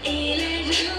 依赖着。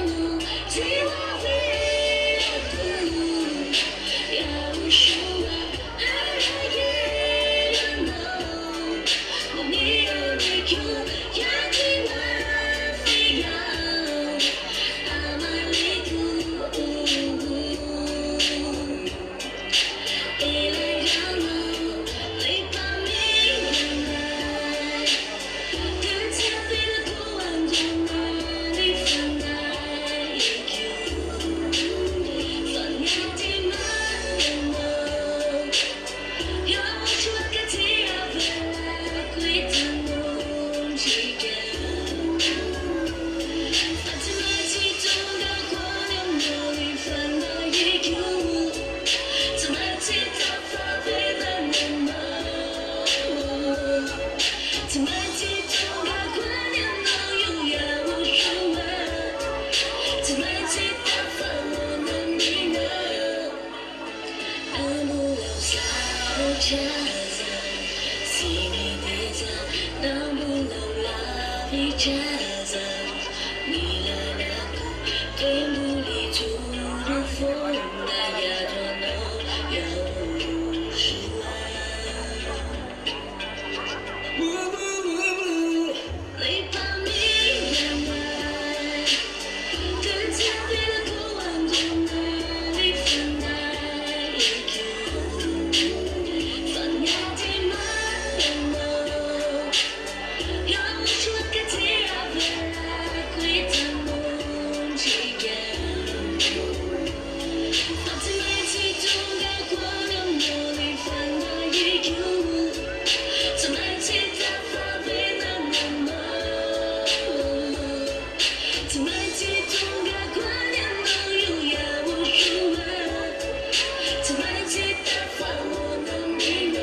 从来激动的挂念都有呀，我输了，从来记得放我的你了。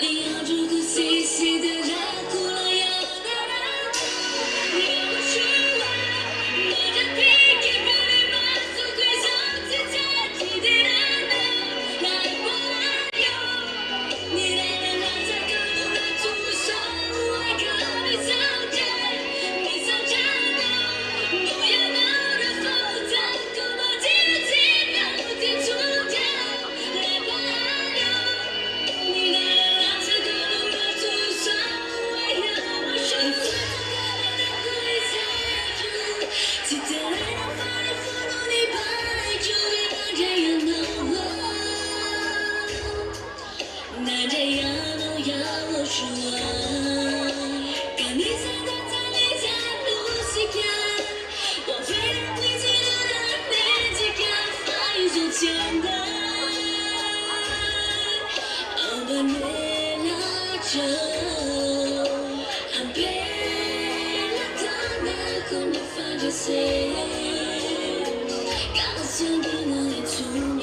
你要如果细细的拉过了呀。那这样都要我说，跟你在的在你在路西间，我非常会记得你几个话语就简单，哦不你拉着，安排了他那空的发着谁，告诉你那一处牛。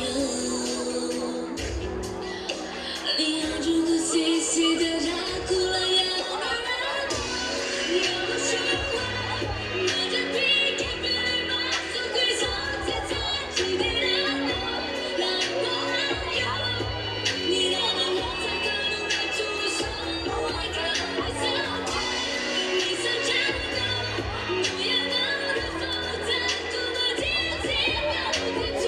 你要如何细细的照顾了呀？要我说话，那就别给别人把所归错在自己的来过来哟。你的我才可能会出手，我可会走开。你想真的，不要那么复杂，多么简单，不可做。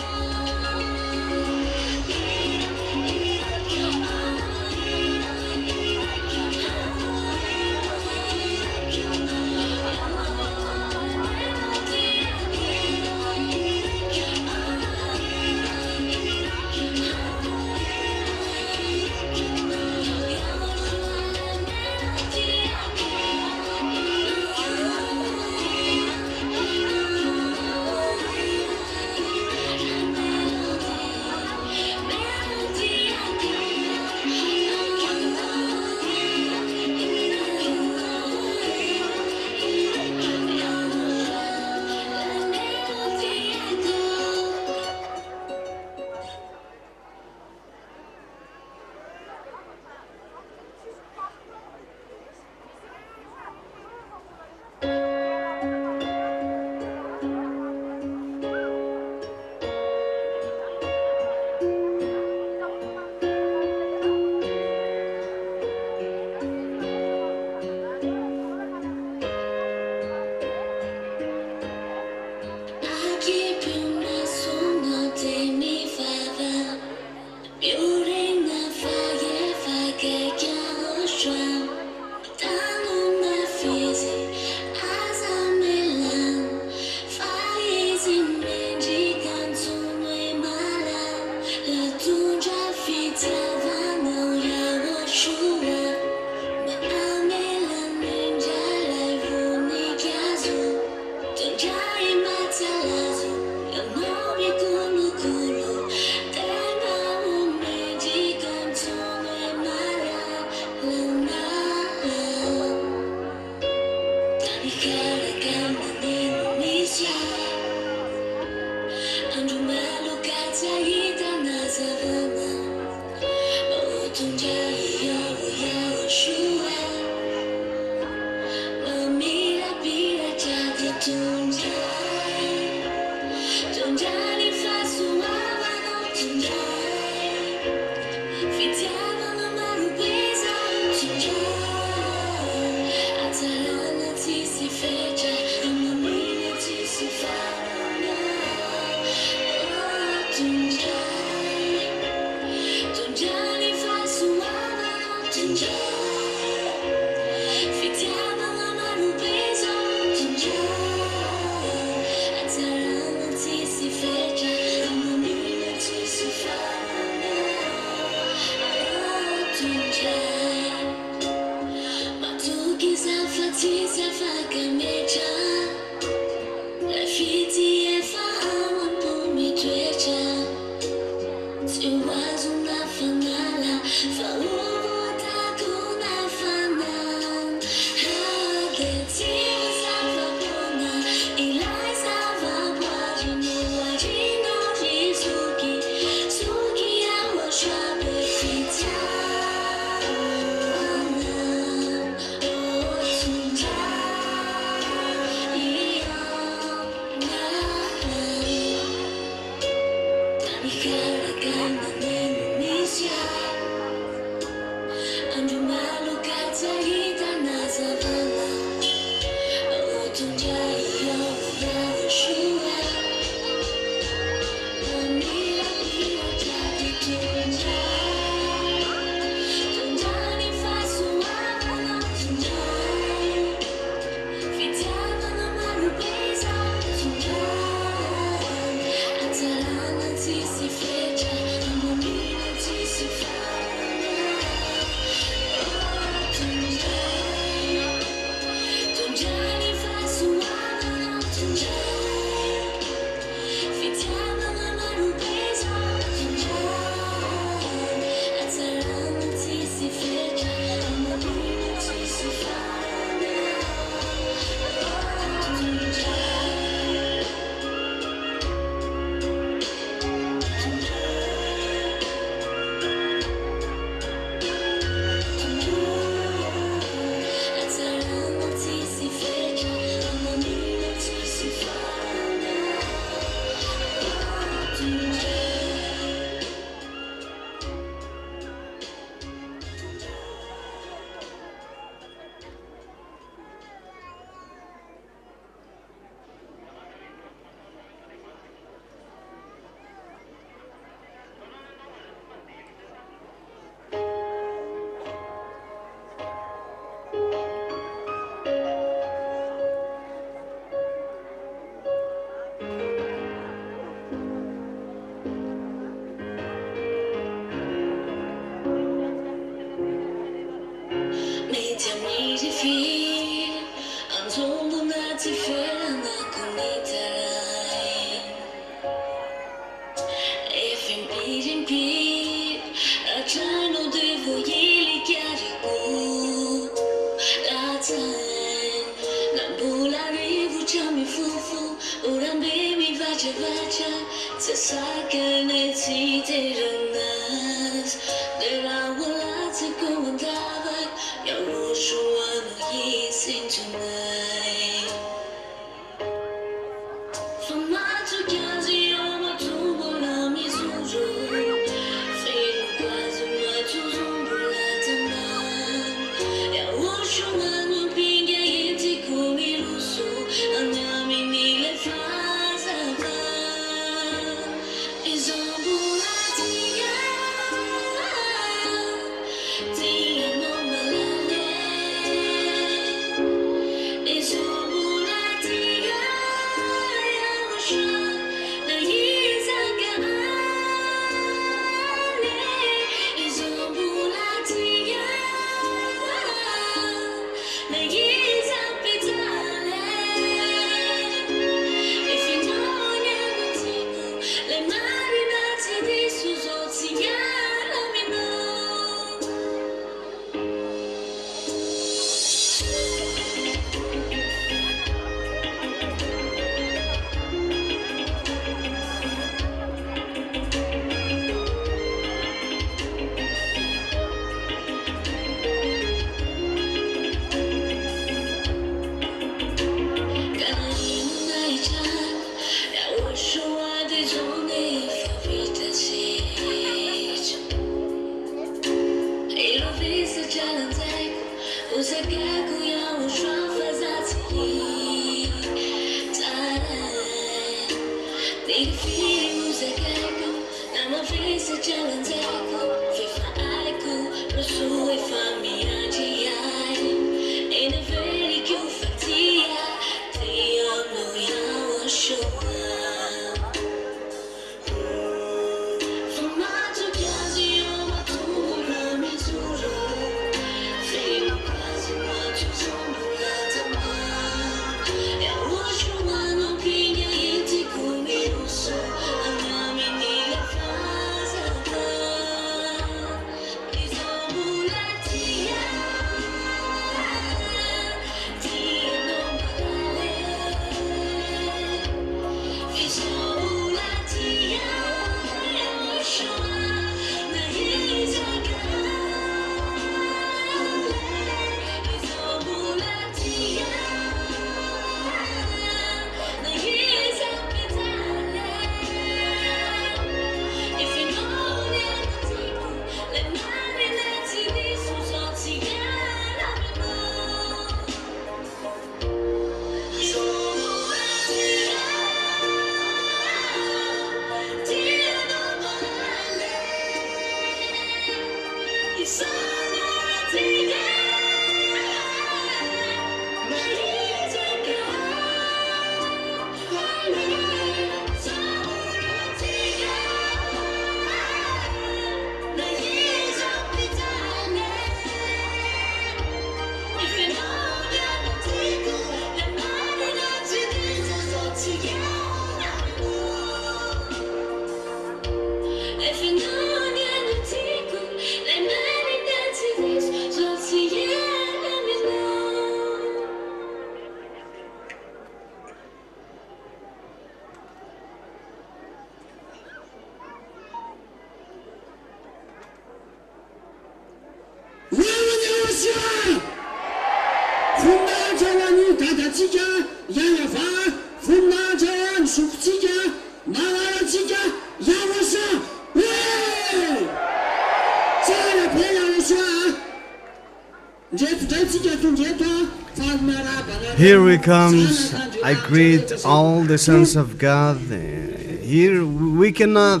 Here he comes. I greet all the sons of God. Here we cannot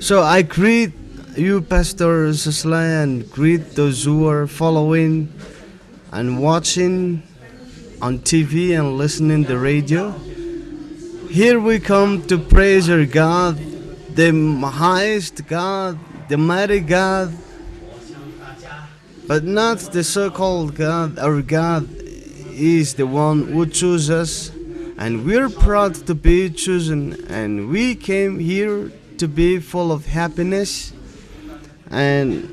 so I greet you, Pastor ZHYAH, and greet those who are following and watching on TV and listening the radio. Here we come to praise our God, the highest God, the mighty God, but not the so-called God. Our God is the one who chose us, and we're proud to be chosen, and we came here to be full of happiness, and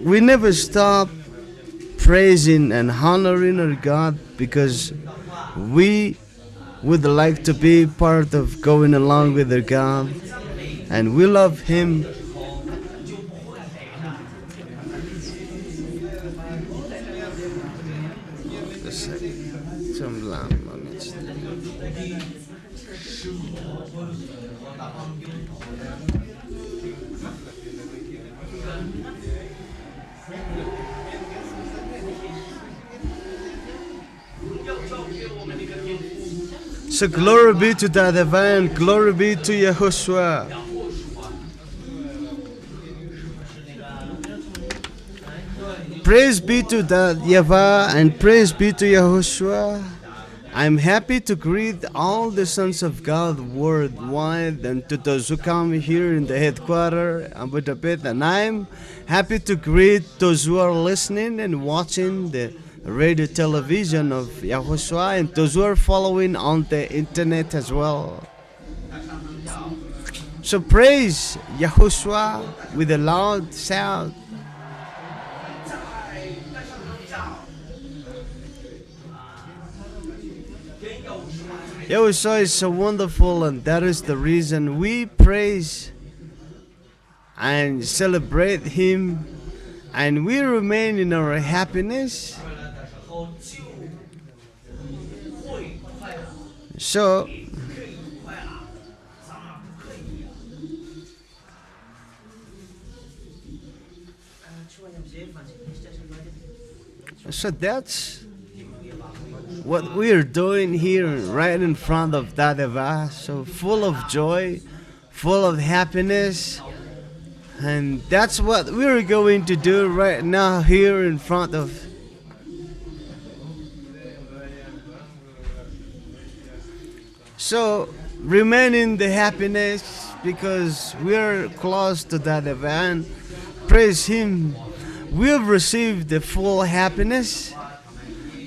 we never stop praising and honoring our God because we would like to be part of going along with our God, and we love Him. So glory be to the divine, glory be to YAHOSHUA. Praise be to the YAHVAH and praise be to YAHOSHUA. I'm happy to greet all the sons of God worldwide and to those who come here in the headquarters in Budapest, and I'm happy to greet those who are listening and watching the radio television of YAHOSHUA and those who are following on the internet as well. So praise YAHOSHUA with a loud sound. YAHOSHUA is so wonderful, and that is the reason we praise and celebrate Him, and we remain in our happiness. So what we're doing here right in front of YAHVAH. So full of joy, full of happiness. And that's what we're going to do right now here in front of. So remain in the happiness because we're close to YAHVAH and praise Him. We've received the full happiness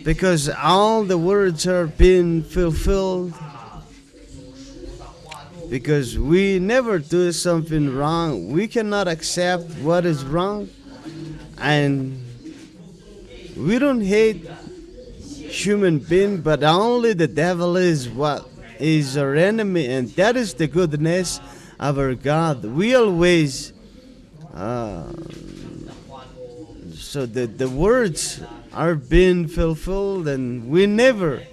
because all the words are being fulfilled. Because we never do something wrong. We cannot accept what is wrong. And we don't hate human being, but only the devil is what is our enemy. And that is the goodness of our God. We always, so the words are being fulfilled, and we never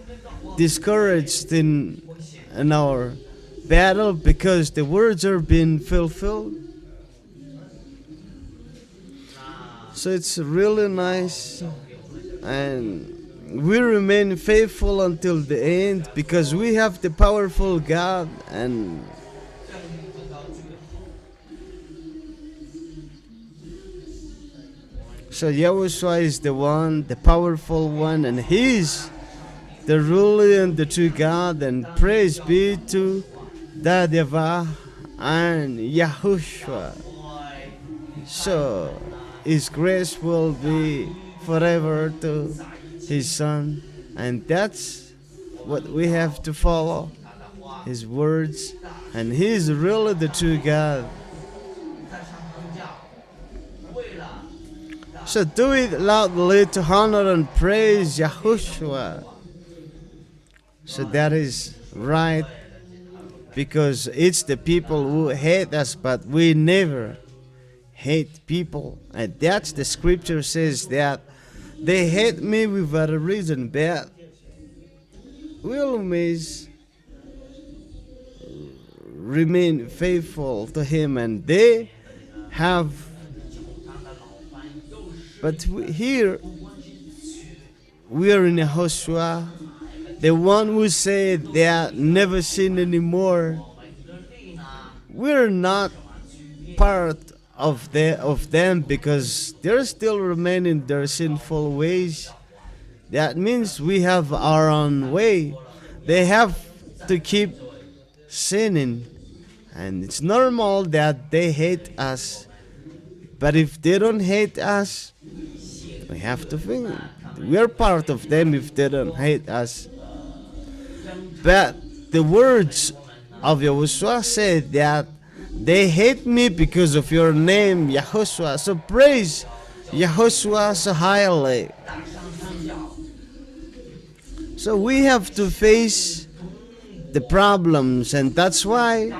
discouraged in our battle because the words are being fulfilled. So it's really nice, and we remain faithful until the end because we have the powerful God. And so Yahushua is the one, the powerful one, and He's the ruler and the true God. And praise be to YAHVAH and Yahushua. So His grace will be forever to His Son, and that's what we have to follow, His words, and He is really the true God. So do it loudly to honor and praise Yahushua. So that is right, because it's the people who hate us, but we never hate people. And that's the scripture says that they hate me without a reason, but we always remain faithful to Him, and they have. But here we are in Yahoshua, the one who said that never sin anymore. We're not part of them because they're still remaining their sinful ways. That means we have our own way. They have to keep sinning, and it's normal that they hate us. But if they don't hate us, we have to think we're part of them if they don't hate us. But the words of Yahushua said that they hate me because of your name, Yahushua. So praise Yahushua so highly. So we have to face the problems, and that's why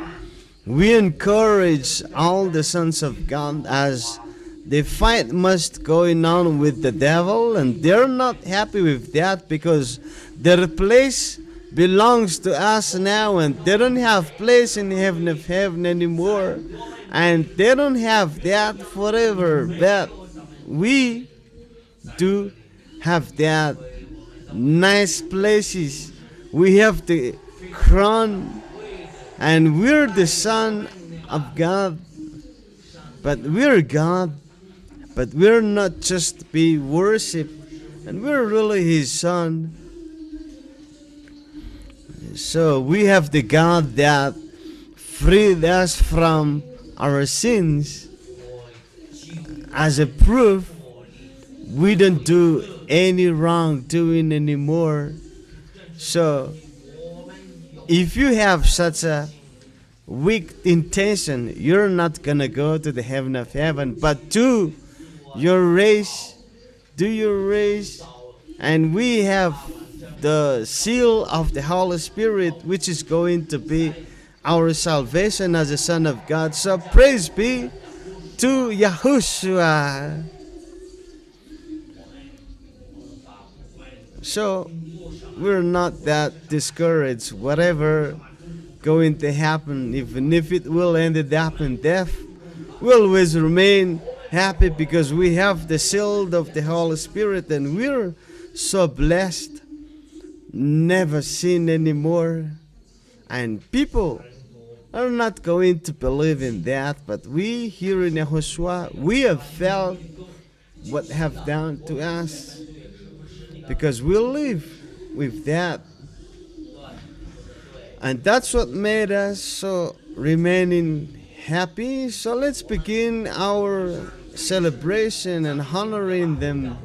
we encourage all the sons of God as the fight must going on with the devil, and they're not happy with that because their place belongs to us now, and they don't have place in heaven of heaven anymore, and they don't have that forever. But we do have that nice places. We have the crown, and we're the son of God. But we're God, but we're not just to be worshipped, and we're really His son. So we have the God that freed us from our sins. As a proof, we don't do any wrongdoing anymore. So if you have such a weak intention, you're not gonna go to the heaven of heaven. But do your race, and we have the seal of the Holy Spirit, which is going to be our salvation as a son of God. So praise be to Yahushua. So we're not that discouraged. Whatever going to happen, even if it will end up in death, we'll always remain happy because we have the seal of the Holy Spirit, and we're so blessed never seen anymore. And people are not going to believe in that, but we here in YAHOSHUAH, we have felt what have done to us because we live with that. And that's what made us so remaining happy. So let's begin our celebration and honoring them.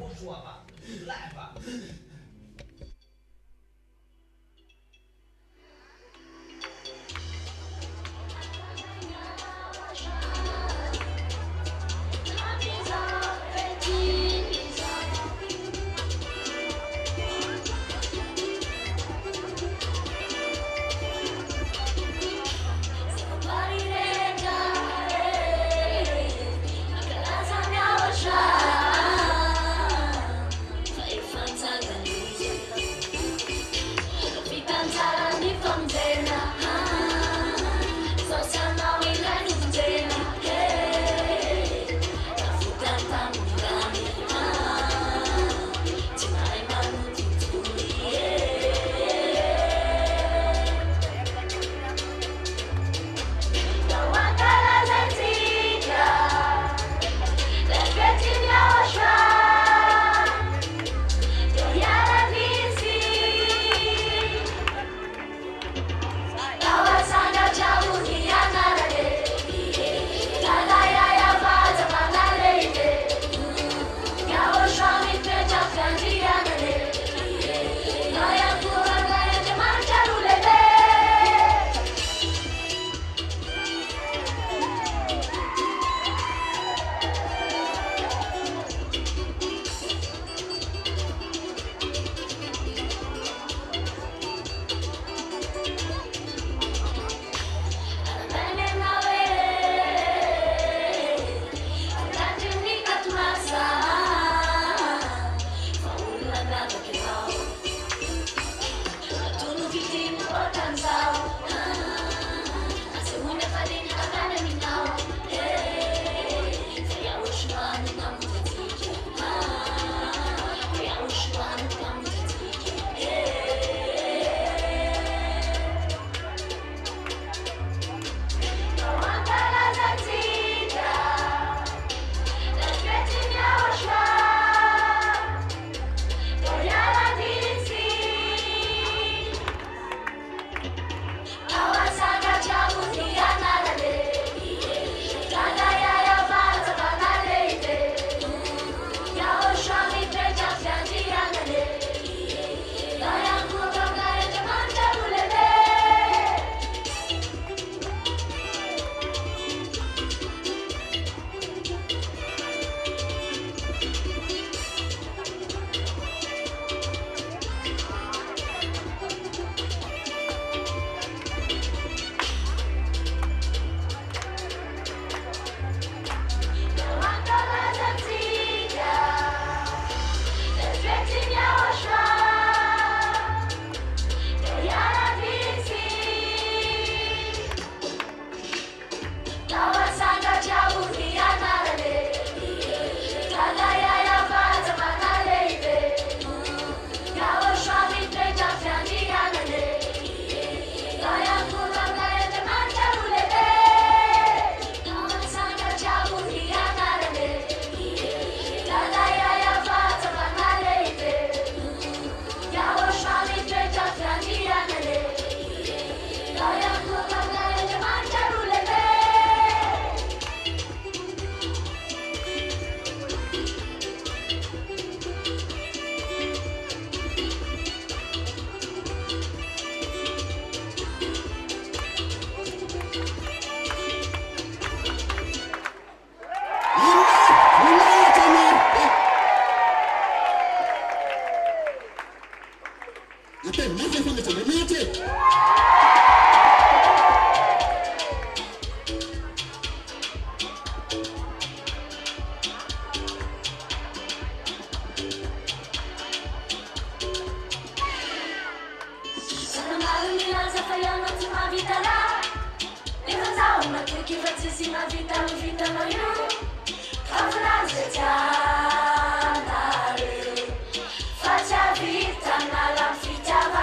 Faccia vita, ma la vita va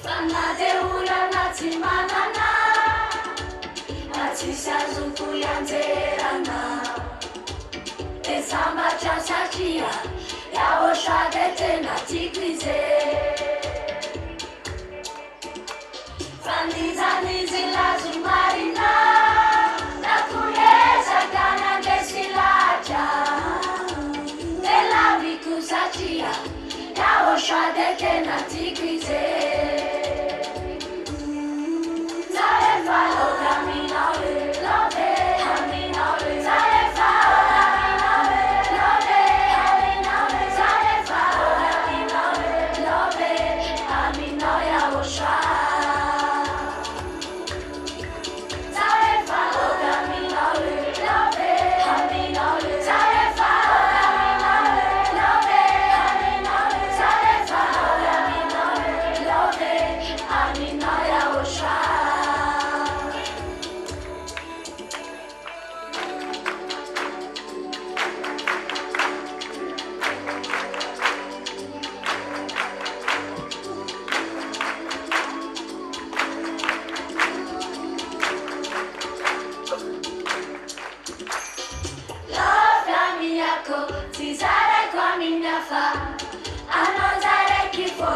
Fanadeura natsimanana natsisazukuyanzerana Esamba chasachia Yahoshua detena tikrize Fanizanizi lazumarina Nakuyeza gana desilaja Ela vikusachia Yahoshua detena tikrize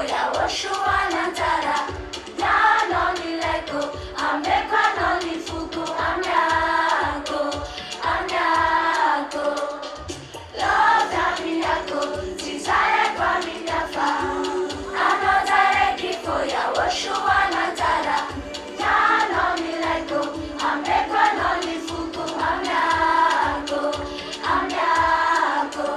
YAHOSHUA nantara Nyanoni leko Ambekwa noni fuku Amyako Amyako Love yako Zizare kwa minyafa Anozare kifo YAHOSHUA nantara Nyanoni leko Ambekwa noni fuku Amyako Amyako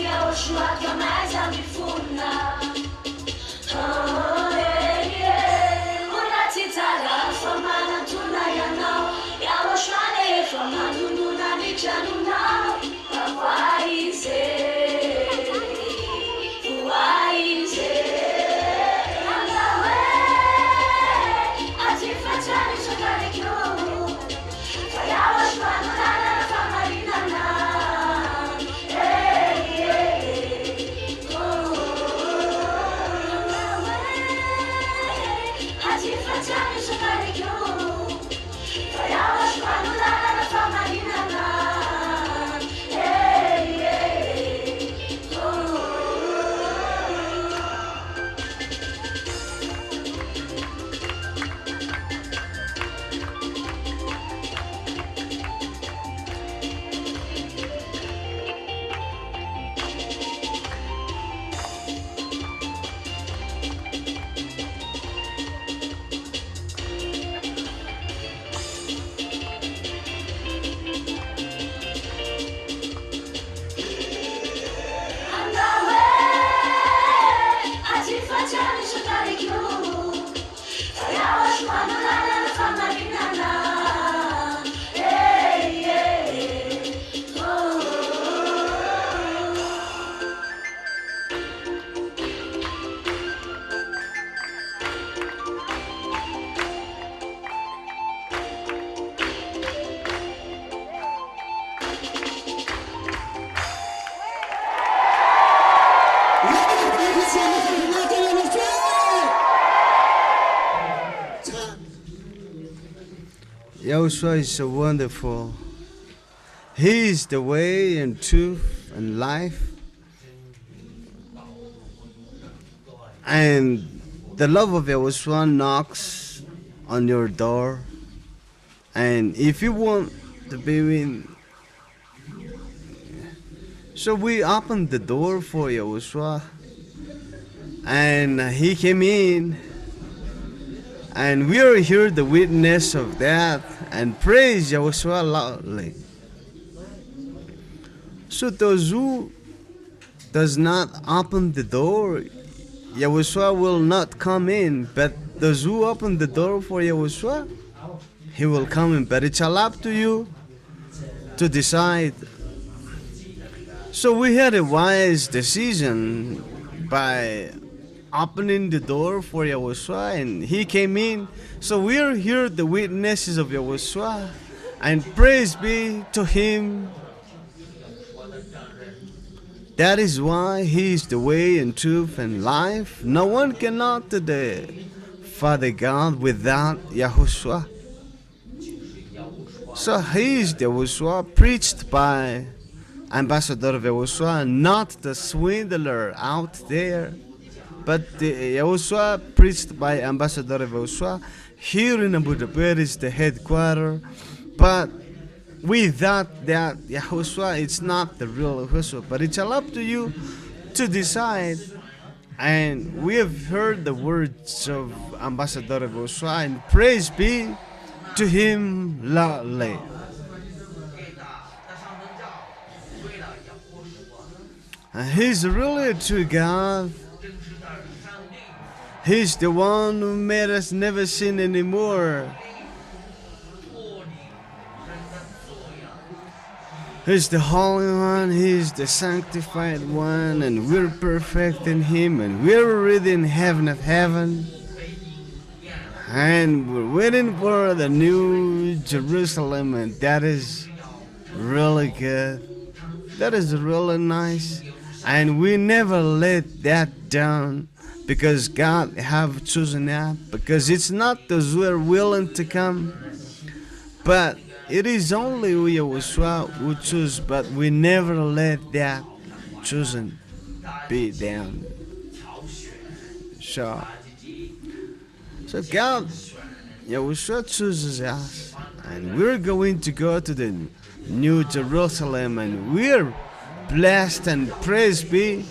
YAHOSHUAH que mais a me funa. Unatitara famana tunayana. YAHOSHUAH famana nuna nichanuna. Waize, waize. Angawe, atifatani shakari kyo. YAHOSHUAH nuna famarinana. YAHOSHUAH is so wonderful. He is the way and truth and life. And the love of YAHOSHUAH knocks on your door. And if you want to be in, so we opened the door for YAHOSHUAH. And he came in. And we are here the witness of that, and praise YAHOSHUAH loudly. So those who does not open the door, YAHOSHUAH will not come in. But those who open the door for YAHOSHUAH, he will come in. But it's all up to you to decide. So we had a wise decision by opening the door for YAHOSHUAH, and he came in. So we are here the witnesses of YAHOSHUAH, and praise be to him. That is why he is the way and truth and life. No one cannot to the Father God without YAHOSHUAH. So he is the YAHOSHUAH preached by ambassador of YAHOSHUAH, not the swindler out there. But the YAHOSHUAH preached by ambassador of YAHOSHUAH here in Abu Dhabi is the headquarters. But without that YAHOSHUAH, it's not the real YAHOSHUAH. But it's all up to you to decide. And we have heard the words of ambassador of YAHOSHUAH, and praise be to him loudly. And he's really a true God. He's the one who made us never sin anymore. He's the Holy One, He's the Sanctified One, and we're perfect in Him, and we're already in heaven of heaven. And we're waiting for the new Jerusalem, and that is really good. That is really nice. And we never let that down because God have chosen that. Because it's not those who are willing to come, but it is only YAHOSHUA who choose, but we never let that chosen be down. So God, YAHOSHUA chooses us, and we're going to go to the New Jerusalem, and we're blessed, and praise be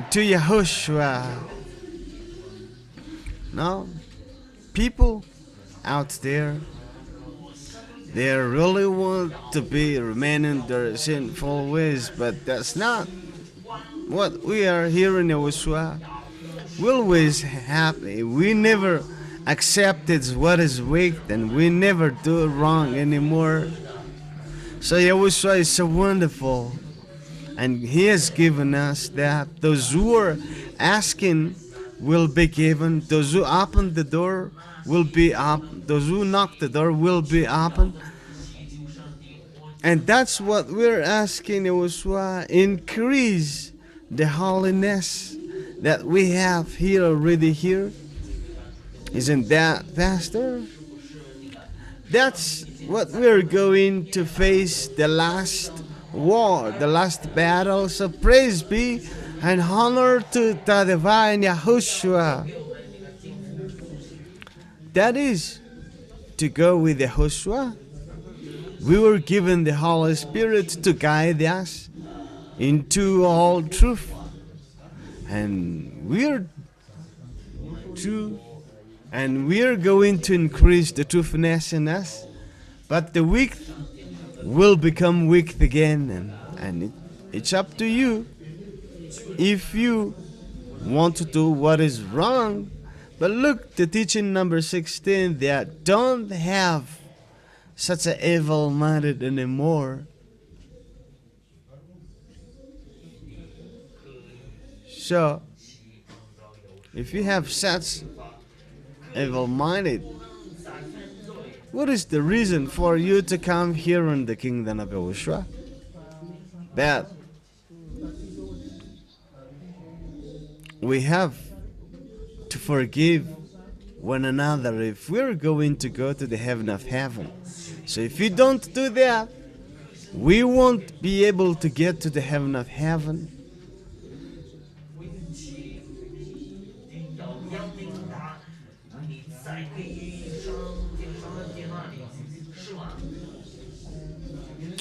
to YAHOSHUA. Now, people out there, they really want to remain in their sinful ways, but that's not what we are here in YAHOSHUA. We're always happy. We never accepted what is weak, and we never do wrong anymore. So YAHOSHUA is so wonderful, and He has given us that. Those who are asking will be given. Those who open the door will be up. Those who knock the door will be open. And that's what we're asking YAHOSHUA. Increase the holiness that we have here already here. Isn't that, Pastor? That's what we're going to face, the last war, the last battle. So praise be and honor to the divine YAHOSHUA. That is to go with YAHOSHUA. We were given the Holy Spirit to guide us into all truth. And we're true. And we're going to increase the truthfulness in us. But the weak will become weak again. And it's up to you. If you want to do what is wrong. But look, the teaching number 16, that don't have such an evil-minded anymore. So, if you have such evil-minded, what is the reason for you to come here in the kingdom of YAHOSHUA? That we have to forgive one another if we're going to go to the heaven of heaven. So if you don't do that, we won't be able to get to the heaven of heaven.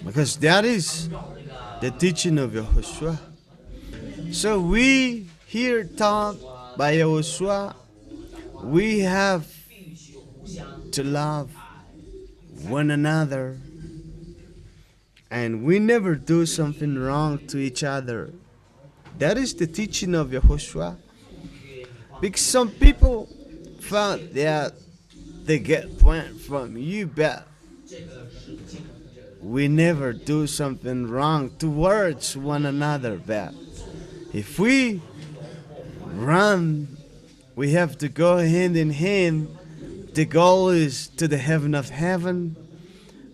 Because that is the teaching of YAHOSHUA. So we here taught by YAHOSHUA, we have to love one another, and we never do something wrong to each other. That is the teaching of YAHOSHUA. Because some people thought that they get point from you, but we never do something wrong towards one another. But if we run, we have to go hand in hand. The goal is to the heaven of heaven.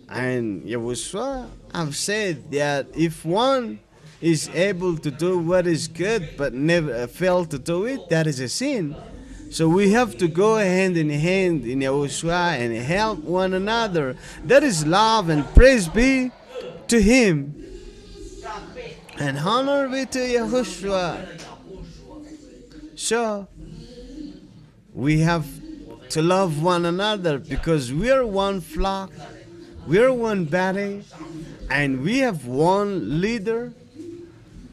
And YAHOSHUA have said that if one is able to do what is good but never fail to do it, that is a sin. So we have to go hand in hand in YAHOSHUA and help one another. That is love, and praise be to Him. And honor be to YAHOSHUA. So we have to love one another because we are one flock, we are one body, and we have one leader.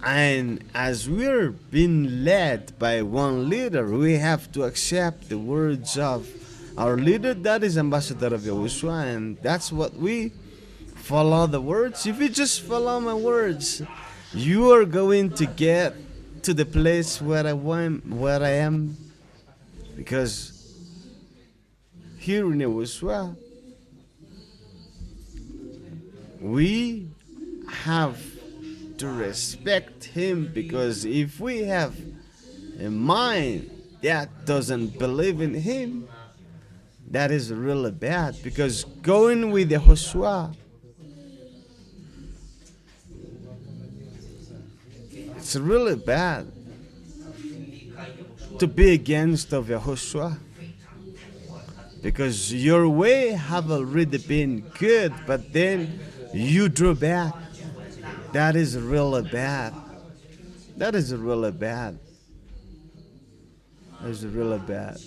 And as we're being led by one leader, we have to accept the words of our leader, that is Ambassador of YAHOSHUA, and that's what we follow the words. If you just follow my words, you are going to get to the place where I am, because here in YAHOSHUA, we have to respect him, because if we have a mind that doesn't believe in him, that is really bad. Because going with YAHOSHUAH, it's really bad to be against of YAHOSHUAH, because your way have already been good, but then you drew back. That is really bad. That is really bad. That is really bad.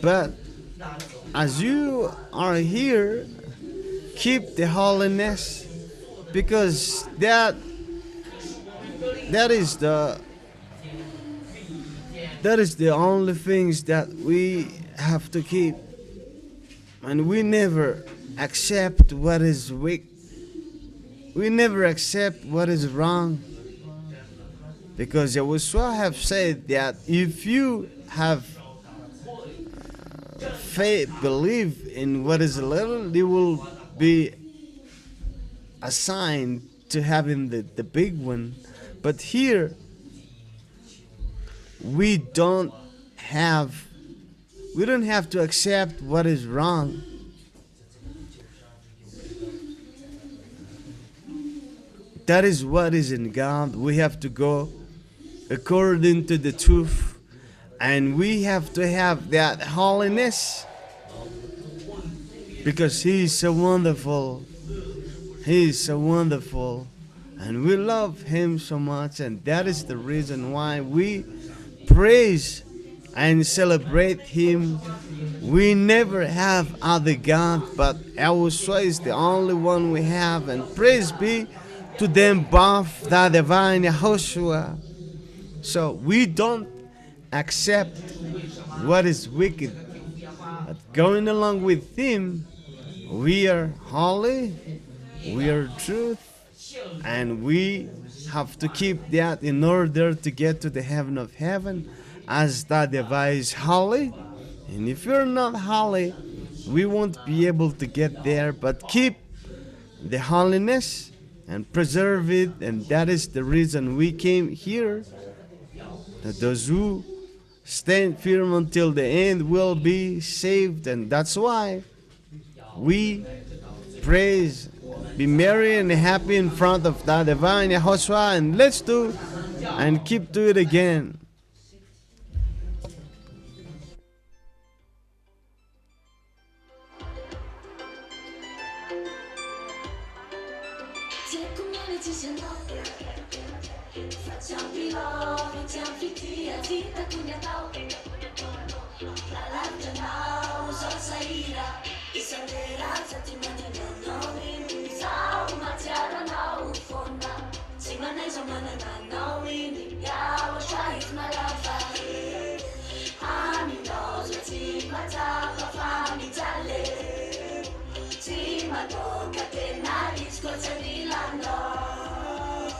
But as you are here, keep the holiness, because that is the only things that we have to keep. And we never accept what is weak. We never accept what is wrong. Because YAHOSHUAH have said that if you have faith, believe in what is little, you will be assigned to having the big one. But here, we don't have to accept what is wrong. That is what is in God. We have to go according to the truth, and we have to have that holiness, because He is so wonderful. He is so wonderful, and we love Him so much, and that is the reason why we praise and celebrate Him. We never have other God, but YAHOSHUAH is the only one we have, and praise be to them both, the divine YAHOSHUAH. So we don't accept what is wicked, but going along with Him, we are holy, we are truth, and we have to keep that in order to get to the heaven of heaven, as that YAHVAH is holy. And if you're not holy, we won't be able to get there. But keep the holiness and preserve it, and that is the reason we came here, that those who stand firm until the end will be saved. And that's why we praise, be merry and happy in front of the divine YAHOSHUAH, and let's do and keep to it again.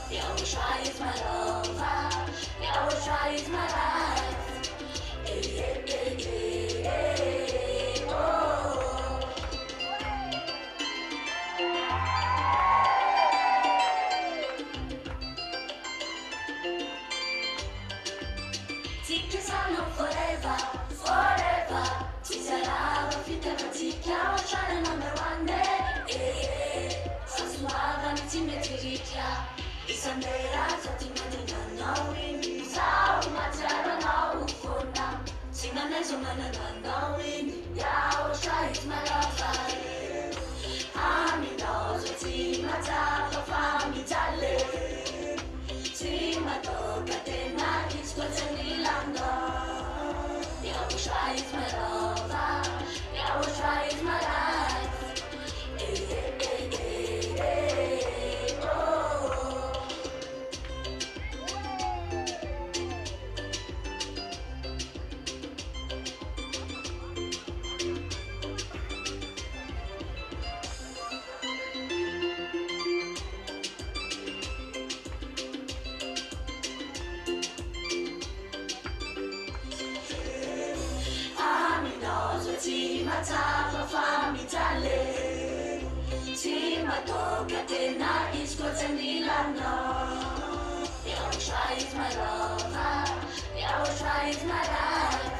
YAHOSHUAH is my lover, YAHOSHUAH is my life. Oh. Take us on forever, forever. ZHYAH, YAHOSHUAH number one day. Sasuava mi timetrikia. Isandera zati madina knowing. Sao matara na ufona. Singana zomana na knowing. YAHOSHUAH is my lover. Ami knows what he mataka fami tale. Tima toka tena iskota nilanga. YAHOSHUAH is my lover. YAHOSHUAH is my life. Tima tapa fami tale. Yahushua is my lover, Yahushua is my life.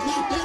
I like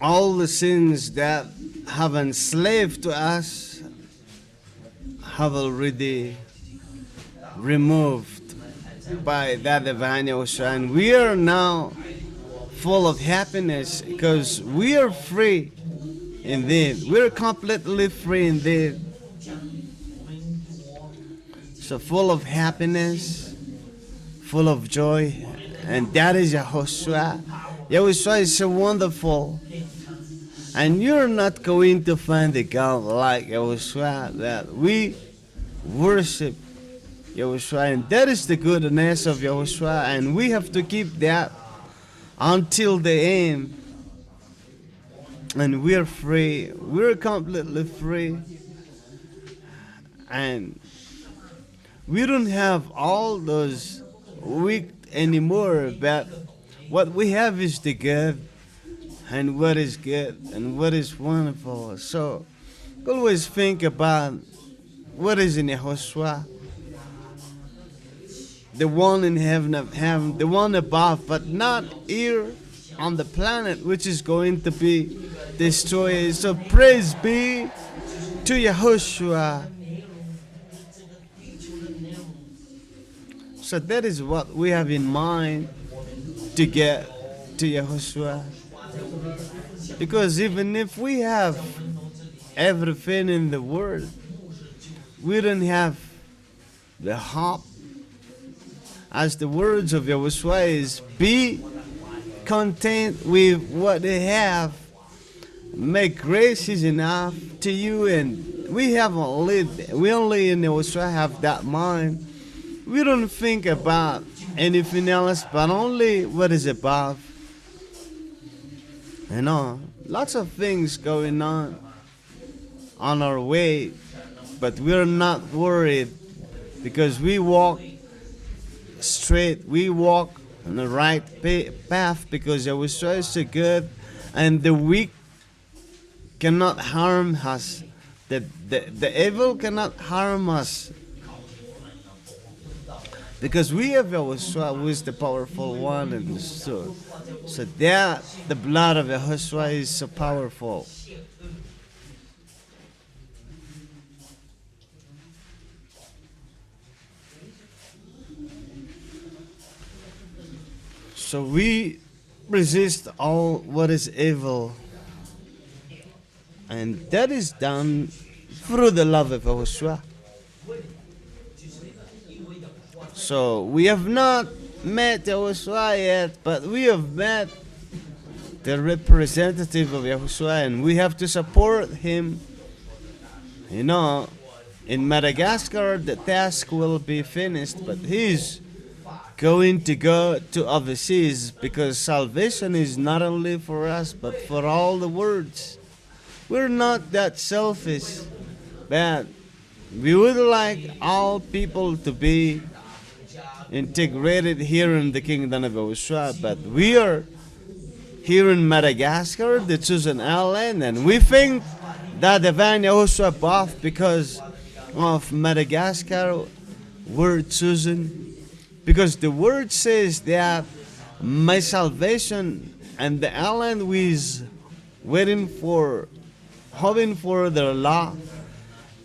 all the sins that have enslaved to us have already removed by that divine Yahushua, and we are now full of happiness because we are free indeed. We're completely free indeed. So full of happiness, full of joy, and that is Yahushua. Yahushua is so wonderful. And you're not going to find a God like Yahushua that we worship Yahushua. And that is the goodness of Yahushua. And we have to keep that until the end. And we're free. We're completely free. And we don't have all those weak anymore. But what we have is the good. And what is good and what is wonderful. So always think about what is in Yahushua, the one in heaven of heaven, the one above, but not here on the planet, which is going to be destroyed. So praise be to Yahushua. So that is what we have in mind to get to Yahushua. Because even if we have everything in the world, we don't have the hope. As the words of Yahushua is, be content with what they have. Make grace is enough to you, and we only in Yahushua have that mind. We don't think about anything else, but only what is above. You know, lots of things going on our way, but we're not worried because we walk straight, we walk on the right path because Yahushua is so good, and the weak cannot harm us. The evil cannot harm us because we have Yahushua, who is the powerful one, and so that the blood of Yahushua is so powerful. So we resist all what is evil, and that is done through the love of Yahushua. So we have not met Yahushua yet, but we have met the representative of Yahushua, and we have to support him. You know, in Madagascar the task will be finished, but he's going to go to overseas because salvation is not only for us but for all the worlds. We're not that selfish, but we would like all people to be integrated here in the kingdom of Yahushua. But we are here in Madagascar, the chosen island, and we think that divine Yahushua above because of Madagascar we're chosen. Because the word says that my salvation and the island is waiting for, hoping for their law,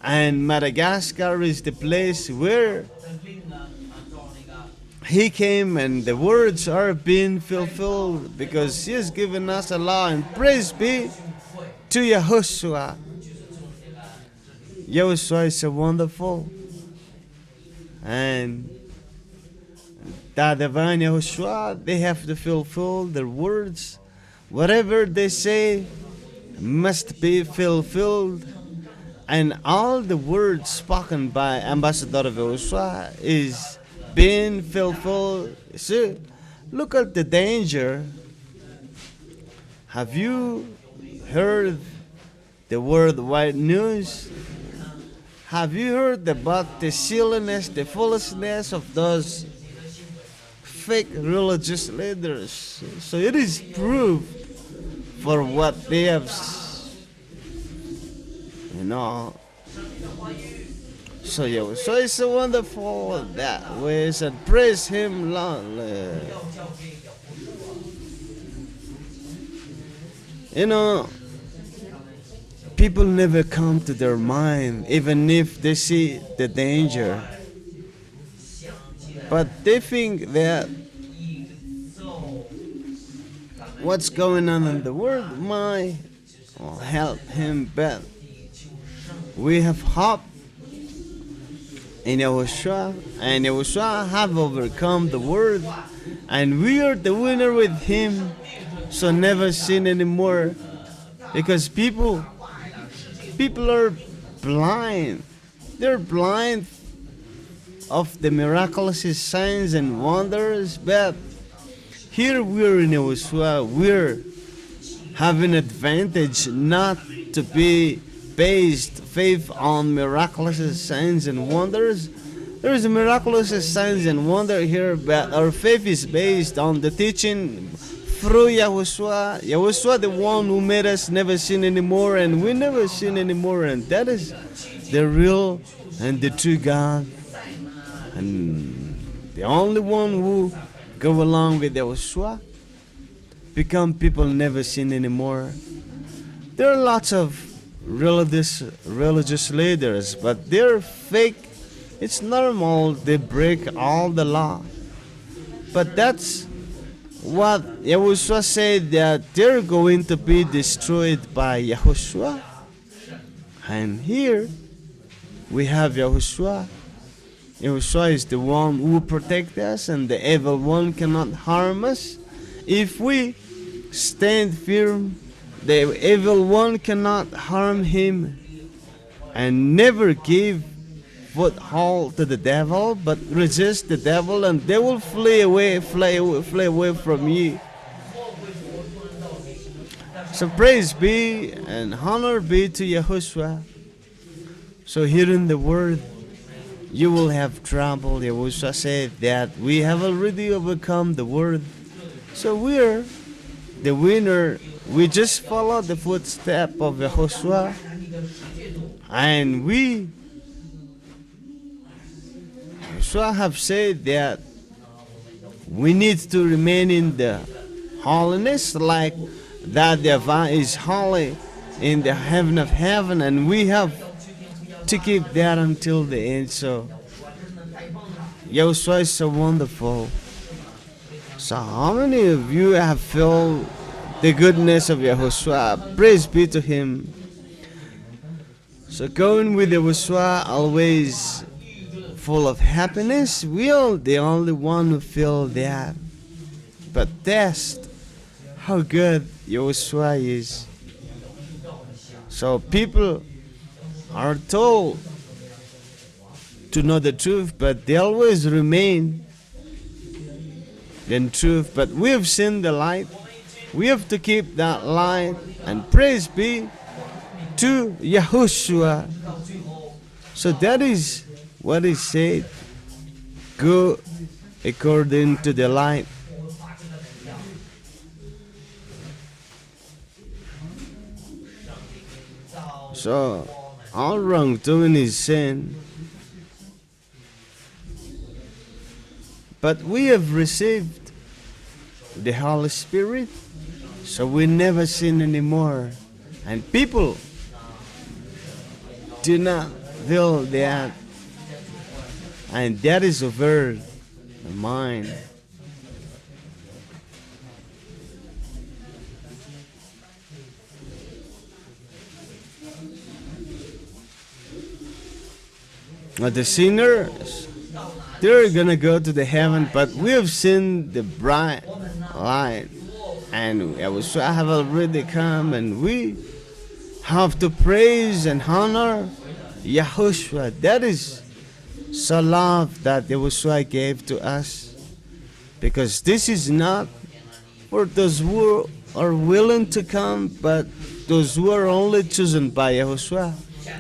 and Madagascar is the place where he came, and the words are being fulfilled because he has given us a law. And praise be to Yahushua. Yahushua is so wonderful, and the divine Yahushua, they have to fulfill their words. Whatever they say must be fulfilled, and all the words spoken by Ambassador of Yahushua is being fulfilled. See, look at the danger. Have you heard the worldwide news? Have you heard about the silliness, the foolishness of those fake religious leaders? So it is proof for what they have, you know. So Yahushua is so wonderful that way, and praise him long live. You know, people never come to their mind even if they see the danger. But they think that what's going on in the world might help him, but we have hope in Yahushua, and Yahushua have overcome the world, and we are the winner with him. So never sin anymore, because people are blind. They're blind of the miraculous signs and wonders, but here we're in Yahushua, we're having advantage not to be based faith on miraculous signs and wonders. There is a miraculous signs and wonder here, but our faith is based on the teaching through Yahushua. Yahushua, the one who made us never sin anymore, and we never sin anymore, and that is the real and the true God, and the only one who go along with Yahushua become people never sin anymore. There are lots of religious leaders, but they're fake. It's normal, they break all the law. But that's what Yahushua said, that they're going to be destroyed by Yahushua. And here we have Yahushua. Yahushua is the one who protects us, and the evil one cannot harm us. If we stand firm, the evil one cannot harm him. And never give foothold to the devil, but resist the devil, and they will flee away from you. So praise be and honor be to Yahushua. So here in the word, you will have trouble. Yahushua said that we have already overcome the world. So we're the winner. We just follow the footstep of Yahushua, and Yahushua have said that we need to remain in the holiness, like that YAHVAH is holy in the heaven of heaven, and we have to keep that until the end. So Yahushua is so wonderful. So how many of you have felt the goodness of Yahushua? Praise be to him. So going with Yahushua, always full of happiness. We are the only one who feel that. But test how good Yahushua is. So people are told to know the truth, but they always remain in truth. But we have seen the light. We have to keep that light, and praise be to Yahushua. So that is what he said. Go according to the light. So all wrongdoing is sin. But we have received the Holy Spirit, so we never sin anymore. And people do not feel that, and that is over the mind. The sinners, they're gonna go to the heaven, but we have seen the bright light, and Yahushua have already come, and we have to praise and honor Yahushua. That is so love that Yahushua gave to us, because this is not for those who are willing to come, but those who are only chosen by Yahushua.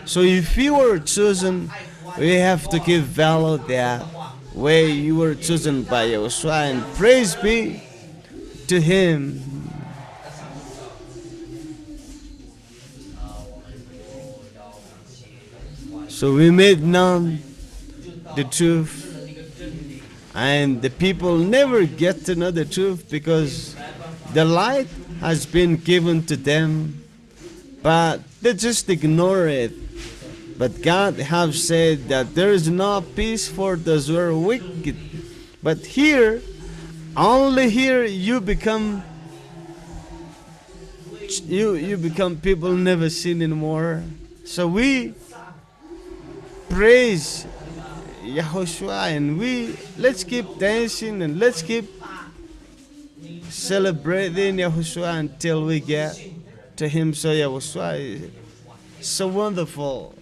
So if you were chosen, we have to give value that way you were chosen by Yahushua, and praise be to him. So we made known the truth, and the people never get to know the truth, because the light has been given to them, but they just ignore it. But God have said that there is no peace for those who are wicked. But here, only here you become people never seen anymore. So we praise Yahushua, and let's keep dancing and let's keep celebrating Yahushua until we get to Him. So Yahushua is so wonderful.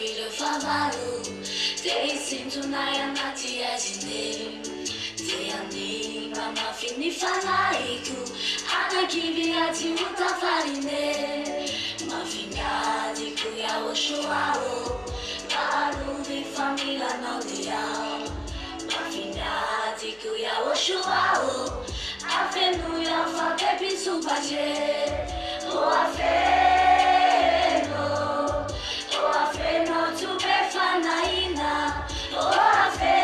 filho favaru Dei sinto na yanati azine Tiani mama fini fanaiku Ana kivi ati utafarine Mafinhadi ku YAHOSHUAH Baru di família não dial Mafinhadi ku YAHOSHUAH Avenu YAHVAH tepi subaje O aveno tu befanaina O aveno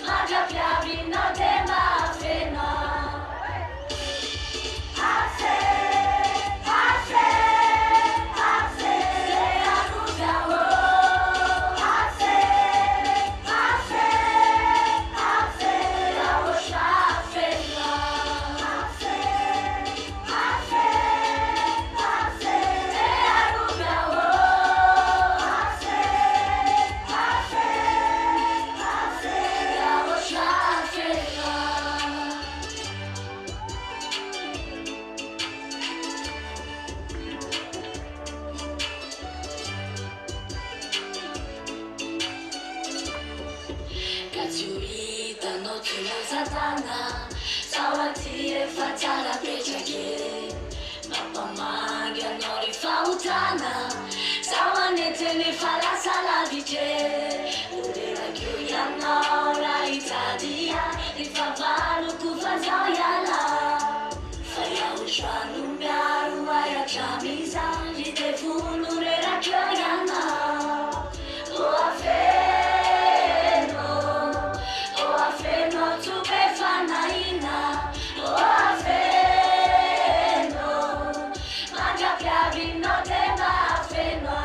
Magapiabi no dema avena Satana, sawatie fatala prechake, mapamagia nori fautana, sawanete ne fala salaviche, udera kyuyana ora itadia, ifavalu kufazoyala, YAHOSHUAH numbiaru aya chamisa, jitefunu rera kyuyana, o aveno tu befanaina O aveno Magapiabi no dema aveno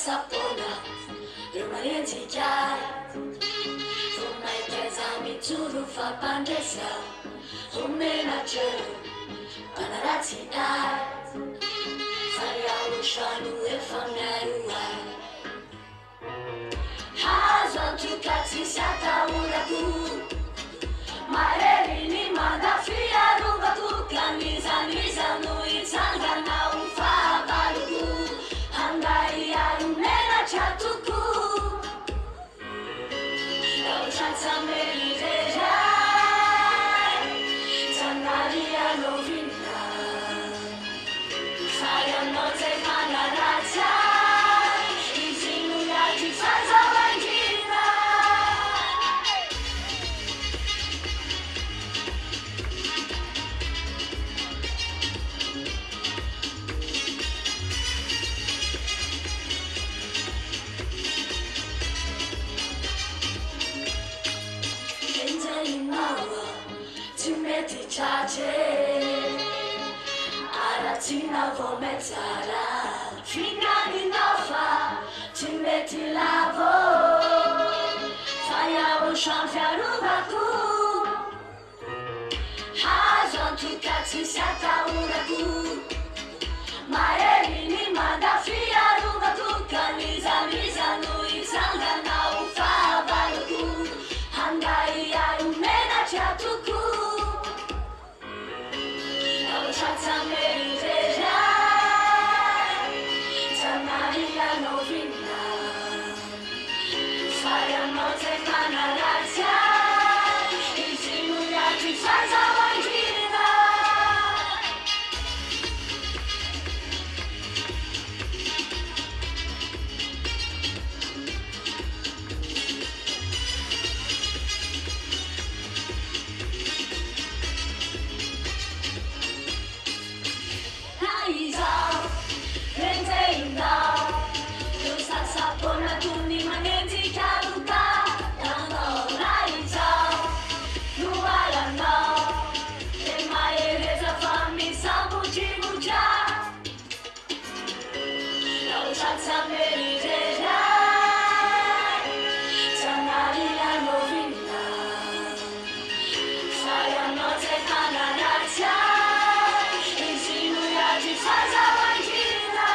Sapona, Romania ZHYAH Rumai kezami turu fa pandesa Humena chero, panarati ai YAHOSHUAH nu efanaruai Hazan tu kati sata uraku Maeri ni manda fia rubaku Kamiza niza nu itanga na ufa baluku Handai alumena chatuku Chatameli ZHYAH Tanaria lovina Faya note manarata Izinu yaki faza wangina meti chache Aratina vometsara Fingani nofa Timeti lavo YAHOSHUAH fiarovaku Hazon tukatsy sy atahorako Mahery ny manda fiarovako Ka mizamiza no hitsangana ho fahavalako Handray ahy menatry atoko YAHOSHUAH tsamerirera Tsanary anao vinona Fayanao zay manaratsy Izy no iatry fahazavandrina Izao, renteindao Io sasapona toy ny manenjika loka Tanao na izao, loalanao Te mahereza fa misambotribotra YAHOSHUAH tsamerirera Tsanary anao vinona Fa ianao zay manaratsy Izy no iatry fahazavandrina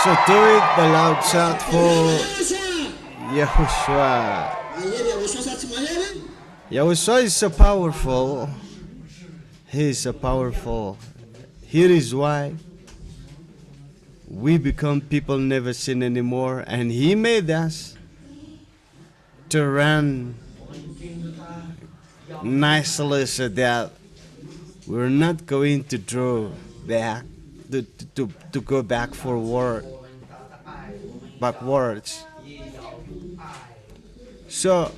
So do it the loud shout for Yahushua. Yahushua is so powerful. He is so powerful. Here is why we become people never sin anymore, and He made us to run nicely so that we're not going to draw back, to go back backwards. So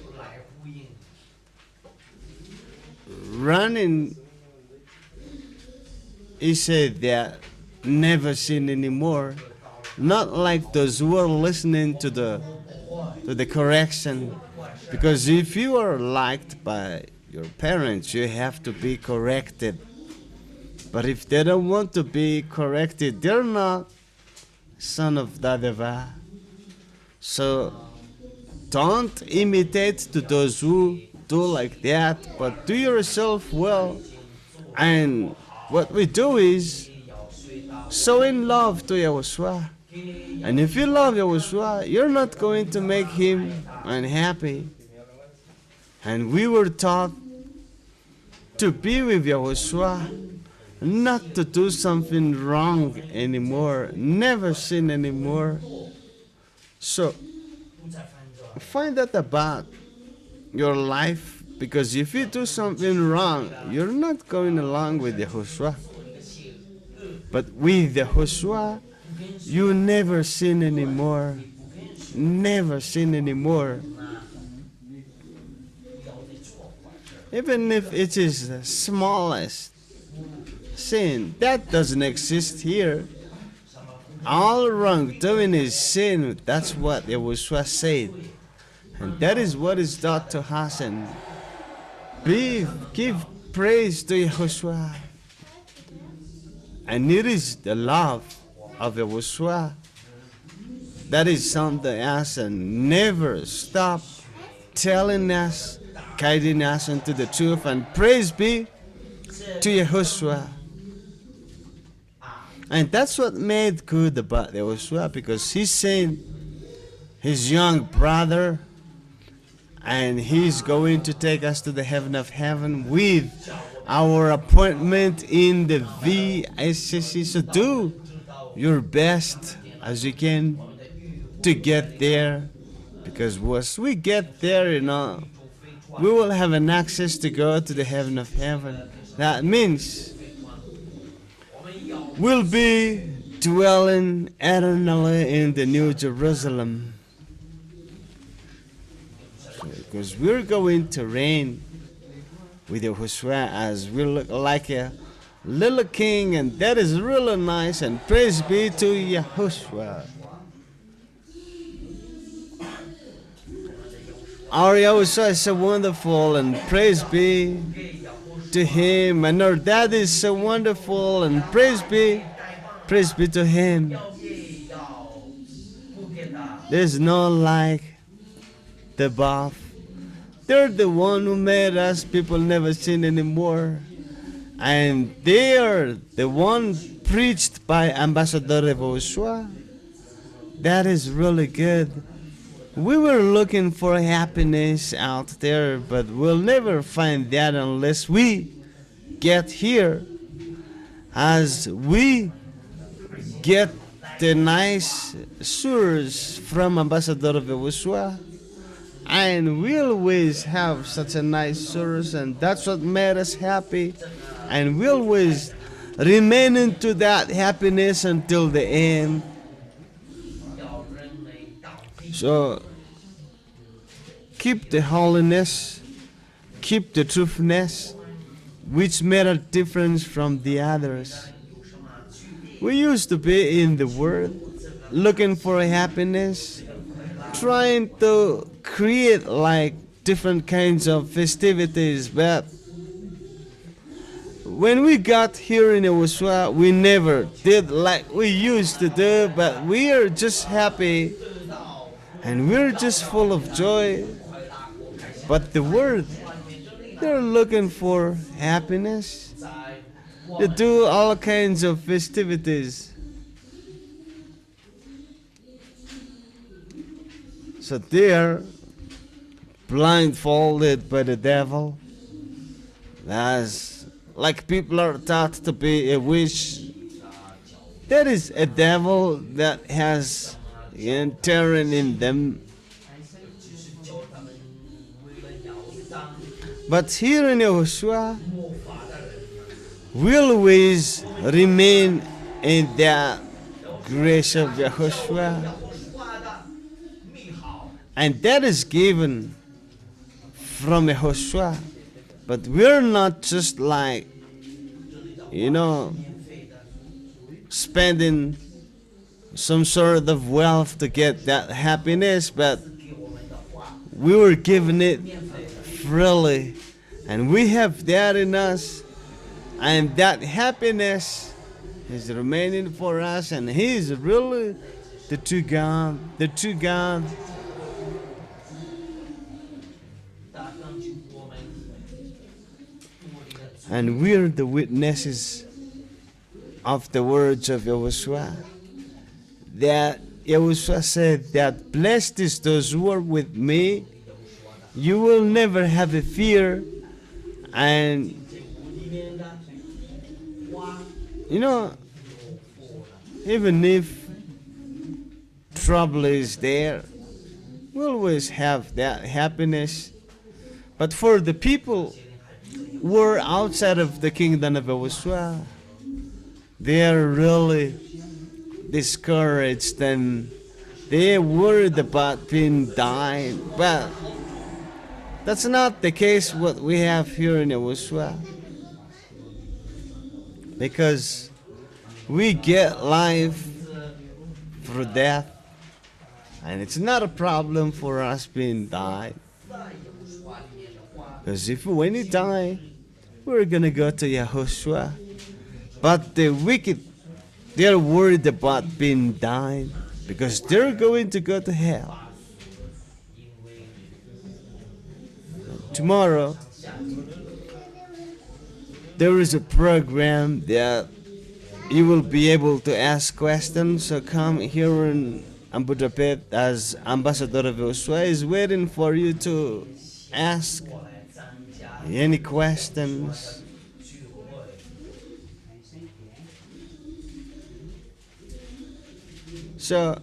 running is said that never sin anymore, not like those who are listening to the correction, because if you are liked by your parents, you have to be corrected. But if they don't want to be corrected, they're not son of ZHYAH. So don't imitate to those who do like that, but do yourself well. And what we do is show in love to Yahushua. And if you love Yahushua, you're not going to make Him unhappy. And we were taught to be with Yahushua, not to do something wrong anymore, never sin anymore. So find out about your life, because if you do something wrong, you're not going along with Yahushua. But with Yahushua, you never sin anymore. Never sin anymore. Even if it is the smallest sin, that doesn't exist here. All wrongdoing is sin. That's what Yahushua said. And that is what is taught to us. And Give praise to Yahushua. And it is the love of Yahushua that is something else, and never stop telling us, guiding us into the truth. And praise be to Yahushua. And that's what made good about Yahushua, because he sent his young brother, and he's going to take us to the heaven of heaven with our appointment in the VSCC. So do your best as you can to get there, because once we get there, we will have an access to go to the heaven of heaven. That means we'll be dwelling eternally in the New Jerusalem, because we're going to reign with Yahushua as we look like a little king, and that is really nice. And praise be to Yahushua. Our Yahushua is so wonderful, and praise be to him. And our dad is so wonderful, and praise be to him. There's no like the above. They're the one who made us people never seen anymore. And they are the one preached by Ambassador YAHOSHUA. That is really good. We were looking for happiness out there, but we'll never find that unless we get here. As we get the nice surahs from Ambassador YAHOSHUA, and we always have such a nice surahs, and that's what made us happy. And we always remain into that happiness until the end. So keep the holiness, keep the truthness, which made a difference from the others. We used to be in the world, looking for happiness, trying to create like different kinds of festivities, but when we got here in Yahushua, we never did like we used to do, but we are just happy and we're just full of joy. But the world, they're looking for happiness. They do all kinds of festivities. So they are blindfolded by the devil. As like people are taught to be a witch. There is a devil that has inherent in them. But here in Yahushua, we always remain in the grace of Yahushua. And that is given from Yahushua. But we're not just like, spending some sort of wealth to get that happiness, but we were given it freely. And we have that in us. And that happiness is remaining for us. And He is really the true God. The true God. And we're the witnesses of the words of Yahushua. That Yahushua said that blessed is those who are with me. You will never have a fear. And even if trouble is there, we always have that happiness. But for the people who are outside of the kingdom of Yahushua, they are really discouraged and they are worried about being died. But that's not the case what we have here in Yahushua, because we get life through death, and it's not a problem for us being died. Because if when you die, we're gonna go to Yahushua. But the wicked, they're worried about being dying because they're going to go to hell. Tomorrow, there is a program that you will be able to ask questions. So come here in Budapest as Ambassador of YAHOSHUAH is waiting for you to ask any questions. So,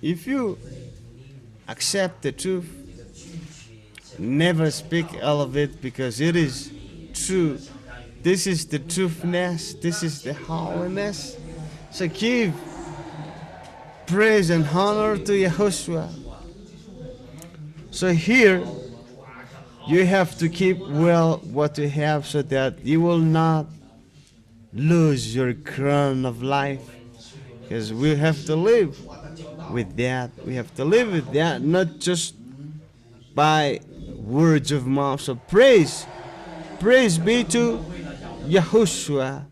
if you accept the truth, never speak all of it because it is true. This is the truthness, this is the holiness. So give praise and honor to YAHOSHUAH. So here, you have to keep well what you have so that you will not lose your crown of life. Because we have to live with that. We have to live with that, not just by words of mouth. So praise be to YAHOSHUAH.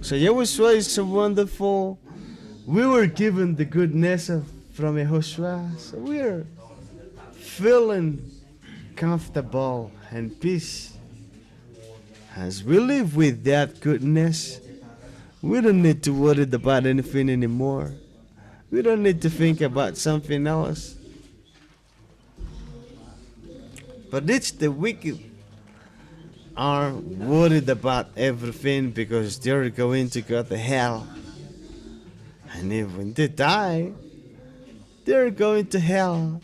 So YAHOSHUAH is so wonderful. We were given the goodness from YAHOSHUAH. So we're feeling comfortable and peace. As we live with that goodness, we don't need to worry about anything anymore. We don't need to think about something else. But it's the wicked are worried about everything because they're going to go to hell. And if when they die, they're going to hell.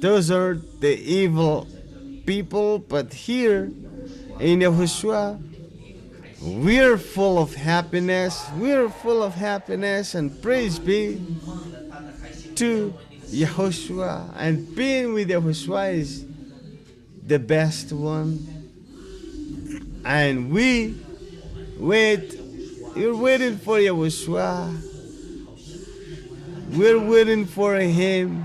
Those are the evil people, but here in YAHOSHUAH, we're full of happiness. We're full of happiness, and praise be to YAHOSHUAH. And being with YAHOSHUAH is the best one. And we wait. You're waiting for YAHOSHUAH. We're waiting for Him,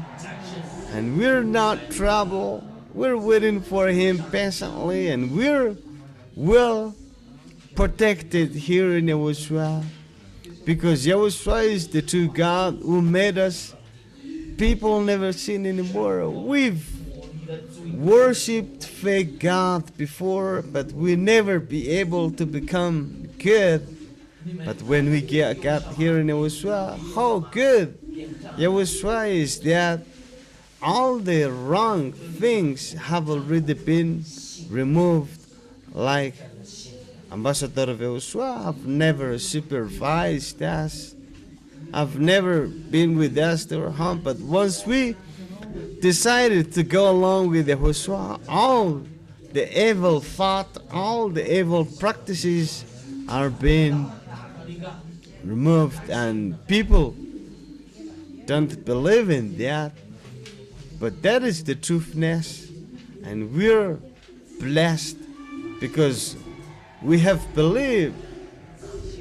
and we're not troubled. We're waiting for Him patiently, and we're well protected here in YAHOSHUAH, because YAHOSHUAH is the true God who made us people never seen anymore. We've worshipped fake God before, but we never be able to become good. But when we got here in YAHOSHUAH, how good YAHOSHUAH is that all the wrong things have already been removed. Like Ambassador of YAHOSHUAH have never supervised us, have never been with us to our home, but once we decided to go along with YAHOSHUAH, all the evil thought, all the evil practices are being removed, and people don't believe in that, but that is the truthness, and we're blessed because we have believed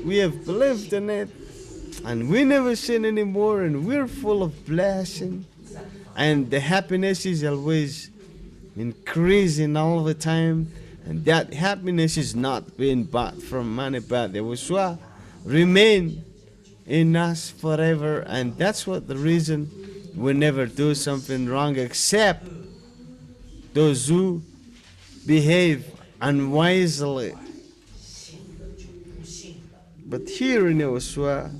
in it, and we never sin anymore, and we're full of blessing, and the happiness is always increasing all the time, and that happiness is not being bought from money, but YAHOSHUAH remain in us forever, and that's what the reason we never do something wrong, except those who behave unwisely. But here in YAHOSHUAH,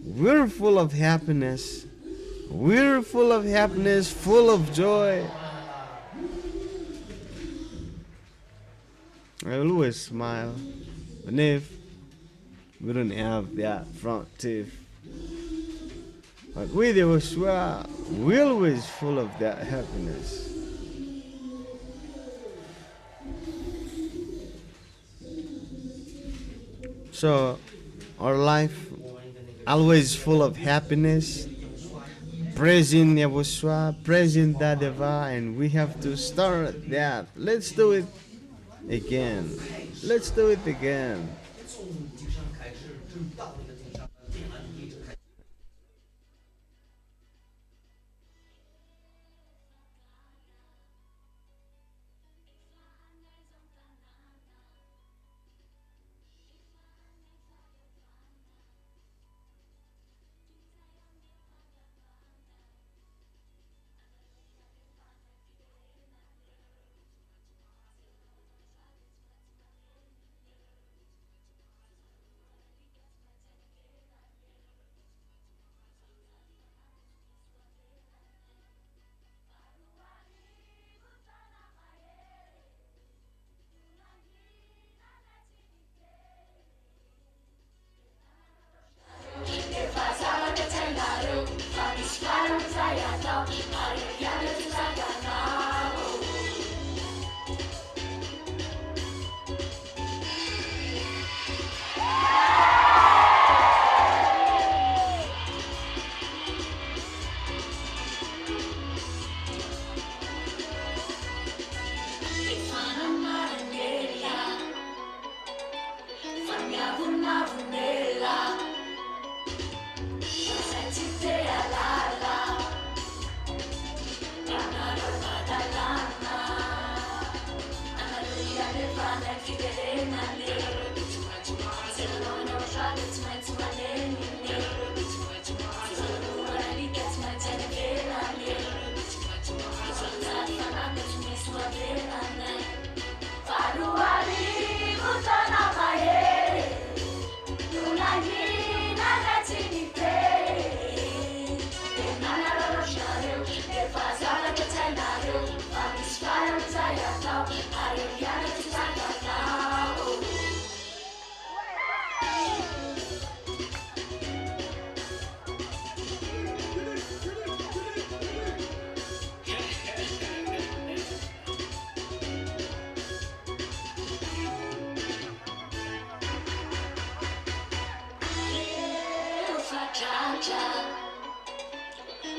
we're full of happiness. We're full of happiness, full of joy. I always smile, and if we don't have that front teeth, but with YAHOSHUAH, we're always full of that happiness. So, our life always full of happiness, praising YAHOSHUAH, praising ZHYAH, and we have to start that. Let's do it again. Let's do it again. ZHYAH, YAH to ZHYAH.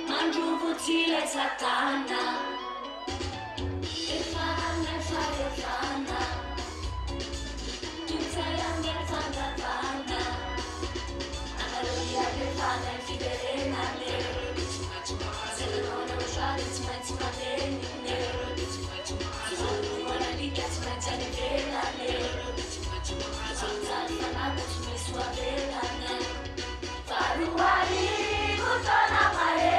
Mangiuvutile satana, e fana, tutzayanga fana, analogia che fana, fidele nane, se non lo sciare, ti metti ora li cazzo mezza ne velane, soltanto fanata ci messo a velane, faruari, butona mare,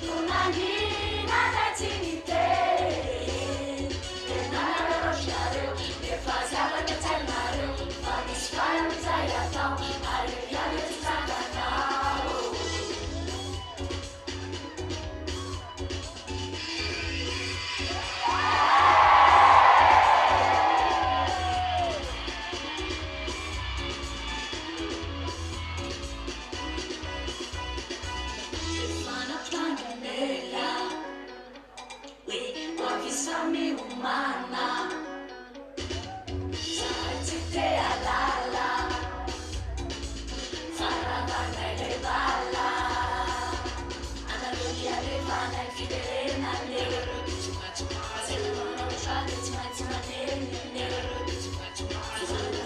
un'anghina da cinite, e non lo sciare, e fa sabato tennare, fa mi sfare, ZHYAH, YAH to ZHYAH. Fammi umana, salite all'ala, farà balla e le balla, analogia le balla e fidele nane, se non lo sciate ti metti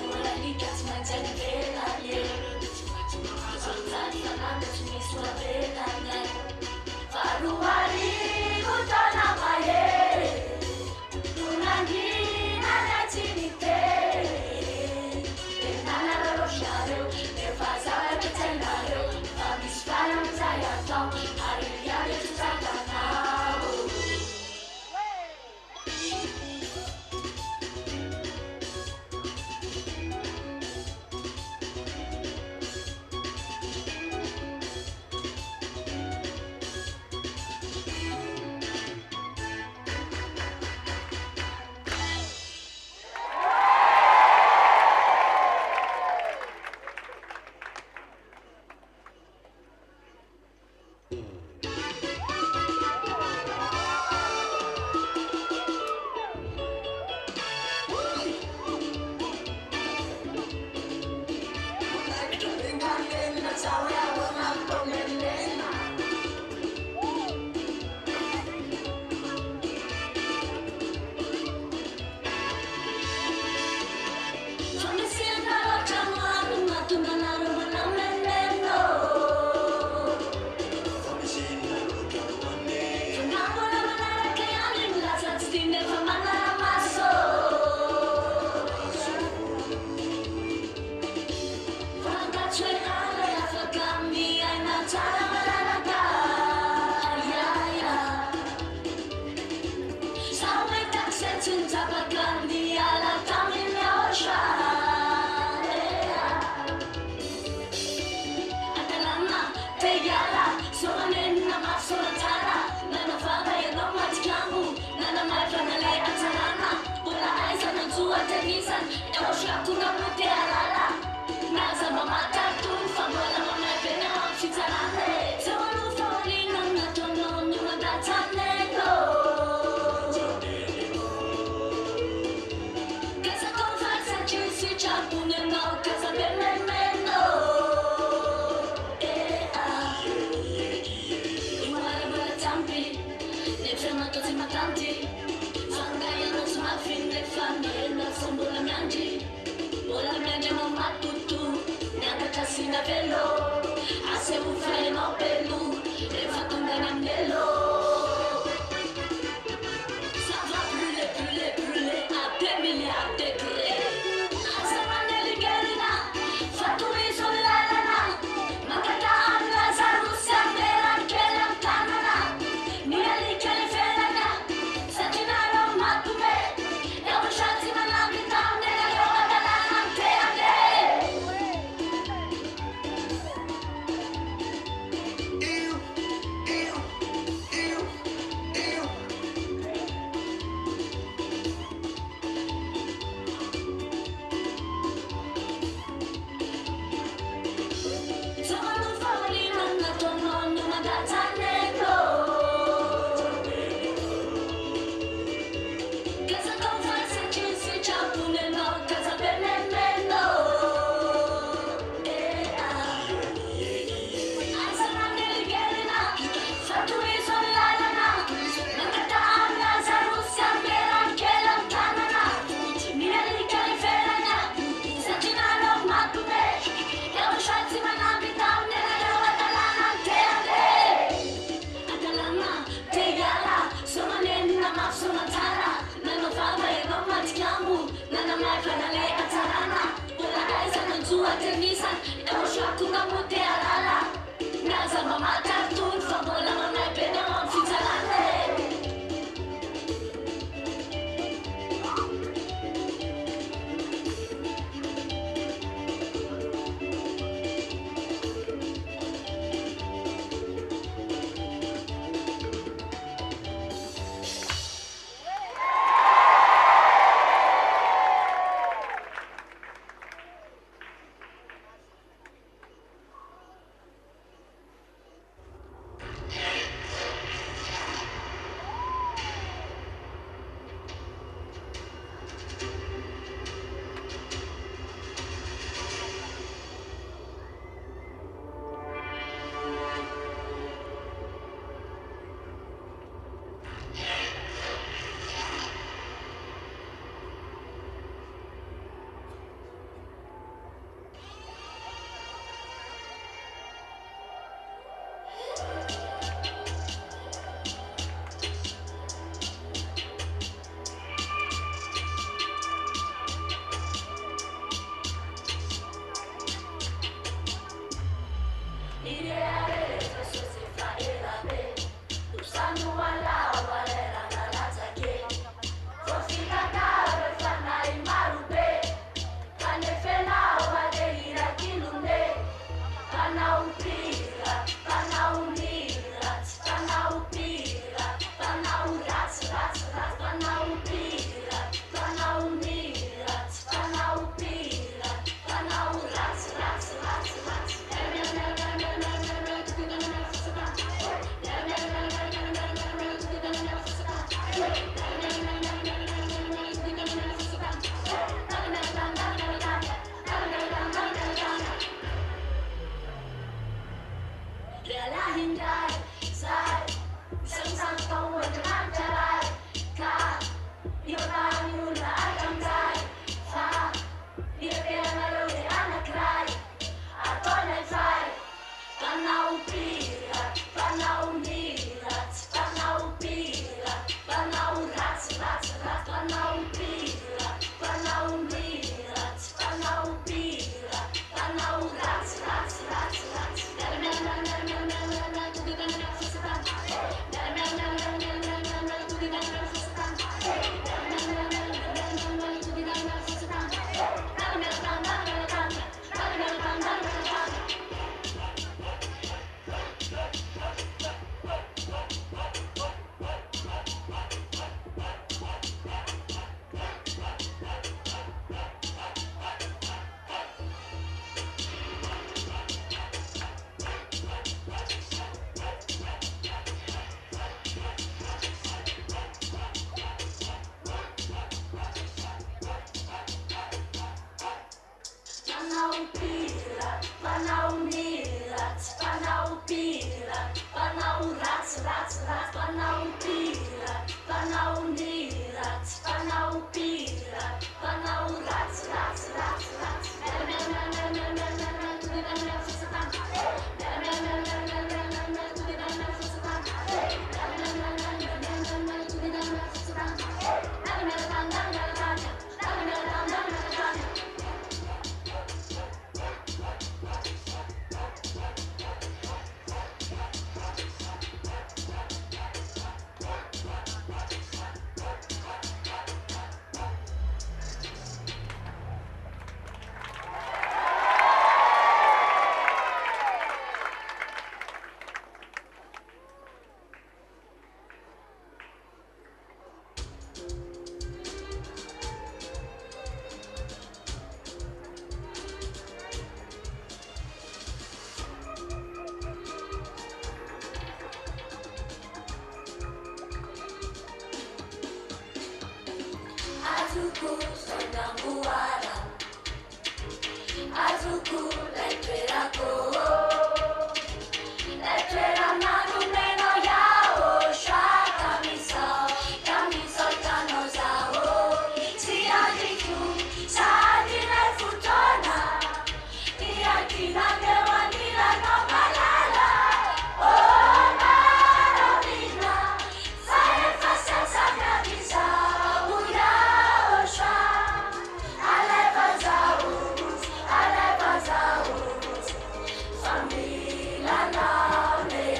ora li cazzo mezza di velane, soltanto fanate ci messo a velane, faruari, butona maie, tanti Sangayano sumafine famiglia Sombola miangi Bola miangiamo matutu Neanche casina velo Ase ufare no pelu E fatto un ganamnello Ça va brûler, brûler, brûler À des milliards de degrés Asamaneli gerina Faturi solalana Makata anna zarusa Mera kelam tanana Niali kaliferana Satinaro matume Yahushua manami tamne Yoga dalanam te ade YAHOSHUAH kuna mute alala Naza mama tatun Famola mama pene mom fitalane Panau pira, panau ras, ras, ras, panau pira, Família não me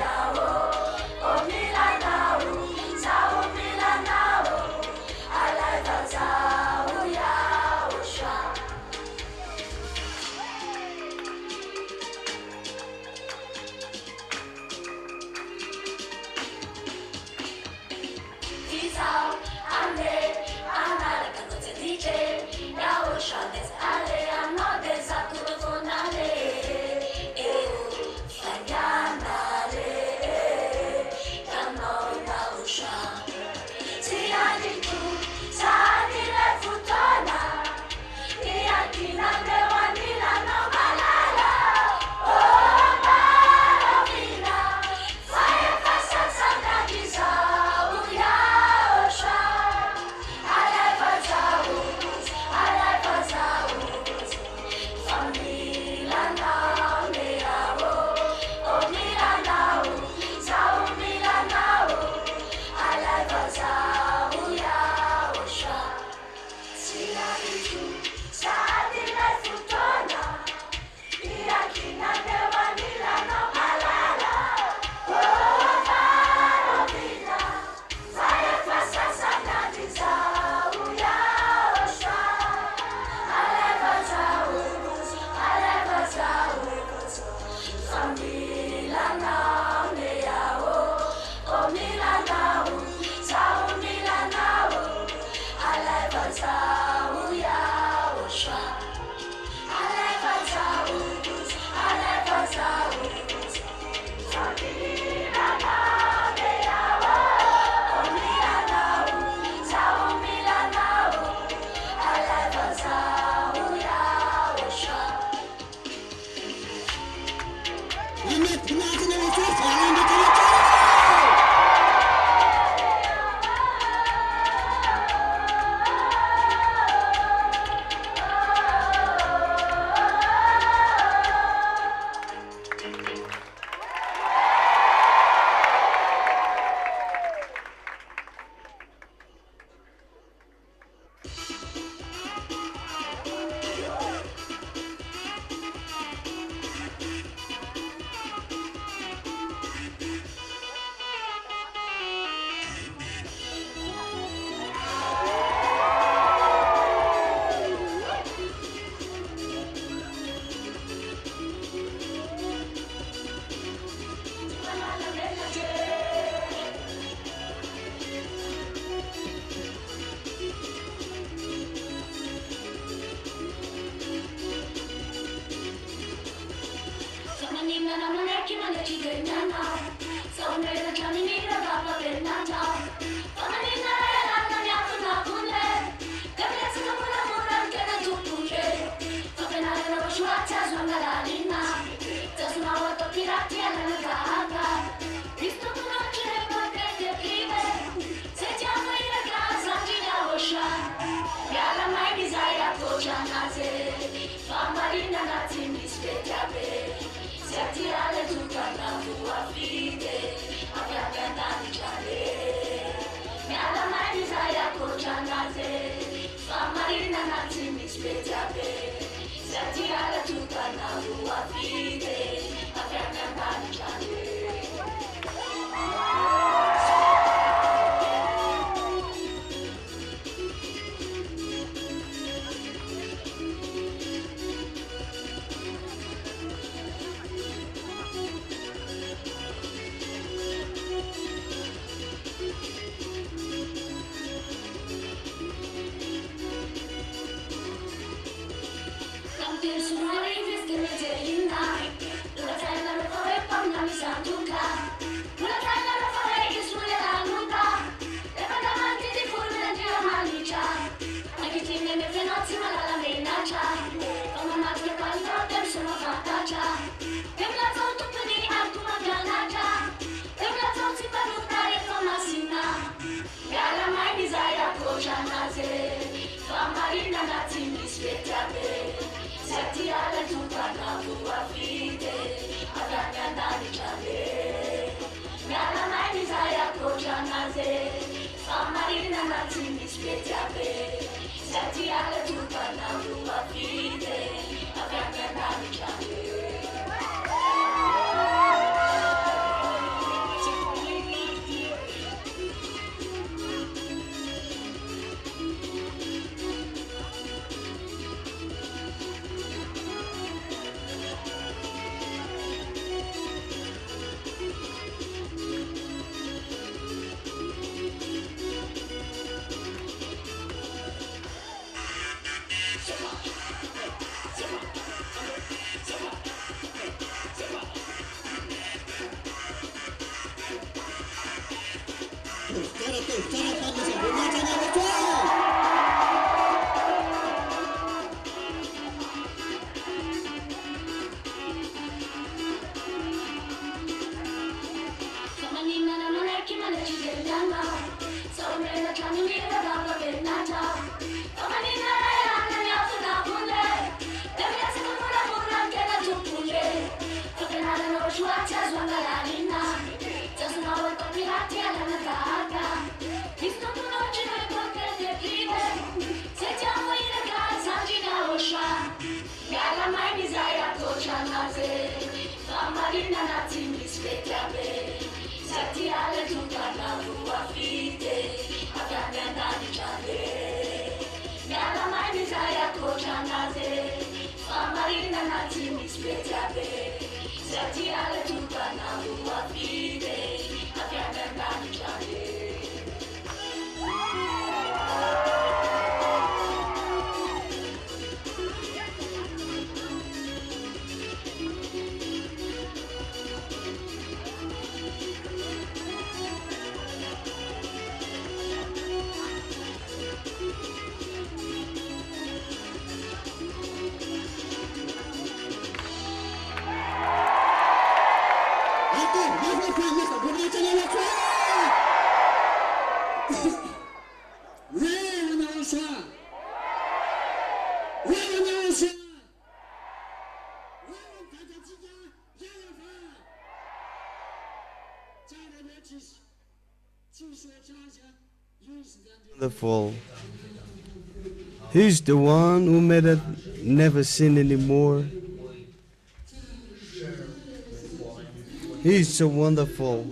Wonderful. He's the one who made it never sin anymore. He's so wonderful.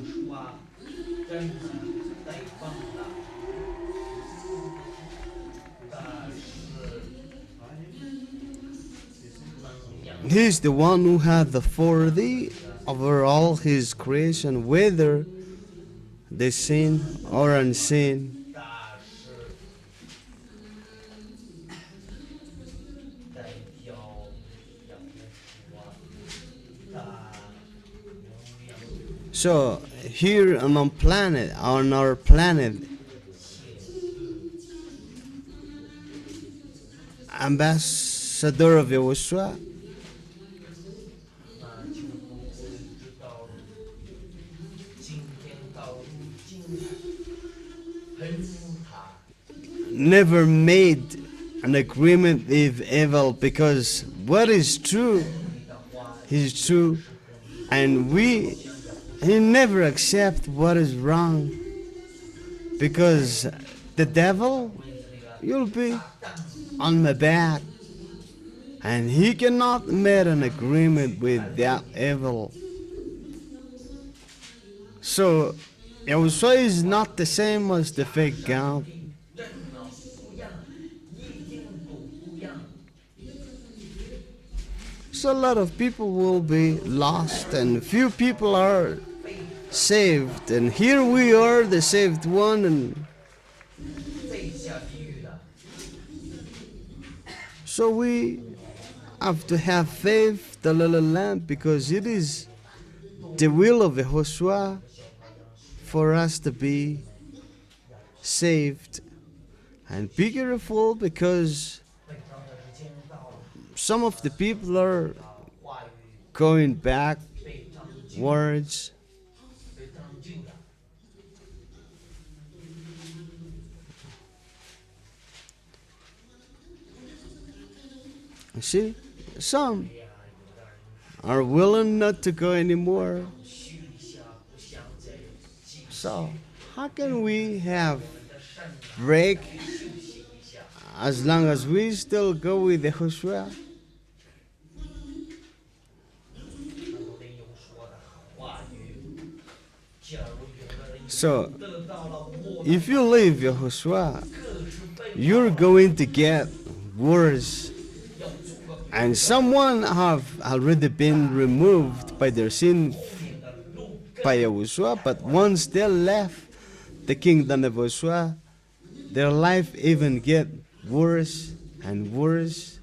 He's the one who had the authority over all his creation, whether they sin or unseen. So here on our planet, ambassador of YAHOSHUAH, never made an agreement with evil, because what is true is true, and he never accept what is wrong, because the devil, you'll be on my back, and he cannot make an agreement with that evil. So YAHOSHUAH is not the same as the fake God. So a lot of people will be lost, and few people are saved, and here we are, the saved one. And so we have to have faith, the little lamb, because it is the will of YAHOSHUAH for us to be saved. And be careful, because some of the people are going backwards. You see, some are willing not to go anymore. So how can we have break as long as we still go with YAHOSHUAH? So if you leave YAHOSHUAH, you're going to get worse. And someone have already been removed by their sin by YAHOSHUAH, but once they left the kingdom of YAHOSHUAH, their life even get worse and worse.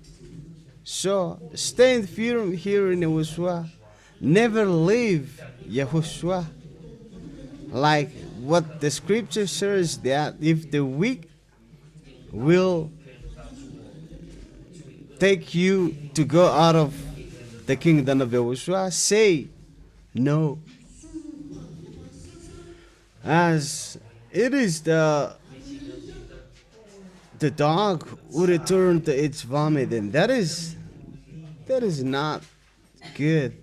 So stay firm here in YAHOSHUAH. Never leave YAHOSHUAH like what the scripture says, that if the weak will take you to go out of the kingdom of Yahushua, say no. As it is the dog who returned to its vomit, and that is not good.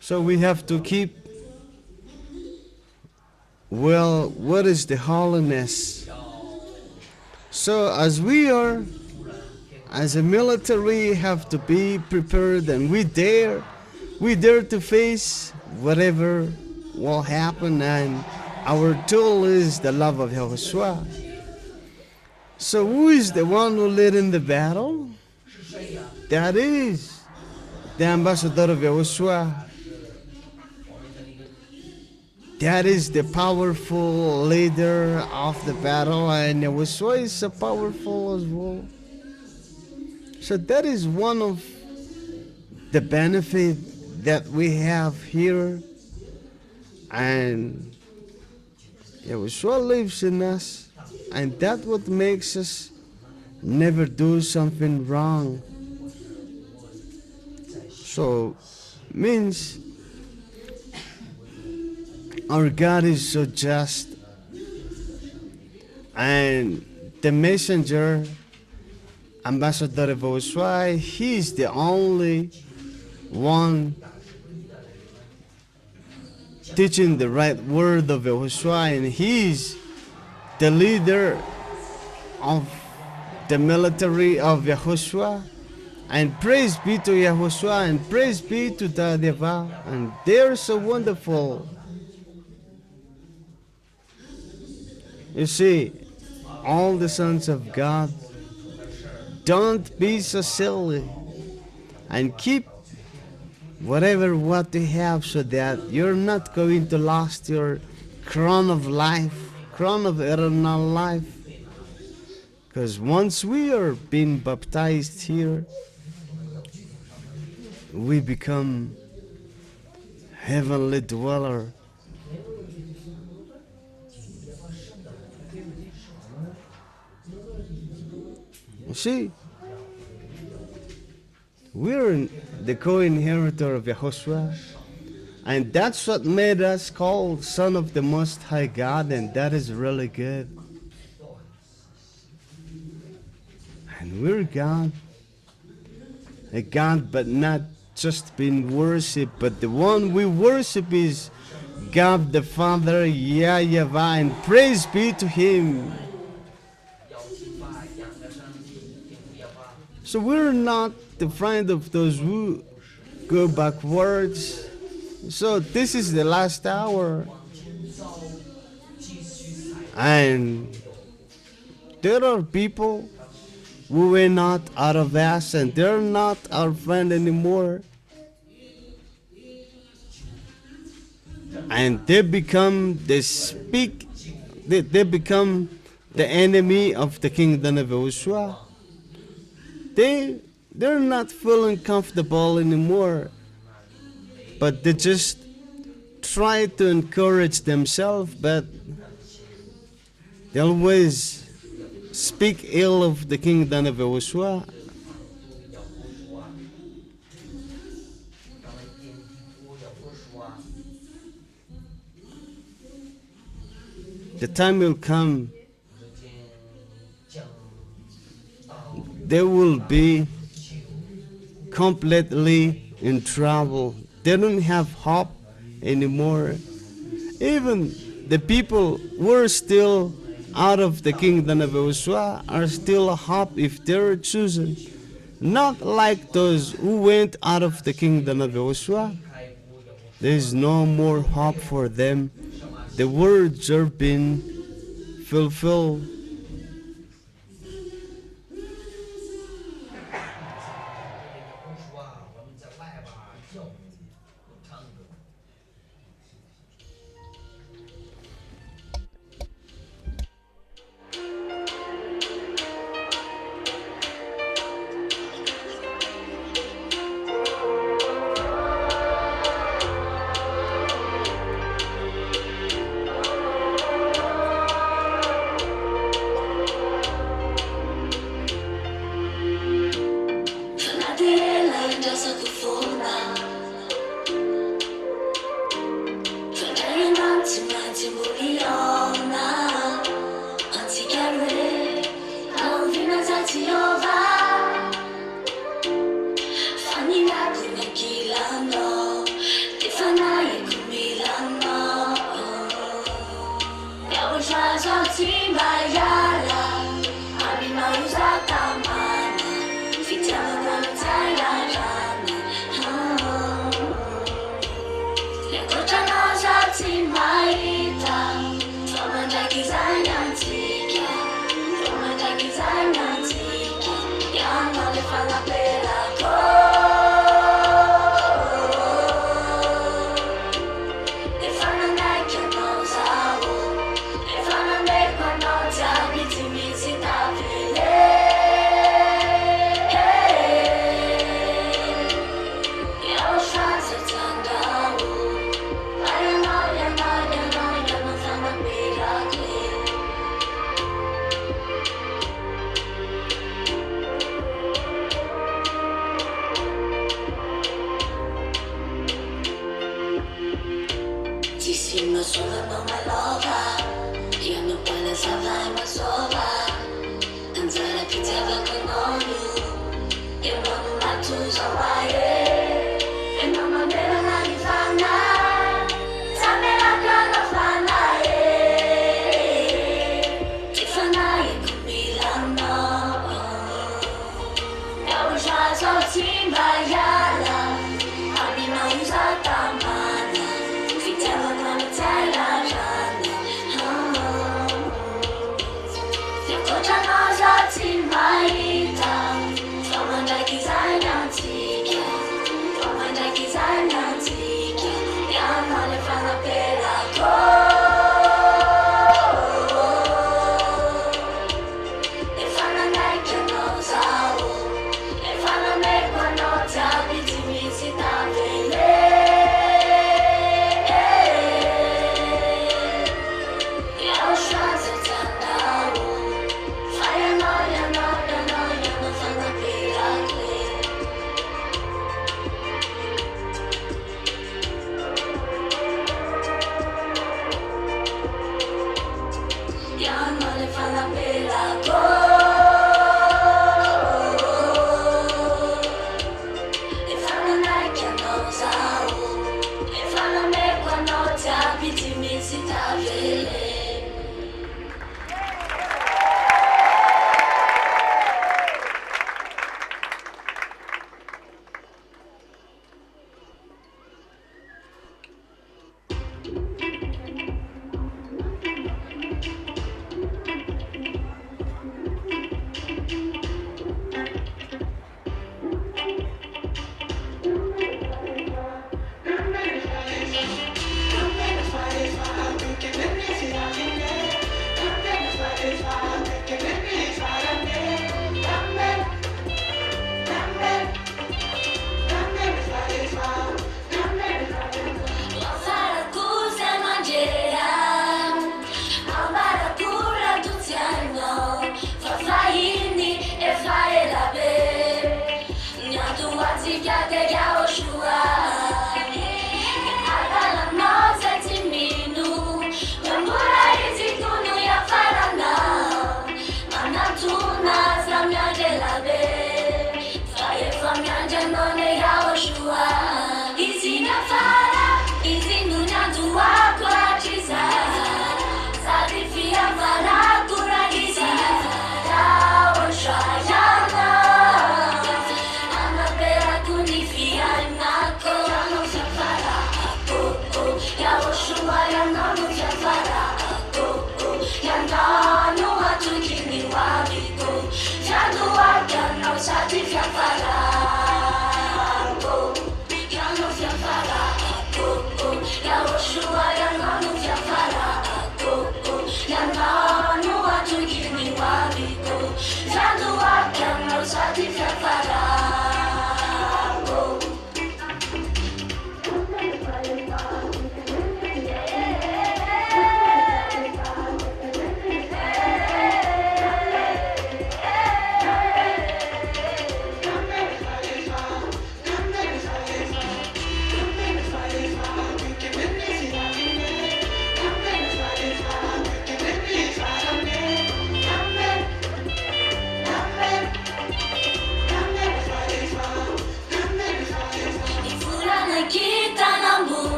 So we have to keep, well, what is the holiness? So as we are, as a military, have to be prepared, and we dare to face whatever will happen, and our tool is the love of Yahushua. So who is the one who led in the battle? That is the ambassador of Yahushua. That is the powerful leader of the battle, and Yahushua is so powerful as well. So that is one of the benefit that we have here, and Yahushua lives in us, and that's what makes us never do something wrong. So means our God is so just, and the messenger, ambassador of YAHOSHUAH, he is the only one teaching the right word of YAHOSHUAH, and he is the leader of the military of YAHOSHUAH. And praise be to YAHOSHUAH, and praise be to the ZHYAH, and they're so wonderful. You see, all the sons of God, don't be so silly, and keep whatever what you have, so that you're not going to lose your crown of life, crown of eternal life. Because once we are being baptized here, we become heavenly dweller. You see, we're the co-inheritor of Yahushua, and that's what made us called Son of the Most High God, and that is really good. And we're God, a God, but not just being worshipped, but the one we worship is God the Father, YAHVAH, and praise be to Him. So we're not the friend of those who go backwards. So this is the last hour, and there are people who were not out of us, and they're not our friend anymore, and they become they become the enemy of the kingdom of YAHOSHUAH. They're not feeling comfortable anymore, but they just try to encourage themselves, but they always speak ill of the kingdom of YAHOSHUAH. The time will come, they will be completely in trouble. They don't have hope anymore. Even the people who are still out of the kingdom of YAHOSHUAH are still a hope if they're chosen. Not like those who went out of the kingdom of YAHOSHUAH. There is no more hope for them. The words are being fulfilled. ZHYAH Fanina kumekilano Tifanaye kumilano YAHOSHUAH ZHYAH Amina uzatamana Fitiamo kami tayarana Yakochano ZHYAH Famandaki zanyantika Famandaki zanyantika Yanole fala pela ko Ifana naikya no zawo Ifana nekwa no tabiti misi tabile YAHOSHUAH zatandawo Ayano fana miracle Tissimo solo non me lova Io non pala savai ma sova Anzara pitava con onu Io non una tusa wae E non ma bella na mi fana Samela kana fana Ti fana e kumilano YAHOSHUAH ZHYAH Amina uzatamana Fitiamo kami tayarana Yakochano ZHYAH Famandaki zanyantika Famandaki zanyantika Yanole fala pela ko Ifana naikya no zawo Ifana nekwa no tabiti misi tabile YAHOSHUAH zatandawo Fire no fana miracle Yanole fala pela ko Ifana naikya no zawo Ifana nekwa no tabiti misi tabile YAHOSHUAH, YAHOSHUAH,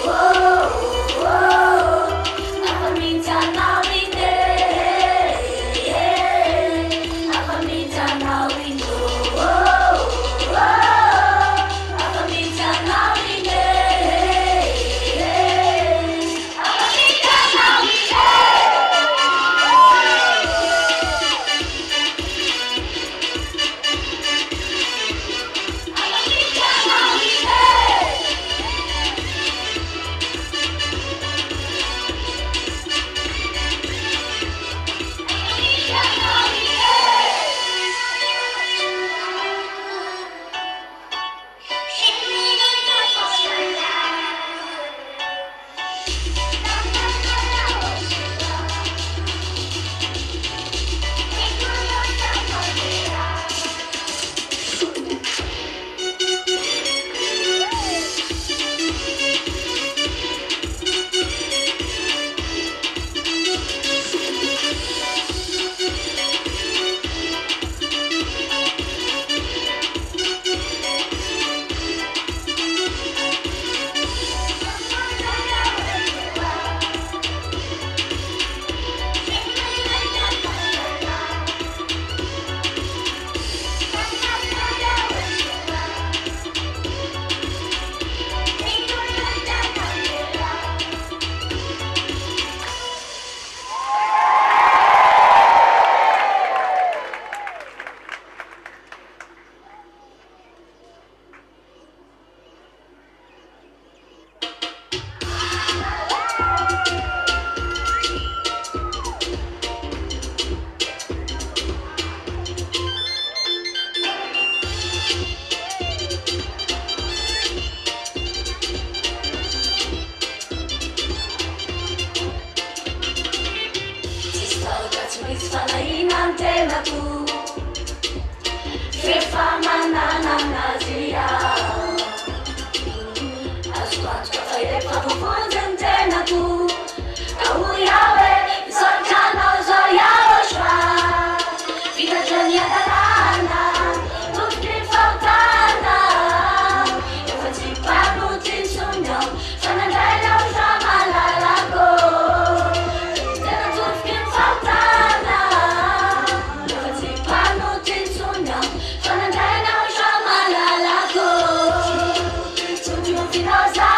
Oh, oh, oh. fanana na ZHYAH. As quatro foi para o fundo interna tu. O Yahweh, soltando o YAHOSHUAH. Vida de minha galana, tudo que faltava. Eu vou te parar no tinsunho, só na velha o jamalalago. Era tudo que faltava. Eu vou te parar no tinsunho, só na velha o jamalalago. Tudo no finalzão.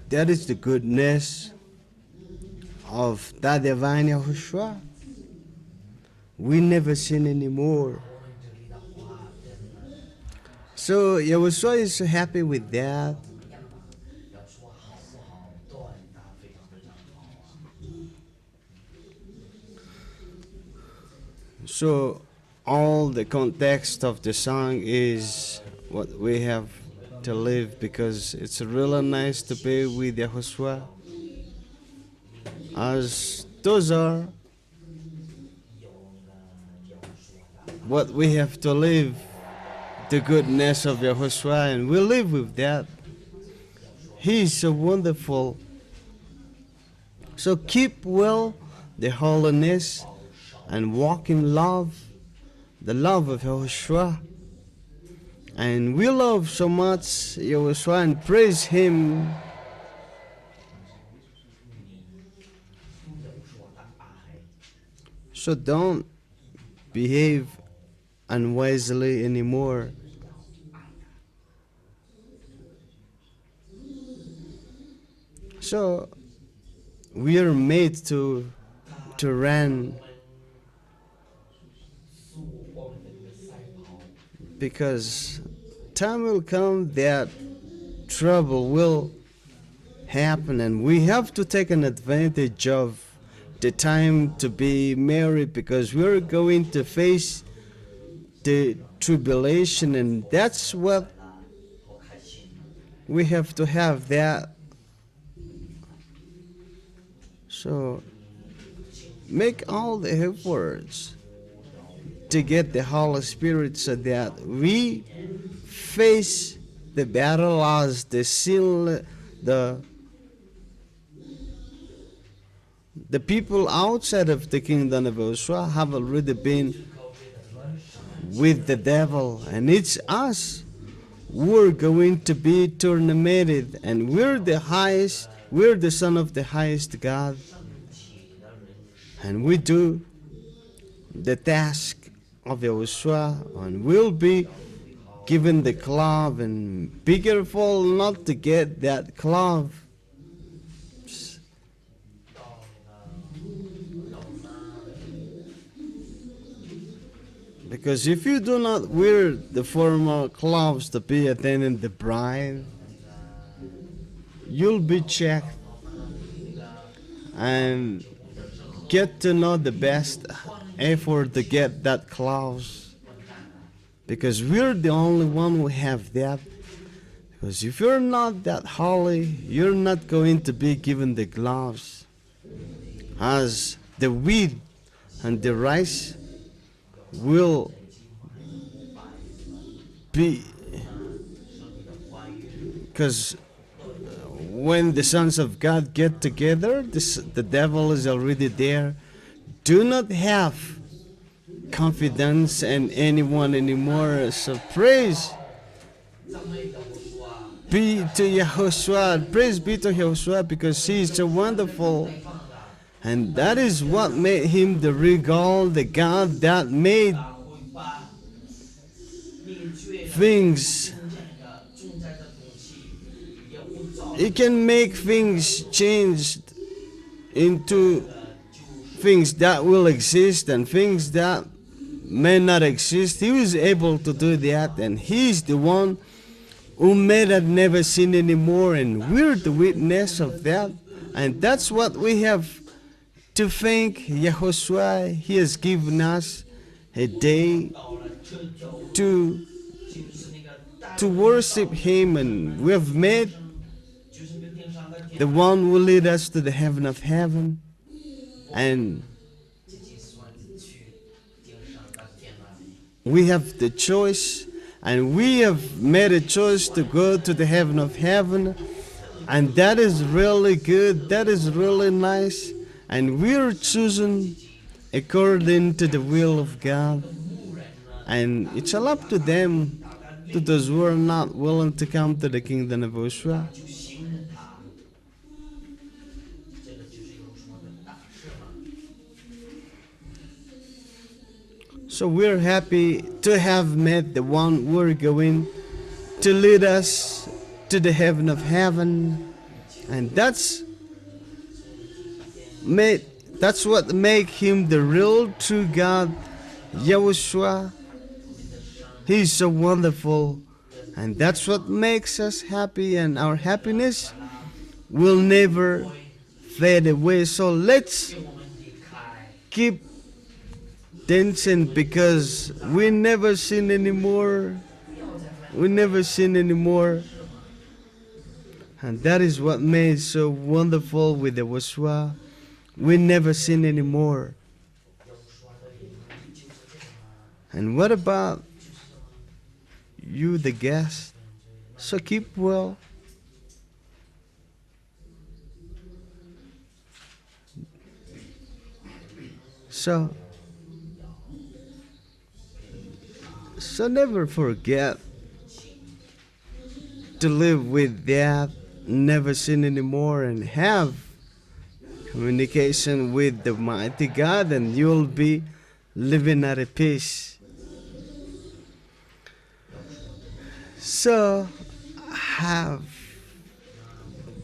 That is the goodness of that divine YAHOSHUAH. We never sin anymore. So YAHOSHUAH is so happy with that. So all the context of the song is what we have to live, because it's really nice to be with YAHOSHUAH, as those are what we have to live, the goodness of YAHOSHUAH, and we live with that. He is so wonderful. So keep well the holiness and walk in love, the love of YAHOSHUAH. And we love so much YAHOSHUAH and praise Him. So don't behave unwisely anymore. So we are made to run, because time will come that trouble will happen, and we have to take an advantage of the time to be married, because we're going to face the tribulation, and that's what we have to have that. So make all the efforts to get the Holy Spirit so that we face the battle as the sin, the people outside of the kingdom of YAHOSHUAH have already been with the devil, and it's us who are going to be tormented, and we're the highest, we're the son of the highest God, and we do the task of YAHOSHUAH, and we'll be given the club, and be careful not to get that club. Because if you do not wear the formal clothes to be attending the bride, you'll be checked and get to know the best effort to get that clothes. Because we're the only one who have that. Because if you're not that holy, you're not going to be given the gloves. As the wheat and the rice will be, because when the sons of God get together, the devil is already there. Do not have confidence in anyone anymore. So praise be to YAHOSHUAH. Praise be to YAHOSHUAH, because he is so wonderful. And that is what made him the real God, the God that made things. He can make things change into things that will exist and things that may not exist. He was able to do that, and he's the one who made us never sin anymore, and we're the witness of that. And that's what we have to thank YAHOSHUAH. He has given us a day to worship him, and we have met the one who lead us to the heaven of heaven, and we have the choice, and we have made a choice to go to the heaven of heaven, and that is really good, that is really nice. And we are chosen according to the will of God. And it's all up to them, to those who are not willing to come to the kingdom of YAHOSHUAH. So we're happy to have met the one who are going to lead us to the heaven of heaven. And that's what make him the real true God, YAHOSHUAH. He's so wonderful, and that's what makes us happy, and our happiness will never fade away. So let's keep dancing, because we never sin anymore. We never sin anymore. And that is what made so wonderful with the YAHOSHUAH. We never sin anymore. And what about you, the guest? So keep well. So never forget to live with that, never sin anymore, and have communication with the mighty God, and you'll be living at a peace. So have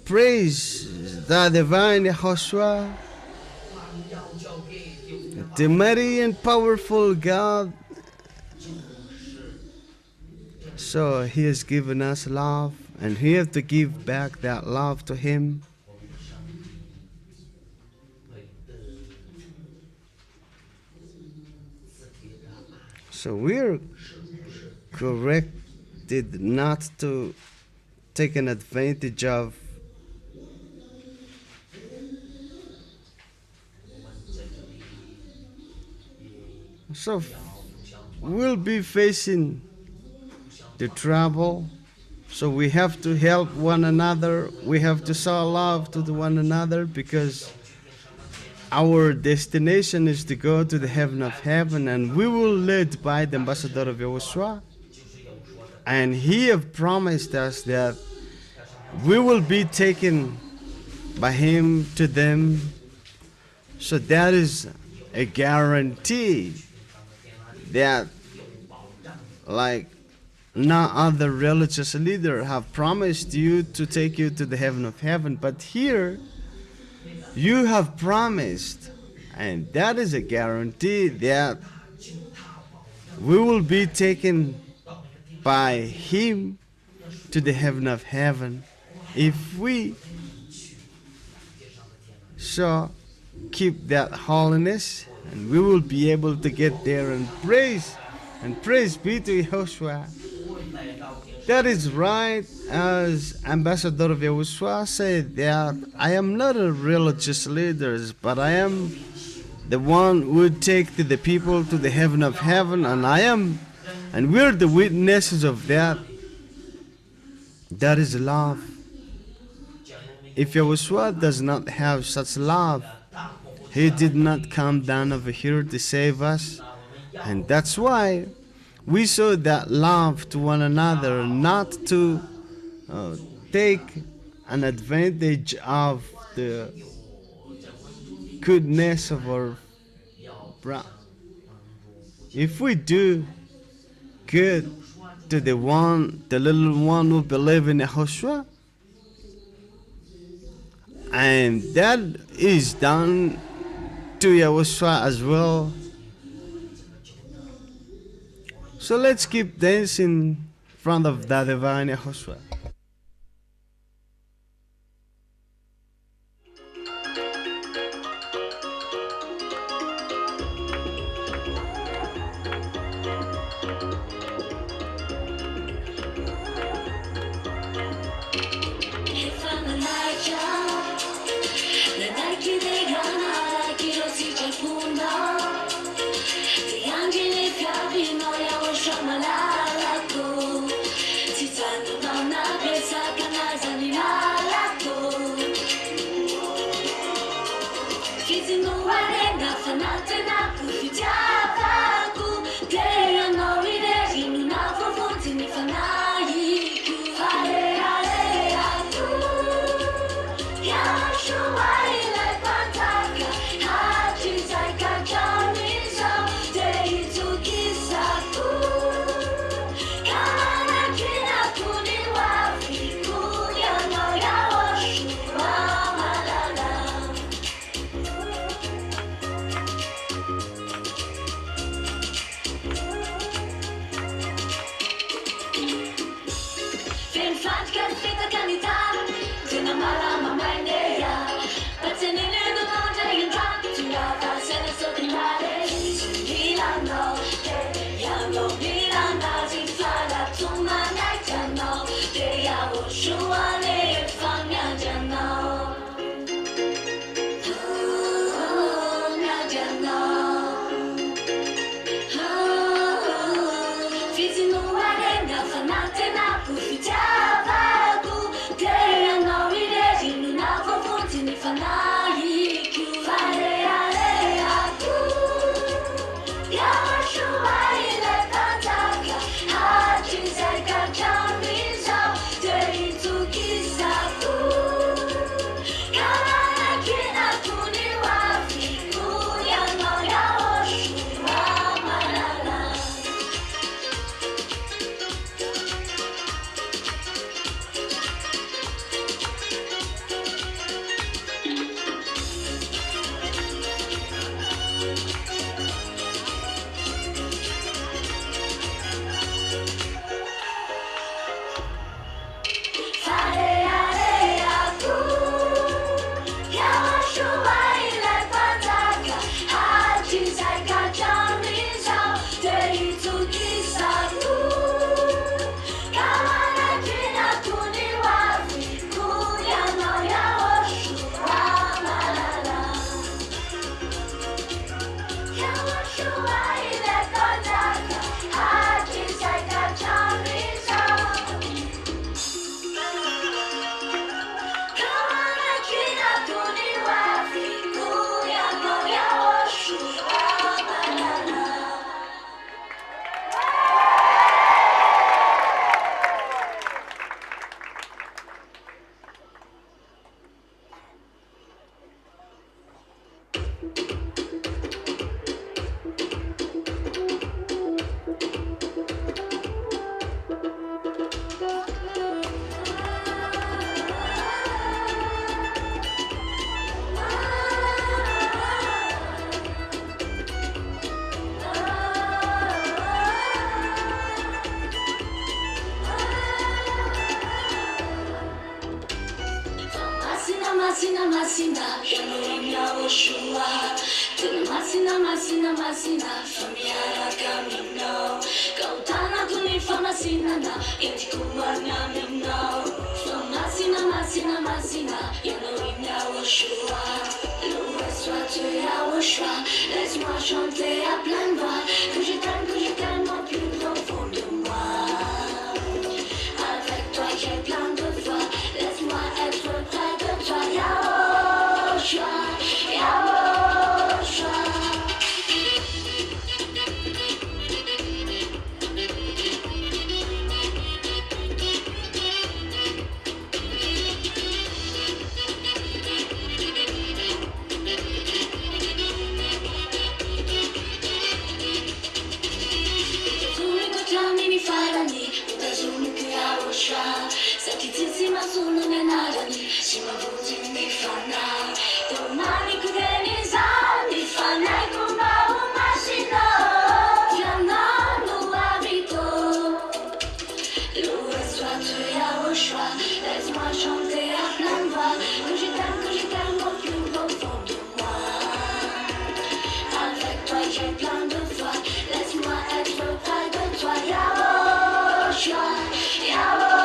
praise the divine YAHOSHUAH, the mighty and powerful God. So he has given us love, and we have to give back that love to him. So we're corrected not to take an advantage of. So we'll be facing the trouble. So we have to help one another. We have to show love to one another, because our destination is to go to the heaven of heaven, and we will lead by the ambassador of YAHOSHUAH. And he have promised us that we will be taken by him to them. So that is a guarantee that, like, no other religious leader have promised you to take you to the heaven of heaven, but here you have promised, and that is a guarantee that we will be taken by him to the heaven of heaven if we so keep that holiness, and we will be able to get there. And praise be to YAHOSHUAH. That is right, as Ambassador of YAHOSHUAH said, that I am not a religious leader, but I am the one who would take the people to the heaven of heaven, and we're the witnesses of that. That is love. If YAHOSHUAH does not have such love, he did not come down over here to save us. And that's why we show that love to one another, not to take an advantage of the goodness of our brother. If we do good to the little one who believes in YAHOSHUAH, and that is done to YAHOSHUAH as well. So let's keep dancing in front of the divine YAHOSHUAH. Together. Masina, Elohim YAHOSHUAH. Tuna Masina, Famiara Camino. Kautana Tunifa Masina, Intikuana Mino. Masina, Elohim YAHOSHUAH. Loué sois-tu YAHOSHUAH. Laisse-moi chanter à pleine voix que je t'aime au plus profond de moi. Avec toi j'ai plein de foi. Laisse-moi être près de toi, YAHOSHUAH, YAHOSHUAH. Sakitissima sono nenarani, shima vuti mi fanai. Domani kudeni zani fanai kuma umashino. Fianano abito. Loué sois-tu YAHOSHUAH. Laisse-moi chanter à pleine voix que je t'aime au plus profond de moi. Avec toi j'ai plein de foi. Laisse-moi être près de toi, YAHOSHUAH, YAHOSHUAH.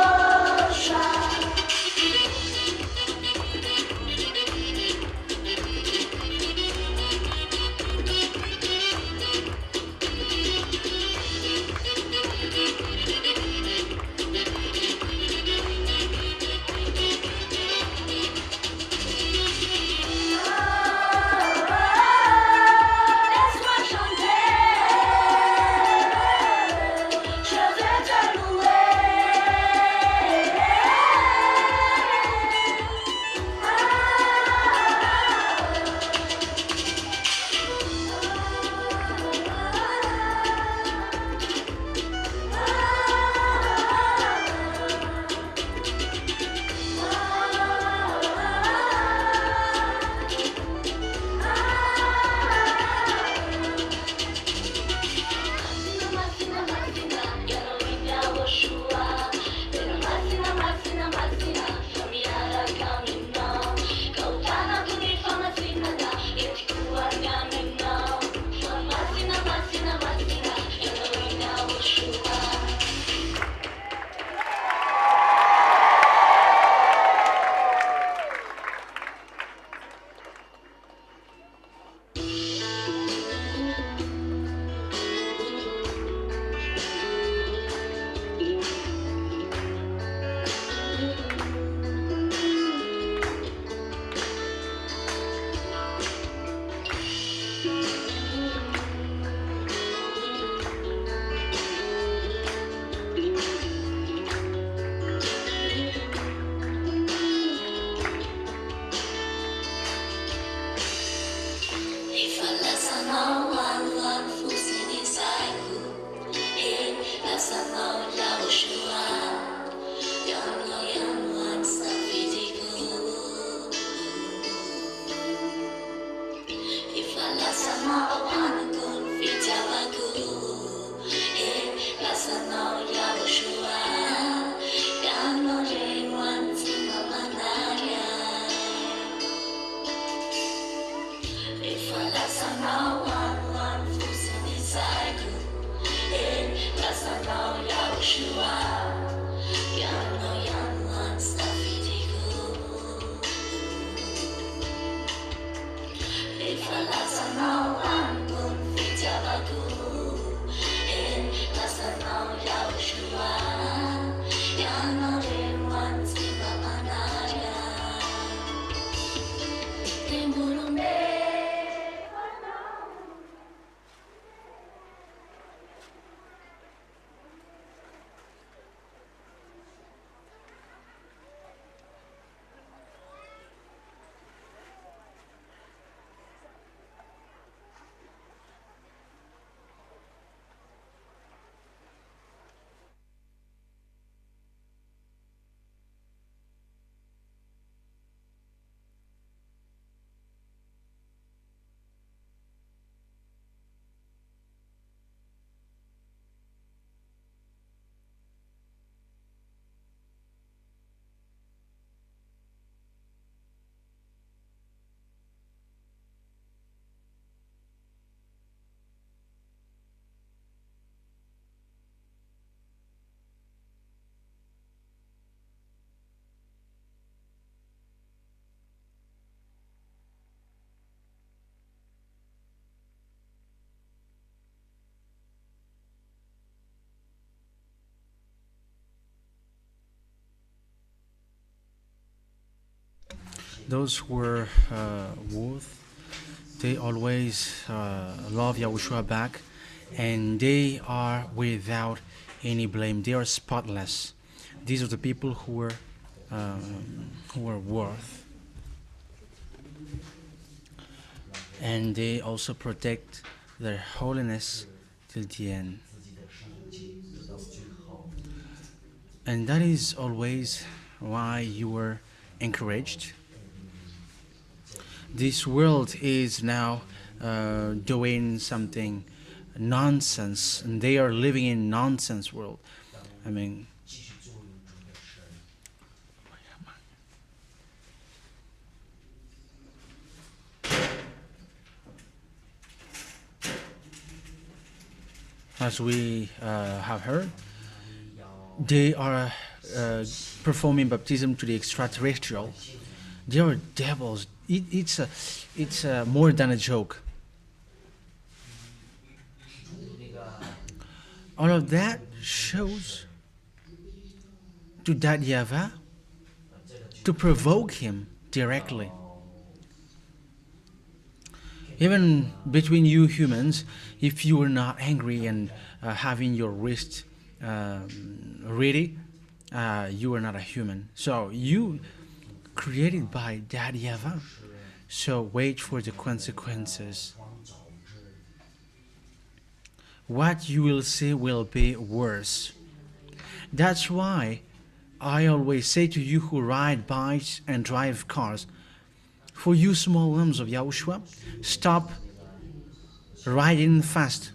those who are worth, they always love Yahushua back, and they are without any blame. They are spotless. These are the people who are worth, and they also protect their holiness till the end. And that is always why you were encouraged. This world is now doing something nonsense, and they are living in nonsense world. I mean, as we have heard, they are performing baptism to the extraterrestrial. They are devils. It's more than a joke. All of that shows to that YAHVAH to provoke him directly. Even between you humans, if you are not angry and having your wrist ready, you are not a human. So you created by that YAHVAH. So wait for the consequences. What you will see will be worse. That's why I always say to you who ride bikes and drive cars, for you small lambs of Yahushua, stop riding fast.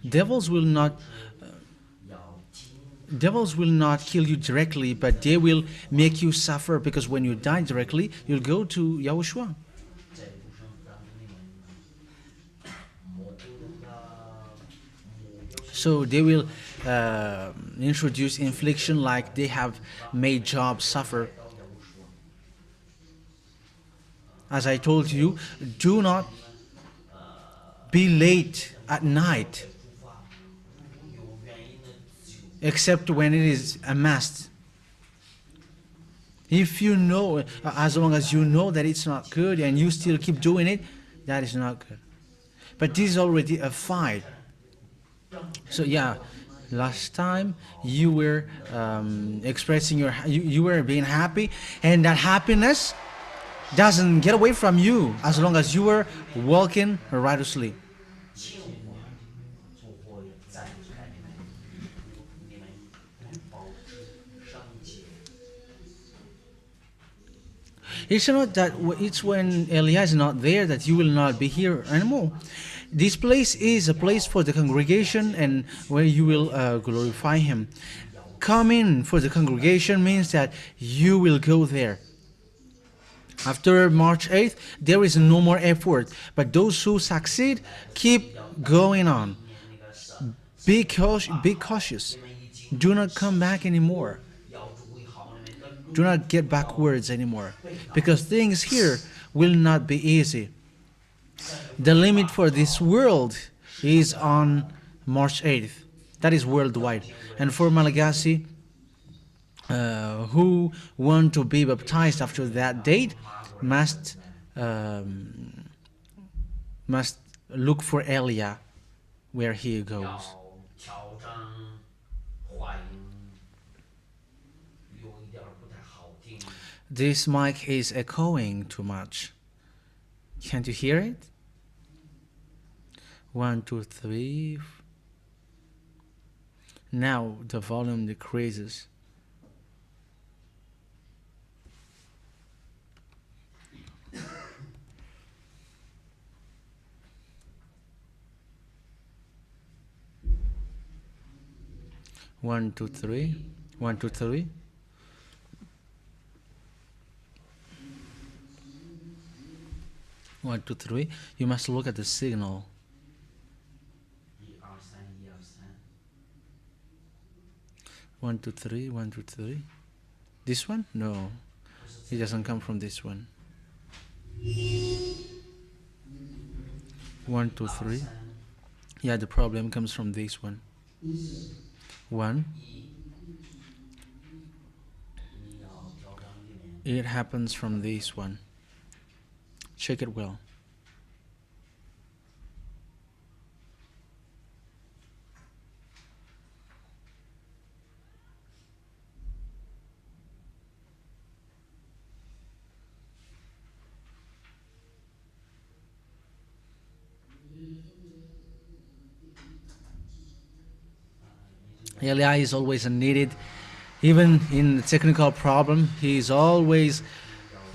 Devils will not kill you directly, but they will make you suffer, because when you die directly, you'll go to Yahushua. So they will introduce infliction like they have made Job suffer. As I told you, do not be late at night, except when it is a must. If you know, as long as you know that it's not good and you still keep doing it, that is not good. But this is already a fight. So yeah, last time you were expressing you were being happy, and that happiness doesn't get away from you as long as you were walking righteously. It's not that it's when Eliah is not there that you will not be here anymore. This place is a place for the congregation and where you will glorify Him. Coming for the congregation means that you will go there. After March 8th, there is no more effort, but those who succeed keep going on. Be cautious. Do not come back anymore. Do not get backwards anymore, because things here will not be easy. The limit for this world is on March 8th. That is worldwide. And for Malagasy, who want to be baptized after that date must look for Eliah where he goes. This mic is echoing too much. Can't you hear it? 1, 2, 3. Now the volume decreases. One, two, three. 1, 2, 3. One, two, three. You must look at the signal. 1, 2, 3. 1, 2, 3. This one? No, it doesn't come from this one. 1, 2, 3. Yeah, the problem comes from this one. 1. It happens from this one. Check it well. Eliah is always needed, even in the technical problem. He is always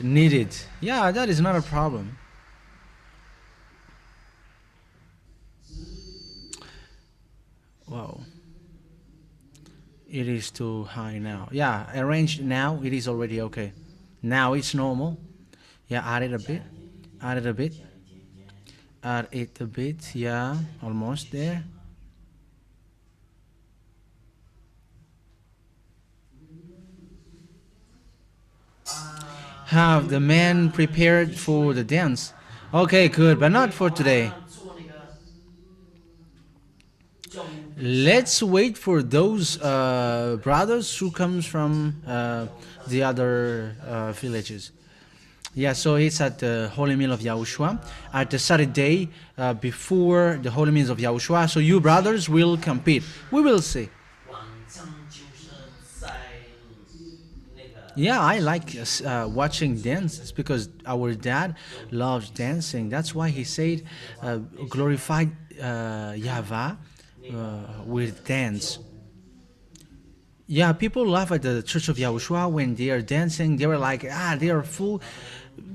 needed. Yeah, that is not a problem. Wow, it is too high now. Yeah, arranged now. It is already okay. Now it's normal. Yeah, add it a bit. Add it a bit. Add it a bit. Yeah, almost there. Have the man prepared for the dance? Okay, good, but not for today. Let's wait for those brothers who comes from the other villages. Yeah, so it's at the Holy Meal of Yahushua at the Saturday before the Holy Meals of Yahushua. So you brothers will compete. We will see. Yeah, I like watching dances because our dad loves dancing. That's why he said, glorify YAHVAH with dance. Yeah, people laugh at the Church of Yahushua when they are dancing. They were like, they are full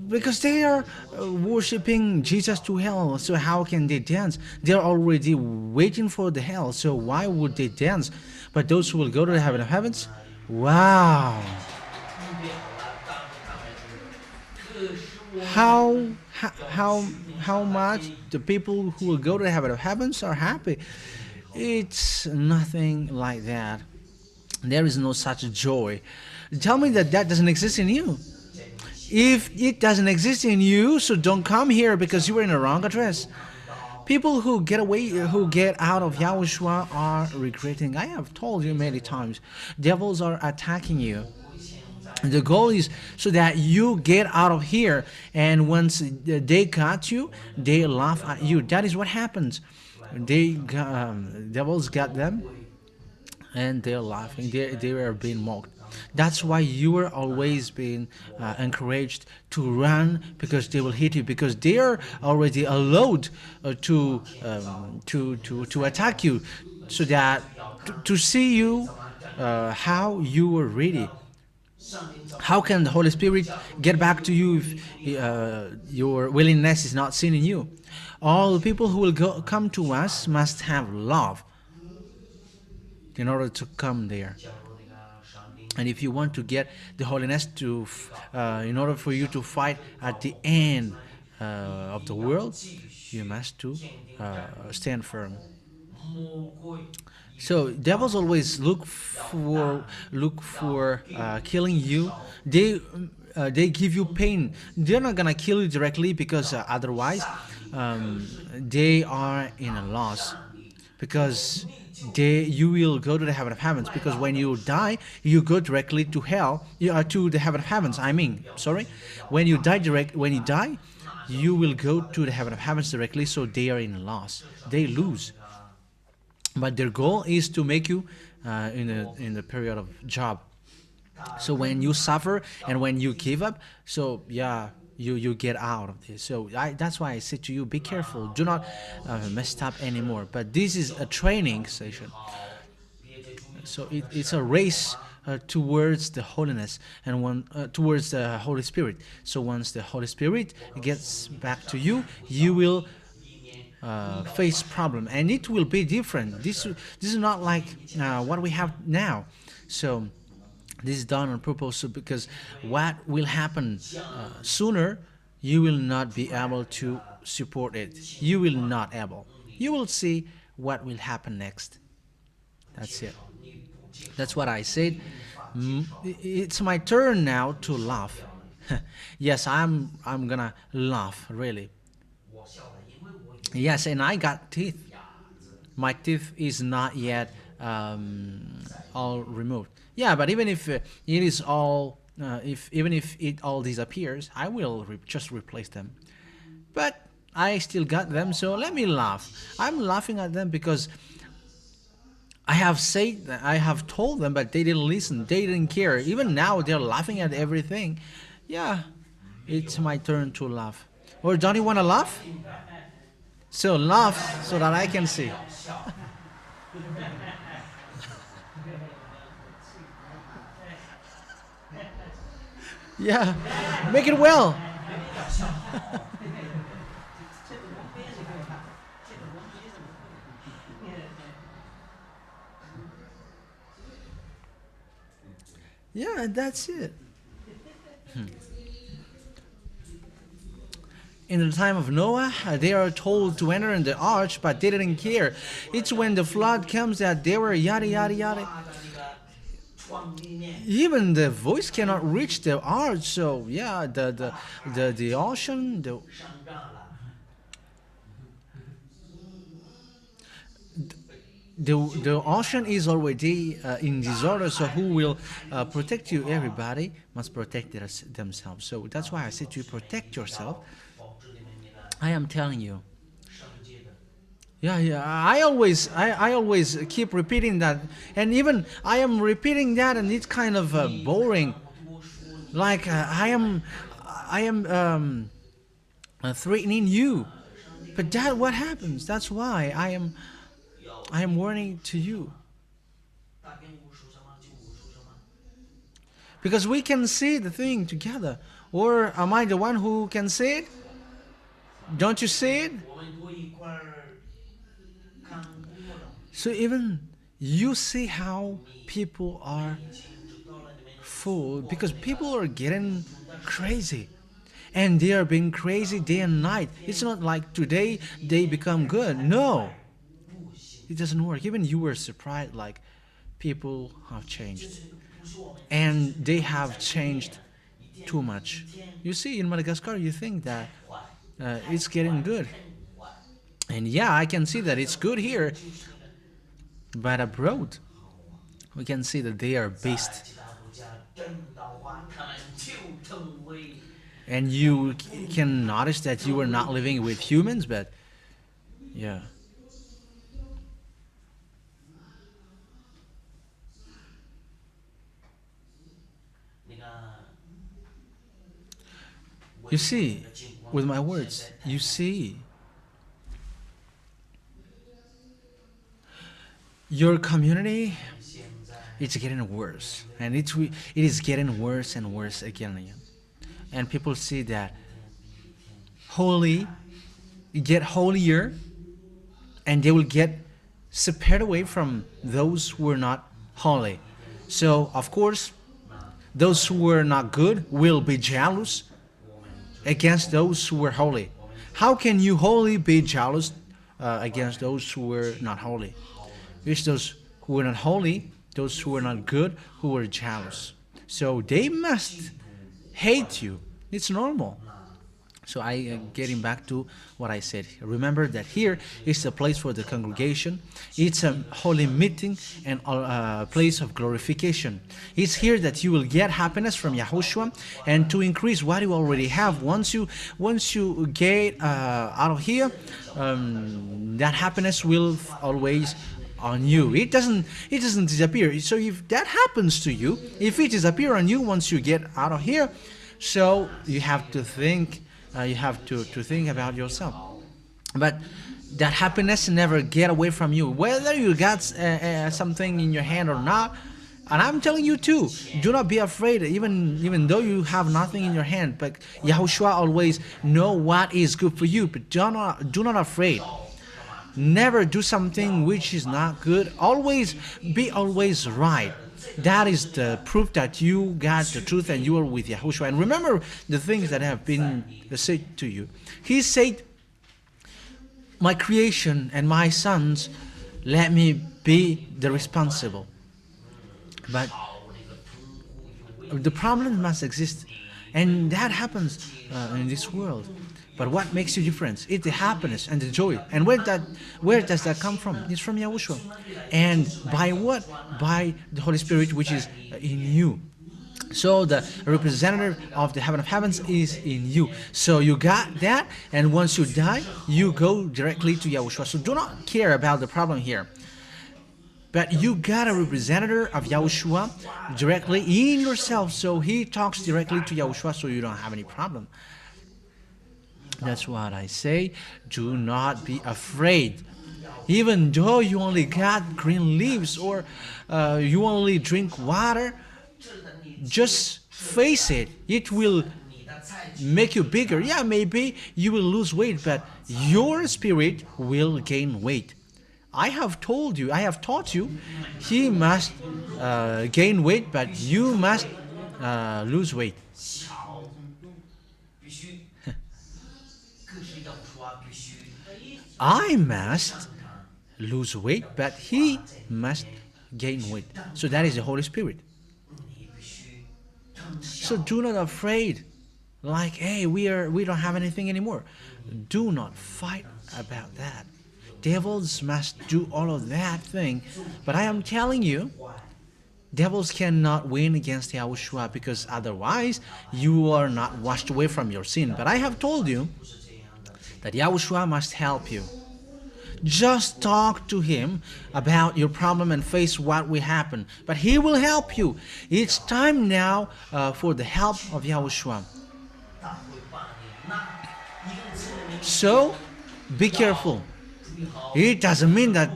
because they are worshiping Jesus to hell. So how can they dance? They are already waiting for the hell. So why would they dance? But those who will go to the heaven of heavens, wow. How how much the people who will go to the heaven of heavens are happy? It's nothing like that. There is no such joy. Tell me that that doesn't exist in you. If it doesn't exist in you, so don't come here because you were in the wrong address. People who get out of Yahushua are regretting. I have told you many times, devils are attacking you. The goal is so that you get out of here, and once they got you, they laugh at you. That is what happens. Devils got them, and they're laughing. They were being mocked. That's why you are always being encouraged to run because they will hit you because they are already allowed to attack you, so that to see you how you were ready. How can the Holy Spirit get back to you if your willingness is not seen in you? All the people who will come to us must have love in order to come there. And if you want to get the holiness in order for you to fight at the end of the world, you must to stand firm. So devils always look for killing you. They give you pain. They're not gonna kill you directly because otherwise they are in a loss. Because you will go to the heaven of heavens. Because when you die, you go directly to hell. You are to the heaven of heavens. When you die, you will go to the heaven of heavens directly. So they are in a loss. They lose. But their goal is to make you in the period of job. So when you suffer and when you give up, so yeah, you get out of this. So that's why I say to you, be careful. Do not mess up anymore. But this is a training session. So it's a race towards the holiness and towards the Holy Spirit. So once the Holy Spirit gets back to you, you will face problem, and it will be different. This is not like what we have now. So this is done on purpose, because what will happen sooner, you will not be able to support it. You will not able. You will see what will happen next. That's it. That's what I said. It's my turn now to laugh. Yes, I'm gonna laugh, really. Yes, and I got teeth. My teeth is not yet all removed. Yeah, but even if it is all If even if it all disappears, I will just replace them. But I still got them, so let me laugh. I'm laughing at them because I have told them, but they didn't listen. They didn't care. Even now, they're laughing at everything. Yeah, it's my turn to laugh. Or don't you want to laugh? So laugh so that I can see. Yeah, make it well. Yeah, that's it. In the time of Noah, they are told to enter in the ark, but they didn't care. It's when the flood comes that they were yada yada yada. Even the voice cannot reach the ark. So yeah, the ocean, the ocean is already in disorder. So who will protect you? Everybody must protect themselves. So that's why I said to protect yourself. I am telling you. Yeah. I always keep repeating that, and even I am repeating that, and it's kind of boring. Like I am threatening you, but that what happens. That's why I am warning to you, because we can see the thing together. Or am I the one who can see it? Don't you see it? So even you see how people are fooled, because people are getting crazy, and they are being crazy day and night. It's not like today they become good. No, it doesn't work. Even you were surprised, like people have changed, and they have changed too much. You see, in Madagascar, you think that it's getting good, and yeah, I can see that it's good here. But abroad, we can see that they are beasts. And you can notice that you are not living with humans, but yeah. You see, with my words, you see, your community, it's getting worse, and it is getting worse and worse again. And people see that holy, get holier, and they will get separated away from those who are not holy. So, of course, those who are not good will be jealous against those who were holy. How can you holy be jealous against those who were not holy? It's those who were not holy, those who were not good, who were jealous. So they must hate you. It's normal. So I getting back to what I said. Remember that here is a place for the congregation. It's a holy meeting and a place of glorification. It's here that you will get happiness from Yahushua, and to increase what you already have. Once you get out of here, that happiness will always on you. It doesn't disappear. So if that happens to you, if it disappears on you once you get out of here, so you have to think. You have to think about yourself. But that happiness never get away from you, whether you got something in your hand or not. And I'm telling you too, do not be afraid, even though you have nothing in your hand. But Yahushua always know what is good for you. But do not afraid. Never do something which is not good. Always be always right. That is the proof that you got the truth and you are with Yahushua. And remember the things that have been said to you. He said, my creation and my sons, let me be the responsible. But the problem must exist. And that happens in this world. But what makes you different? It's the happiness and the joy. And where does that come from? It's from Yahushua. And by what? By the Holy Spirit which is in you. So the representative of the heaven of heavens is in you. So you got that, and once you die, you go directly to Yahushua. So do not care about the problem here. But you got a representative of Yahushua directly in yourself. So he talks directly to Yahushua, so you don't have any problem. That's what I say. Do not be afraid. Even though you only got green leaves, or you only drink water, just face it. It will make you bigger. Yeah, maybe you will lose weight, but your spirit will gain weight. I have told you, I have taught you, he must gain weight, but you must lose weight. I must lose weight, but he must gain weight. So that is the Holy Spirit. So do not afraid, like, hey, we don't have anything anymore. Do not fight about that. Devils must do all of that thing. But I am telling you, devils cannot win against Yahushua, because otherwise you are not washed away from your sin. But I have told you that Yahushua must help you. Just talk to him about your problem and face what will happen. But he will help you. It's time now for the help of Yahushua. So, be careful. It doesn't mean that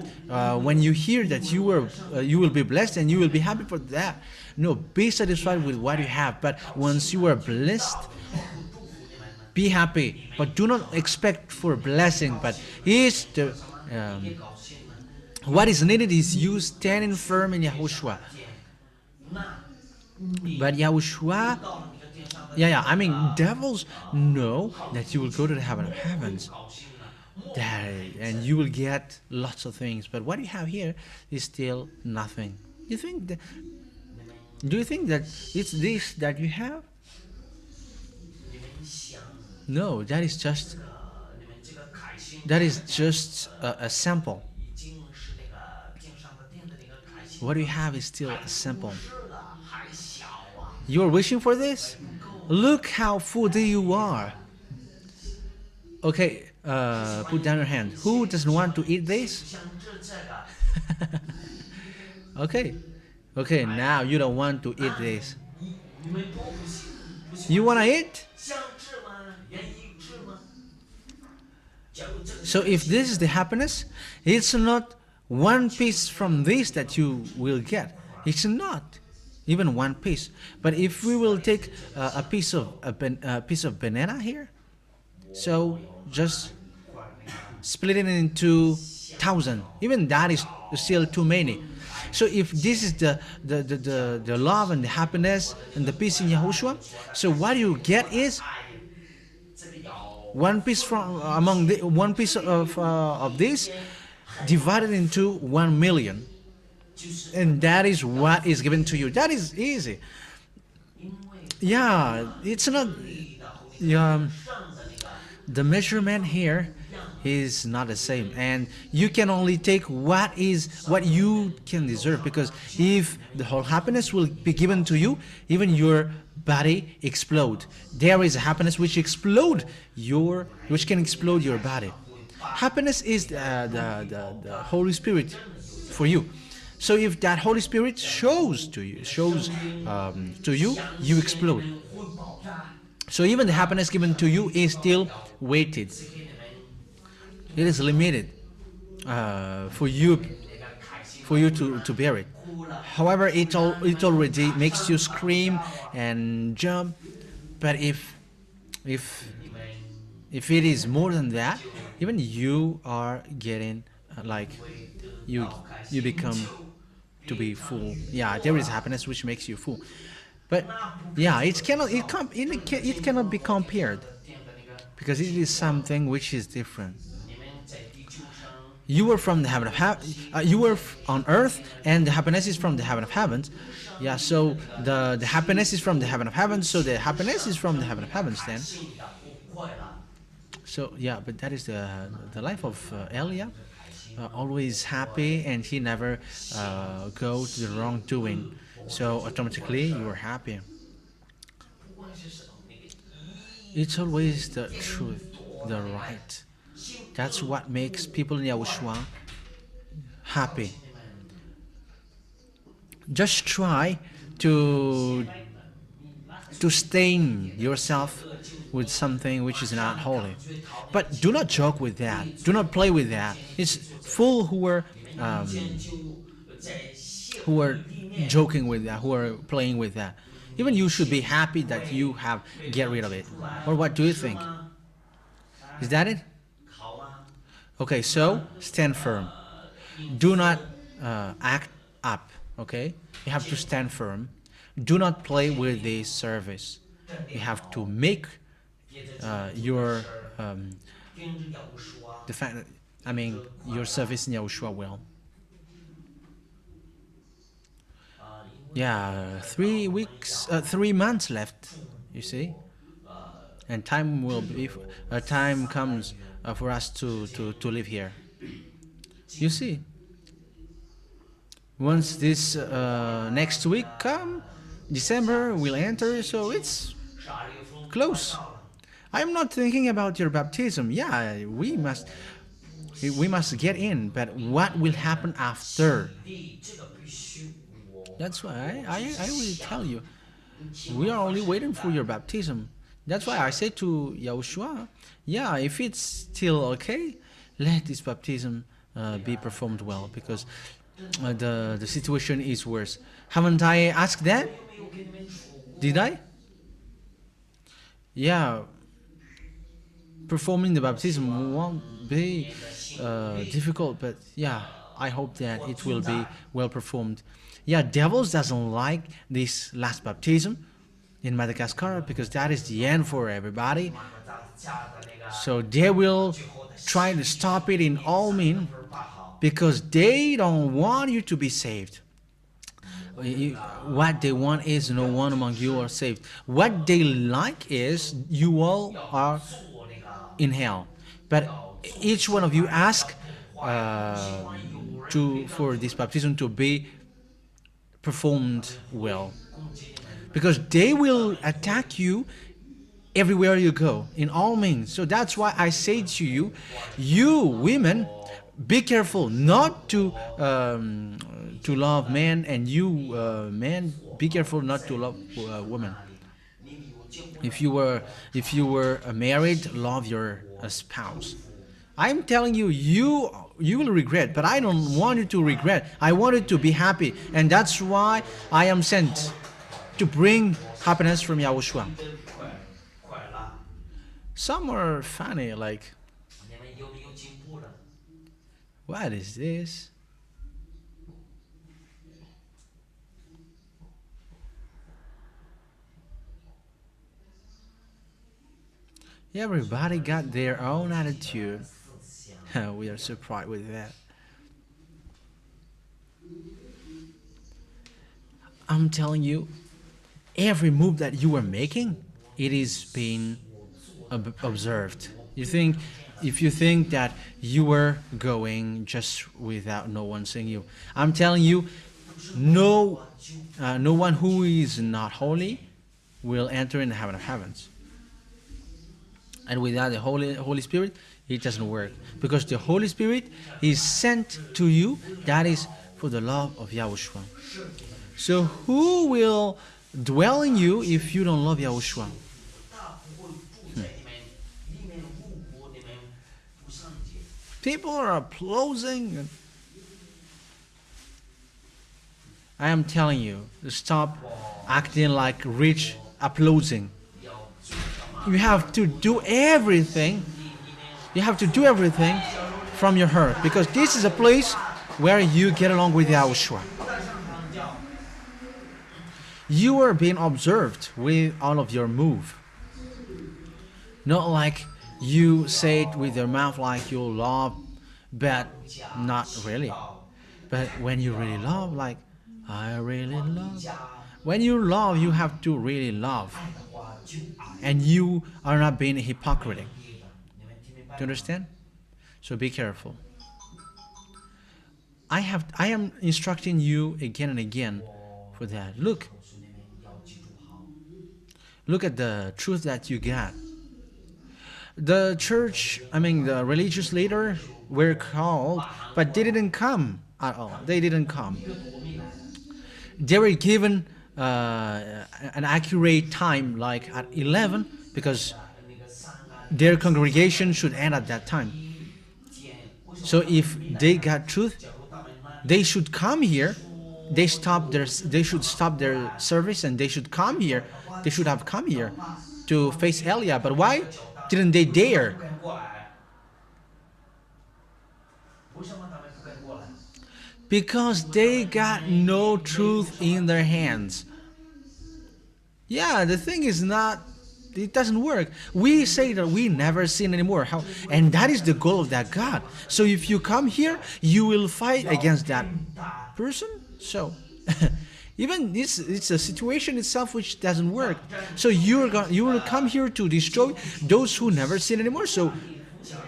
when you hear that you will be blessed and you will be happy for that. No, be satisfied with what you have. But once you are blessed, be happy. But do not expect for blessing. But what is needed is you standing firm in Yahushua. But Yahushua, I mean, devils know that you will go to the heaven of heavens. And you will get lots of things. But what you have here is still nothing. Do you think that it's this that you have? No, that is just a sample. What you have is still a sample. You are wishing for this? Look how foodie you are. Okay, put down your hand. Who doesn't want to eat this? Okay, now you don't want to eat this. You want to eat? So if this is the happiness, it's not one piece from this that you will get. It's not even one piece. But if we will take a piece of banana here, so just split it into 1,000. Even that is still too many. So if this is the love and the happiness and the peace in Yahushua, so what you get is one piece one piece of this divided into 1 million, and that is what is given to you. That is easy. Yeah, it's not. The measurement here is not the same, and you can only take what you can deserve, because if the whole happiness will be given to you, even your body explode. There is a happiness which can explode your body. Happiness is the Holy Spirit for you. So if that Holy Spirit shows to you, you explode. So even the happiness given to you is still weighted. It is limited for you to bear it. However, it already makes you scream and jump. But if it is more than that, even you are getting you become to be full. Yeah, there is happiness which makes you full. But yeah, it cannot be compared, because it is something which is different. You were from the heaven of you were on earth, and the happiness is from the heaven of heavens. Yeah, so the happiness is from the heaven of heavens. So the happiness is from the heaven of heavens then. So yeah, but that is the life of Eliah. Always happy, and he never go to the wrongdoing. So automatically you are happy. It's always the truth, the right. That's what makes people in Yahushua happy. Just try to stain yourself with something which is not holy. But do not joke with that. Do not play with that. It's fool who are joking with that, who are playing with that. Even you should be happy that you have get rid of it. Or what do you think? Is that it? Okay, so stand firm. Do not act up. Okay, you have to stand firm. Do not play with this service. You have to make your the fact that, I mean, your service in Yahushua well. Yeah, 3 weeks, 3 months left. You see, and time will be time comes for us to live here. You see, once this next week come, December will enter, so it's close. I'm not thinking about your baptism. Yeah, we must get in, but what will happen after? That's why I will tell you, we are only waiting for your baptism. That's why I say to Yahushua, yeah, if it's still okay, let this baptism be performed well, because the situation is worse. Haven't I asked that? Did I? Yeah, performing the baptism won't be difficult, but yeah, I hope that it will be well performed. Yeah, devils doesn't like this last baptism in Madagascar, because that is the end for everybody. So they will try to stop it in all means, because they don't want you to be saved. What they want is no one among you are saved. What they like is you all are in hell. But each one of you ask for this baptism to be performed well, because they will attack you everywhere you go in all means. So that's why I say to you, you women, be careful not to love men, and you men, be careful not to love women. If you were married, love your spouse. I'm telling you, you will regret, but I don't want you to regret. I want you to be happy, and that's why I am sent to bring happiness from Yahushua. Some are funny, like, what is this? Everybody got their own attitude. We are surprised with that. I'm telling you, every move that you are making, it is being observed. If you think that you were going just without no one seeing you, I'm telling you, no one who is not holy will enter in the heaven of heavens. And without the Holy Spirit, it doesn't work, because the Holy Spirit is sent to you. That is for the love of Yahushua. So who will dwell in you if you don't love Yahushua? People are applauding. I am telling you, stop acting like rich applauding. You have to do everything. You have to do everything from your heart, because this is a place where you get along with Yahushua. You are being observed with all of your move. Not like you say it with your mouth like you love, but not really. But when you really love, like, I really love. When you love, you have to really love. And you are not being hypocrite. Do you understand? So be careful. I am instructing you again and again for that. Look, Look at the truth that you got. The church, the religious leader were called, but they didn't come at all. They didn't come. They were given an accurate time, like at 11, because their congregation should end at that time. So if they got truth, they should come here. They should stop their service and they should come here. They should have come here to face Eliah. But why didn't they dare? Because they got no truth in their hands. Yeah, the thing is not, it doesn't work. We say that we never sin anymore. And that is the goal of that God. So if you come here, you will fight against that person. So even it's a situation itself which doesn't work. So you will come here to destroy those who never sin anymore. So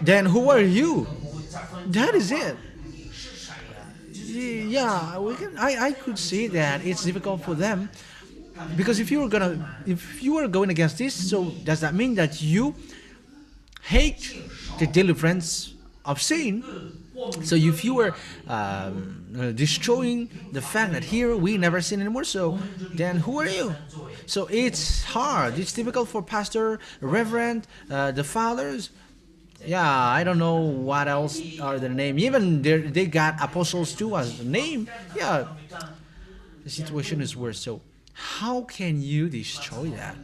then who are you? That is it. Yeah, I could see that it's difficult for them, because if you are going against this, so does that mean that you hate the deliverance of sin? So if you were destroying the fact that here we never sin anymore, so then who are you? So it's hard. It's difficult for pastor, reverend, the fathers. Yeah, I don't know what else are their name. Even they got apostles too as the name. Yeah, the situation is worse. So how can you destroy that?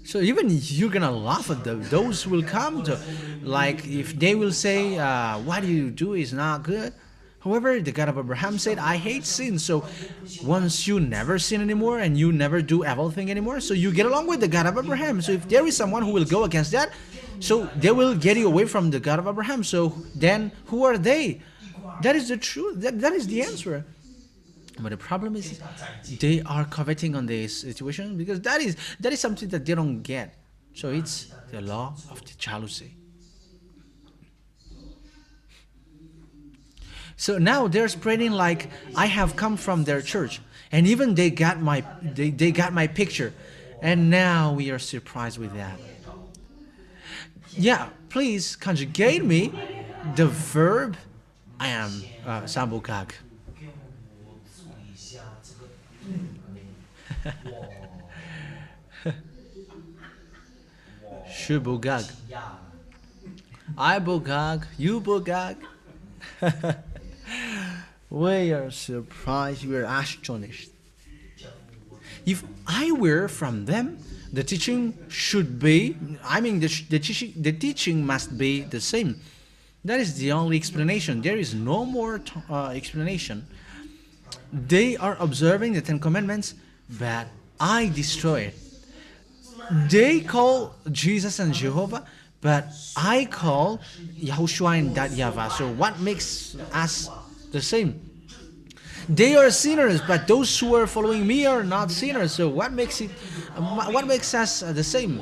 So even you're gonna laugh at those who will come to, like if they will say, what you do is not good. However, the God of Abraham said, I hate sin. So once you never sin anymore and you never do evil thing anymore, so you get along with the God of Abraham. So if there is someone who will go against that, so they will get you away from the God of Abraham. So then who are they? That is the truth. That is the answer. But the problem is they are coveting on this situation, because that is something that they don't get. So it's the law of the jealousy. So now they're spreading like I have come from their church, and even they got my picture, and now we are surprised with that. Yeah, please conjugate me the verb I am sambukag. Shubugag. I bugag, you bugag. We are surprised, we are astonished. If I were from them, the teaching should be, the teaching must be the same. That is the only explanation. There is no more explanation. They are observing the Ten Commandments, but I destroy it. They call Jesus and Jehovah, but I call Yahushua and YAHVAH. So what makes us the same? They are sinners, but those who are following me are not sinners. So what makes us the same?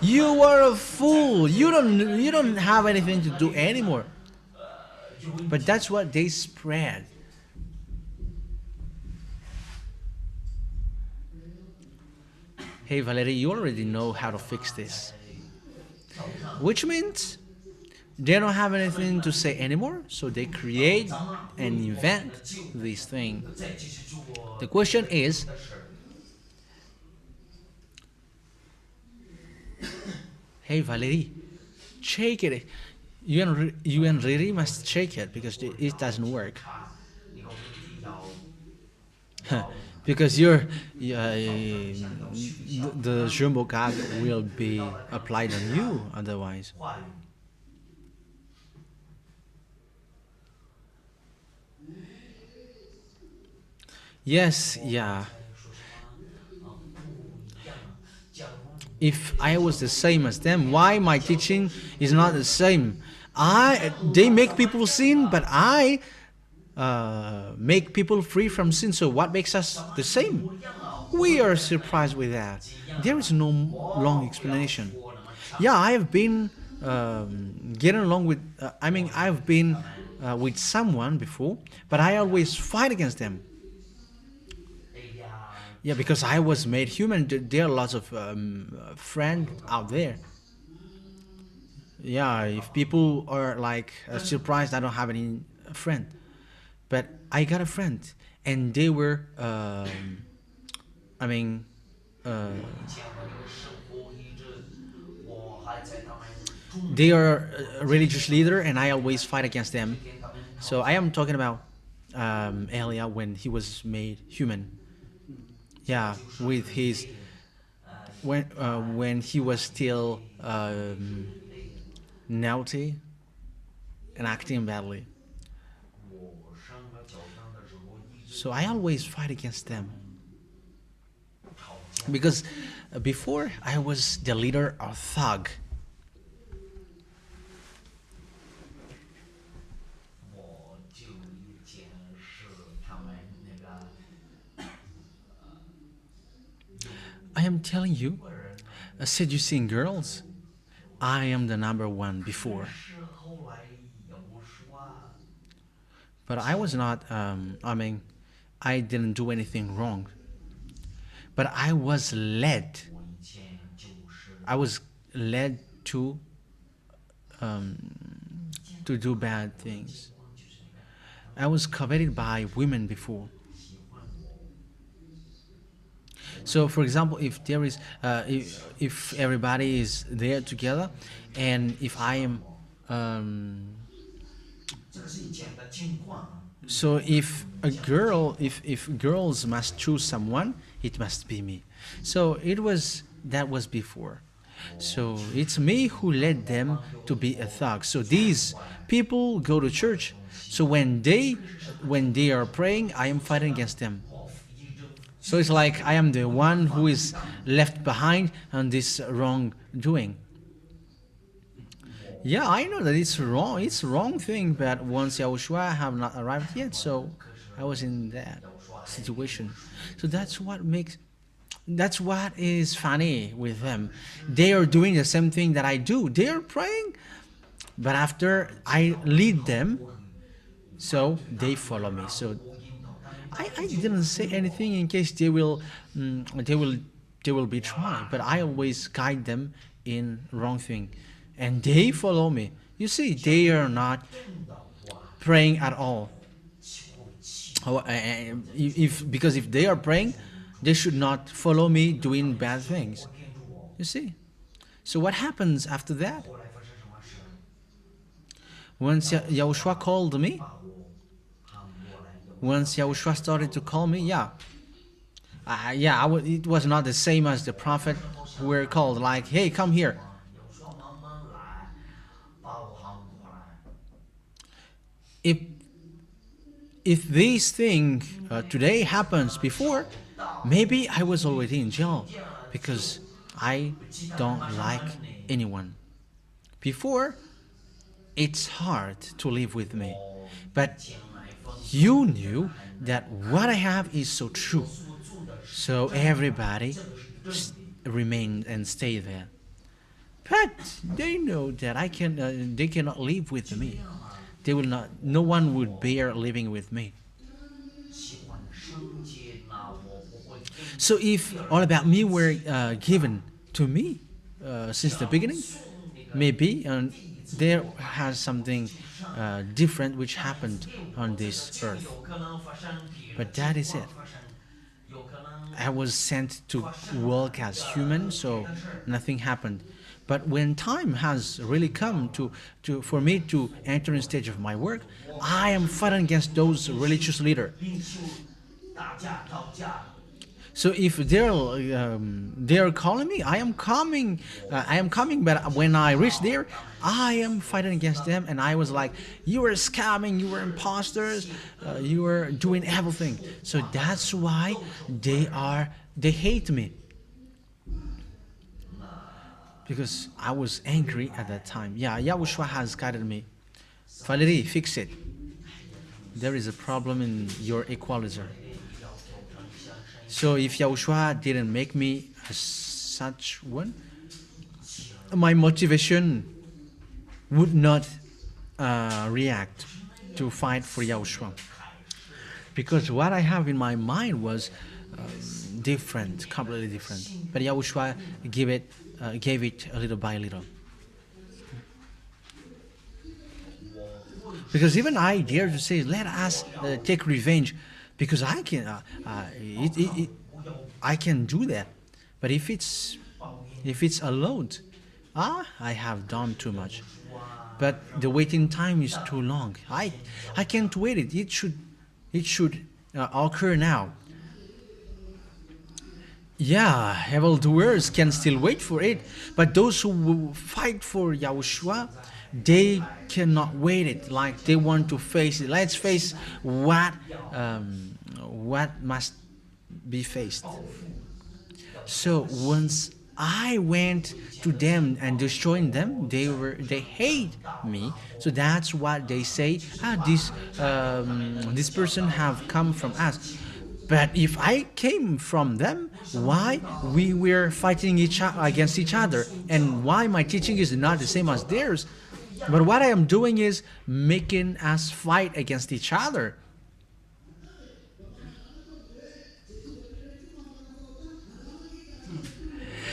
You are a fool. You don't have anything to do anymore. But that's what they spread. Hey Valerie, you already know how to fix this. Which means they don't have anything to say anymore, so they create and invent this thing. The question is, hey Valerie, check it. You and Riri must check it, because it doesn't work. Because the jumbo gag will be applied on you otherwise. Yes, yeah. If I was the same as them, why my teaching is not the same? They make people sin, but I make people free from sin. So what makes us the same? We are surprised with that. There is no long explanation. Yeah, I have been getting along with, I've been with someone before, but I always fight against them. Yeah, because I was made human. There are lots of friends out there. Yeah, if people are like surprised I don't have any friend, but I got a friend, and they were, I mean, uh, 中 they are a religious leader, and I always fight against them. So I am talking about Elia when he was made human. Yeah, with his when he was still naughty and acting badly. So I always fight against them because before I was the leader of thug. 我就以前是他们那个 I am telling you, seducing girls, I am the number one before. 是后来也不说， But I was not, I mean, I didn't do anything wrong. But I was led. 我以前就是 I was led um, to do bad things. I was coveted by women before. So, for example, if there is, if everybody is there together, and if I am, 这个是以前的情况啊。 so if a girl, if girls must choose someone, it must be me. So that was before. So it's me who led them to be a thug. So these people go to church. So when they are praying, I am fighting against them. So it's like I am the one who is left behind on this wrongdoing. Yeah, I know that it's wrong. It's a wrong thing, but once YAHOSHUAH have not arrived yet, so I was in that situation. So that's what is funny with them. They are doing the same thing that I do. They are praying, but after I lead them, so they follow me. So I didn't say anything in case they will betray, but I always guide them in wrong thing, and they follow me. You see, they are not praying at all. Because if they are praying, they should not follow me doing bad things. You see. So what happens after that? 后来发生什么事？ Once YAHOSHUAH called me, 把我喊过来， once YAHOSHUAH started to call me, it was not the same as the prophet who were called, like, hey, come here. 有说慢慢来，把我喊过来。 If this thing today happens before, maybe I was already in jail because I don't like anyone. Before, it's hard to live with me, but you knew that what I have is so true. So everybody remain and stay there. But they know that they cannot live with me. They will not. No one would bear living with me. 喜欢圣洁，那我不会跟 So if all about me were given to me since the beginning, maybe there has something different which happened on this earth. 有可能发生别的 But that is 情 it. 况发生，有可能 I was sent to work as human, so nothing happened. But when time has really come for me to enter in stage of my work, I am fighting against those religious leaders. 领袖打架吵架， So if they're calling me, I am coming. But when I reach there, I am fighting against them, and I was like, "You are scamming. You are imposters. You are doing everything." So that's why they hate me. Because I was angry at that time. Yeah, YAHOSHUAH has guided me. Valerie, fix it. There is a problem in your equalizer. So if YAHOSHUAH didn't make me as such one, my motivation would not react to fight for YAHOSHUAH. Because what I have in my mind was different, completely different. But Yahushua gave it a little by little. Because even I dare to say, let us take revenge, because I can do that. But if it's a load, I have done too much. But the waiting time is too long. I can't wait it. It should occur now. Yeah, evildoers can still wait for it, but those who will fight for Yahushua, they cannot wait it. Like they want to face it. Let's face what must be faced. So once I went to them and destroying them, they hate me. So that's what they say. This person have come from us. But if I came from them, why we were fighting against each other, and why my teaching is not the same as theirs? But what I am doing is making us fight against each other.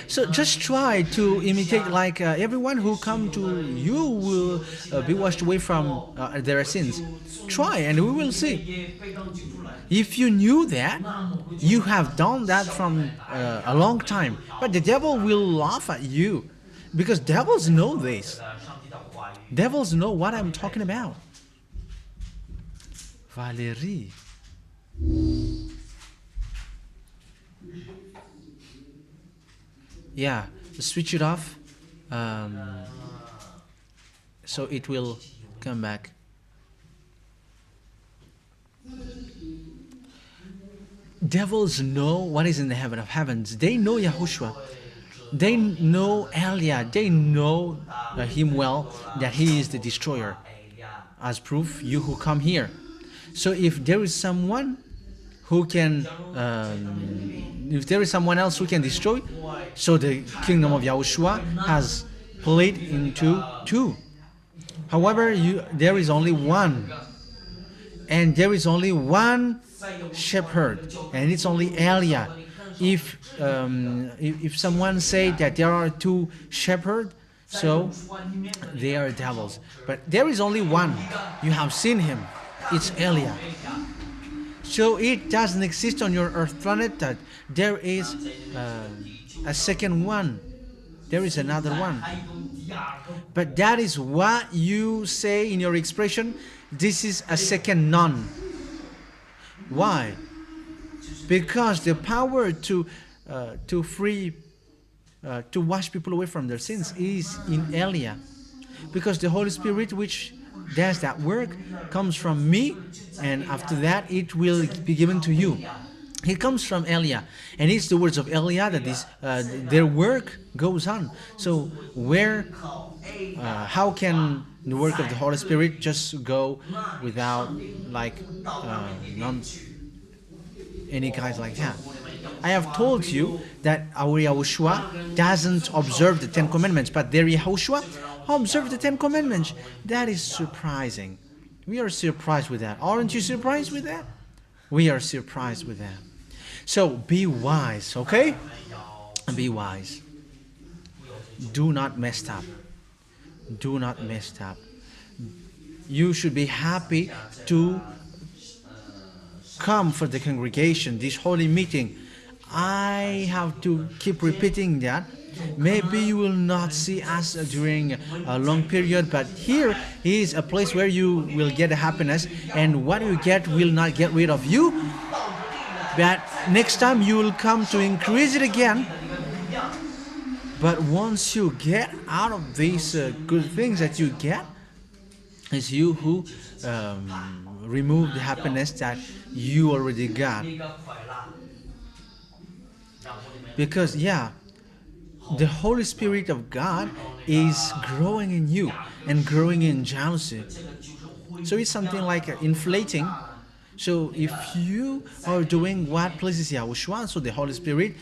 So just try to imitate, like everyone who come to you will be washed away from their sins. Try and we will see. If you knew that, you have done that from a long time. But the devil will laugh at you, because devils know this. Devils know what I'm talking about. Valérie. Yeah, switch it off, so it will come back. Devils know what is in the heaven of heavens. They know Yahushua. They know Eliah. They know him well, that he is the destroyer. As proof, you who come here. So if there is someone who can, if there is someone else who can destroy, so the kingdom of Yahushua has split into two. However, there is only one, and there is only one shepherd, and it's only Eliah. If someone say that there are two shepherds, so they are devils. But there is only one. You have seen him. It's Eliah. So it doesn't exist on your earth planet that there is a second one. There is another one. But that is what you say in your expression. This is a second none. Why? Because the power to wash people away from their sins is in Eliah. Because the Holy Spirit, which does that work, comes from me, and after that it will be given to you. It comes from Eliah, and it's the words of Eliah that is their work goes on. So how can the work of the Holy Spirit just go without any guys like that? I have told you that our Yahushua doesn't observe the 10 Commandments, but their Yahushua observe the 10 Commandments. That is surprising. We are surprised with that. Aren't you surprised with that? We are surprised with that. So be wise, okay? Be wise. Do not mess up. Do not mess up. You should be happy to come for the congregation, this holy meeting. I have to keep repeating that. Maybe you will not see us during a long period, but here is a place where you will get happiness, and what you get will not get rid of you, but next time you will come to increase it again. But once you get out of these good things that you get, it's you who remove the happiness that you already got. Because the Holy Spirit of God is growing in you and growing in jealousy. So it's something like inflating. So if you are doing what pleases Yahushua, so the Holy Spirit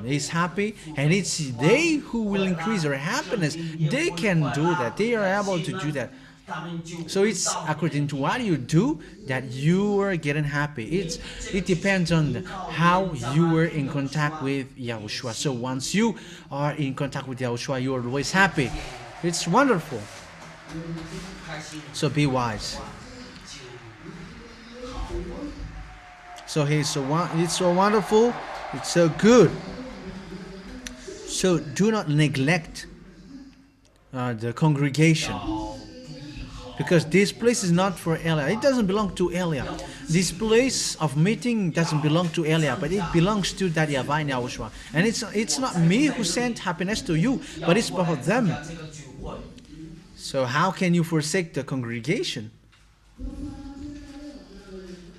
is happy, and it's they who will increase their happiness. They can do that. They are able to do that. So it's according to what you do that you are getting happy. It depends on how you were in contact with Yahushua. So once you are in contact with Yahushua, you are always happy. It's wonderful. So be wise. So it's so wonderful. It's so good. So do not neglect the congregation, because this place is not for Elia. It doesn't belong to Elia. This place of meeting doesn't belong to Elia, but it belongs to that YAHVAH and YAHOSHUAH. And it's not me who sent happiness to you, but it's both of them. So how can you forsake the congregation?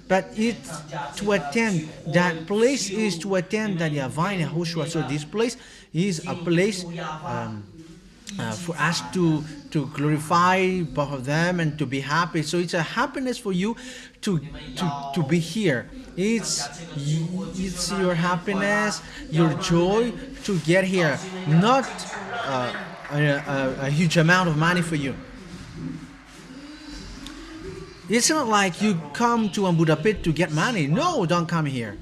But it's to attend, that place is to attend that YAHVAH and YAHOSHUAH. So this place is a place for us to glorify both of them and to be happy. So it's a happiness for you to be here. It's your happiness, your joy to get here, not a huge amount of money for you. It's not like you come to Budapest to get money. No, don't come here.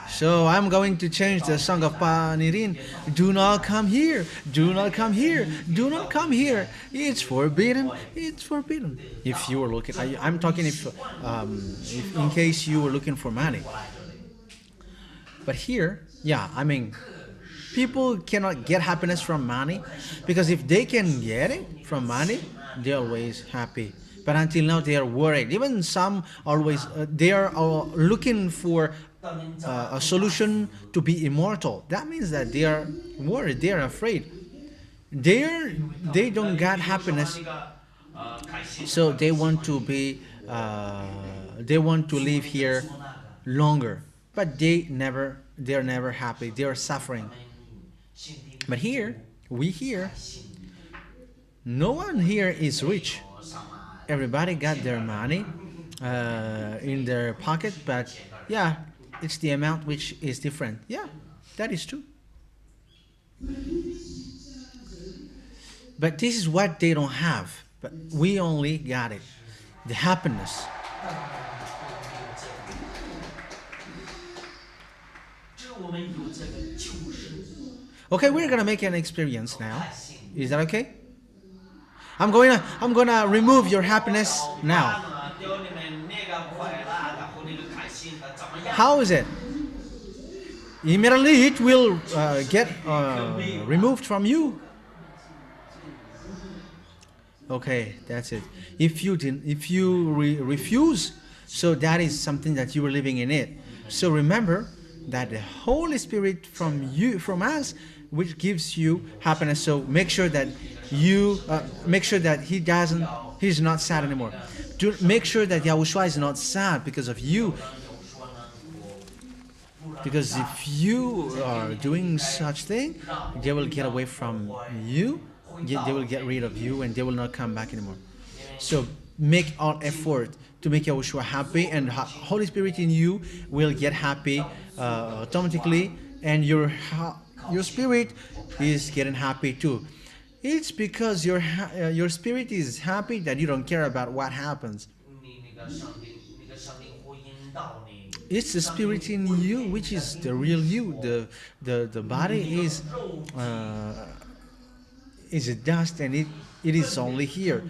So I'm going to change the song of Panirin. Do not come here. Do not come here. Do not come here. It's forbidden. It's forbidden. If you were looking, I'm talking if in case you were looking for money. But here, yeah, I mean, people cannot get happiness from money, because if they can get it from money, they're always happy. But until now, they are worried. Even some always they are looking for a solution to be immortal. That means that they are worried. They are afraid. They don't get happiness, so they want to be. They want to live here longer, but they are never happy. They are suffering. But here, no one here is rich. Everybody got their money in their pocket, but yeah, it's the amount which is different. Yeah, that is true. But this is what they don't have. But we only got it. The happiness. Okay, we're gonna make an experience now. Is that okay? I'm gonna remove your happiness now. How is it? Immediately it will get removed from you. Okay, that's it. If you refuse, so that is something that you were living in it. So remember that the Holy Spirit from us, which gives you happiness. So make sure that he's not sad anymore. Make sure that Yahushua is not sad because of you. Because if you are doing such thing, they will get away from you. They will get rid of you, and they will not come back anymore. So make all effort to make Yahushua happy, and Holy Spirit in you will get happy automatically, and your spirit is getting happy too. It's because your spirit is happy that you don't care about what happens. It's the spirit in you which is the real you. The body is a dust, and it is only here.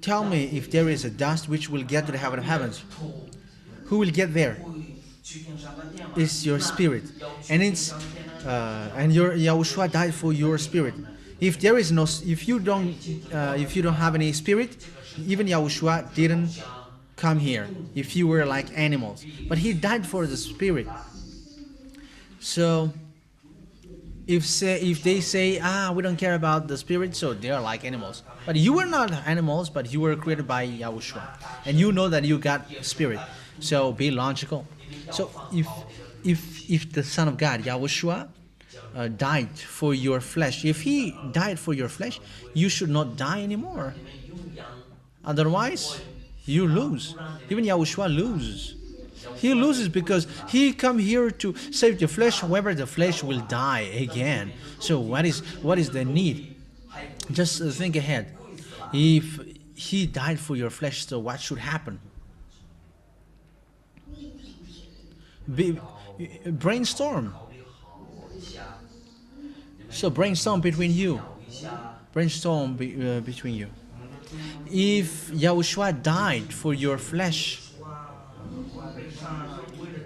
Tell me if there is a dust which will get to the heaven of heavens. Who will get there? It's your spirit, and your Yahushua died for your spirit. If you don't have any spirit, even Yahushua didn't come here. If you were like animals, but he died for the spirit. So if they say, we don't care about the spirit, so they are like animals. But you were not animals, but you were created by Yahushua, and you know that you got spirit. So be logical. So if the Son of God, Yahushua, died for your flesh, if he died for your flesh, you should not die anymore. Otherwise, you lose. Even Yahushua loses. He loses because he come here to save the flesh. However, the flesh will die again. So what is the need? Just think ahead. If he died for your flesh, so what should happen? Be, brainstorm. So brainstorm between you. Brainstorm between you. If Yahushua died for your flesh,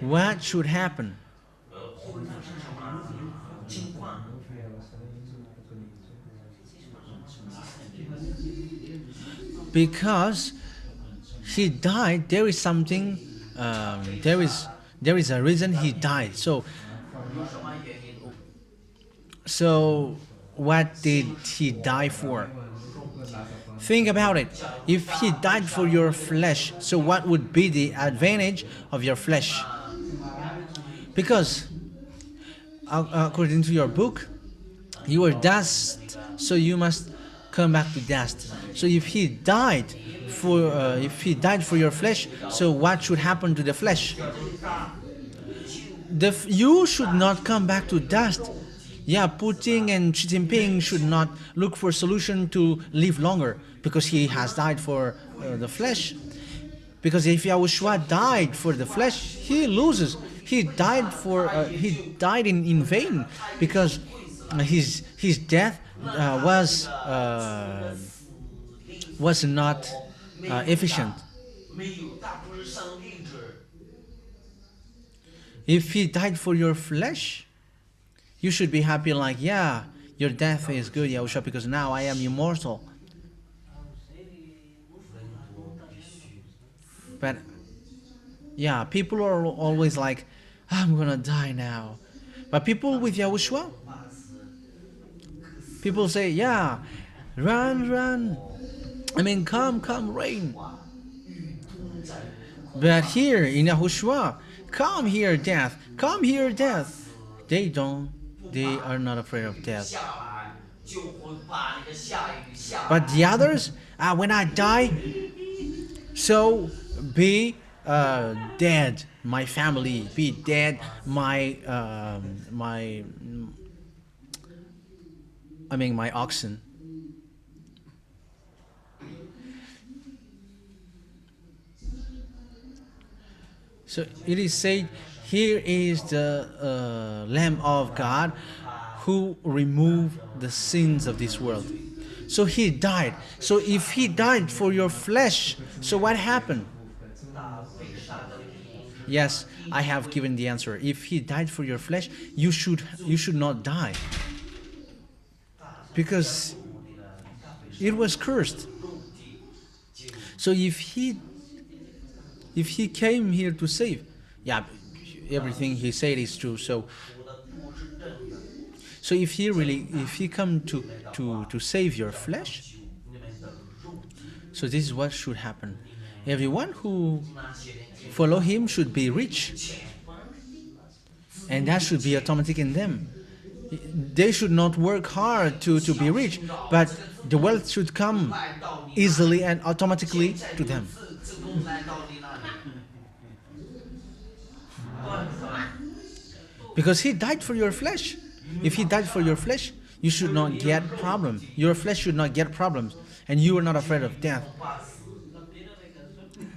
what should happen? Because he died, there is something. There is a reason he died. So what did he die for? Think about it. If he died for your flesh, so what would be the advantage of your flesh? Because according to your book, you are dust, so you must come back to dust. So if he died for your flesh, so what should happen to the flesh? You should not come back to dust. Yeah, Putin and Xi Jinping should not look for a solution to live longer because he has died for the flesh. Because if Yahushua died for the flesh, he loses. He died in vain because his death was not efficient. If he died for your flesh, you should be happy like, yeah, your death is good, Yahushua, because now I am immortal. But yeah, people are always like, I'm gonna die now. But people with Yahushua, people say, yeah, run. I mean, come, rain. But here in Yahushua, come here, death. Come here, death. They are not afraid of death. But the others, when I die, so be dead, my family, be dead, my oxen. So it is said, here is the Lamb of God who removed the sins of this world. So he died. So if he died for your flesh, so what happened? Yes, I have given the answer. If he died for your flesh, you should not die. Because it was cursed. So if he came here to save, yeah, everything he said is true. So if he come to save your flesh, so this is what should happen. Everyone who follow him should be rich, and that should be automatic in them. They should not work hard to be rich, but the wealth should come easily and automatically to them. Because he died for your flesh. If he died for your flesh, you should not get problems. Your flesh should not get problems, and you are not afraid of death.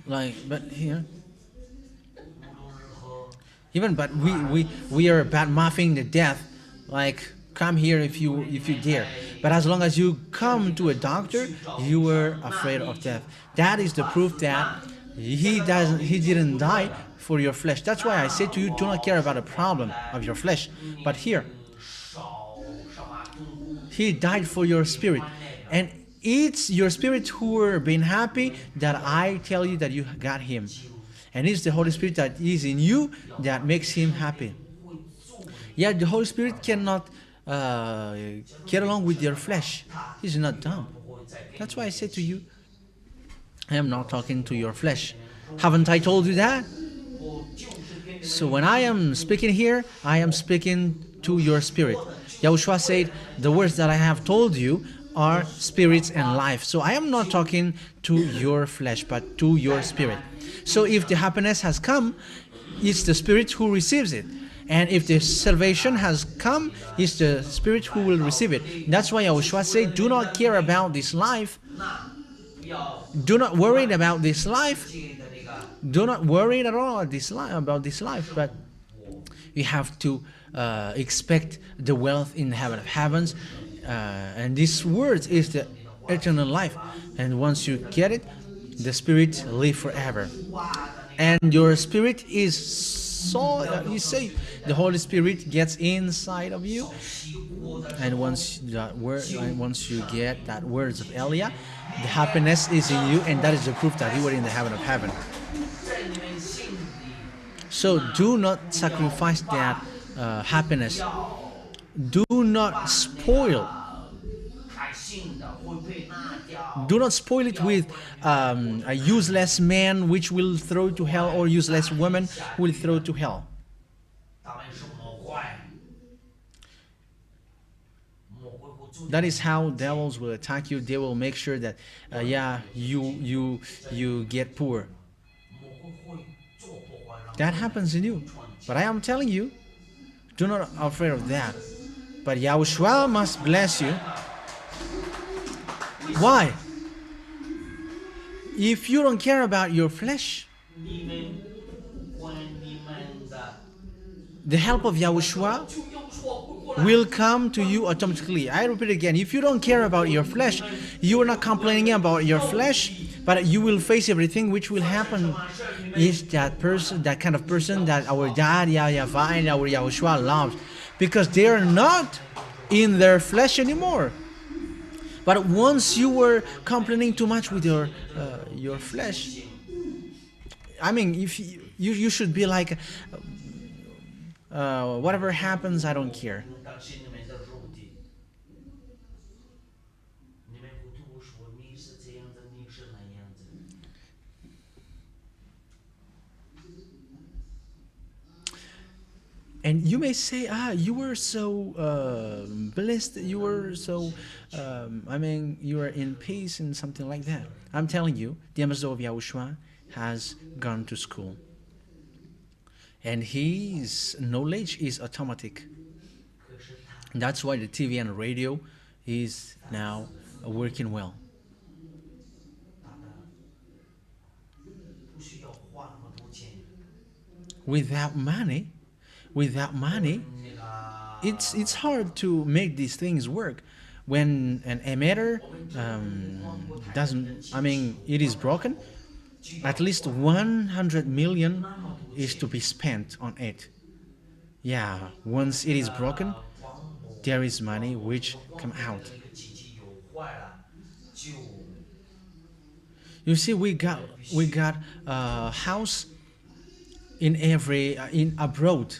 But here, but we are bad mouthing the death. Like, come here if you dare. But as long as you come to a doctor, you are afraid of death. That is the proof that he didn't die for your flesh. That's why I say to you, do not care about the problem of your flesh. But here, he died for your spirit. And it's your spirit who are being happy that I tell you that you got him. And it's the Holy Spirit that is in you that makes him happy. Yeah, the Holy Spirit cannot get along with your flesh. He's not dumb. That's why I say to you, I am not talking to your flesh. Haven't I told you that? So when I am speaking here, I am speaking to your spirit. Yahushua said, the words that I have told you are spirits and life. So I am not talking to your flesh, but to your spirit. So if the happiness has come, it's the spirit who receives it. And if the salvation has come, it's the spirit who will receive it. That's why Yahushua said, do not care about this life, Do not worry about this life. Do not worry at all about this life. But you have to expect the wealth in the heaven of heavens. And this word is the eternal life. And once you get it, the spirit live forever. And your spirit is so, you say, the Holy Spirit gets inside of you. And once you get that words of Elia, the happiness is in you, and that is the proof that you are in the heaven of heaven. So do not sacrifice that happiness. Do not spoil. Do not spoil it with a useless man which will throw to hell, or useless woman who will throw to hell. That is how devils will attack you. They will make sure that you get poor. That happens in you. But I am telling you, do not be afraid of that. But Yahushua must bless you. Why? If you don't care about your flesh, the help of Yahushua will come to you automatically. I repeat again, if you don't care about your flesh, you are not complaining about your flesh, but you will face everything. Which will happen is that person, that kind of person that our dad, YAHVAH, and our Yahushua loves, because they are not in their flesh anymore. But once you were complaining too much with your flesh, I mean, if you should be like, whatever happens, I don't care. And you may say, you were so blessed, you were so, I mean, you are in peace and something like that. I'm telling you, the ambassador of Yahushua has gone to school. And his knowledge is automatic. That's why the TV and radio is now working well. Without money, it's hard to make these things work. When an emitter doesn't, I mean, it is broken, at least 100 million is to be spent on it. Yeah, once it is broken, there is money which come out. You see, we got a house in abroad.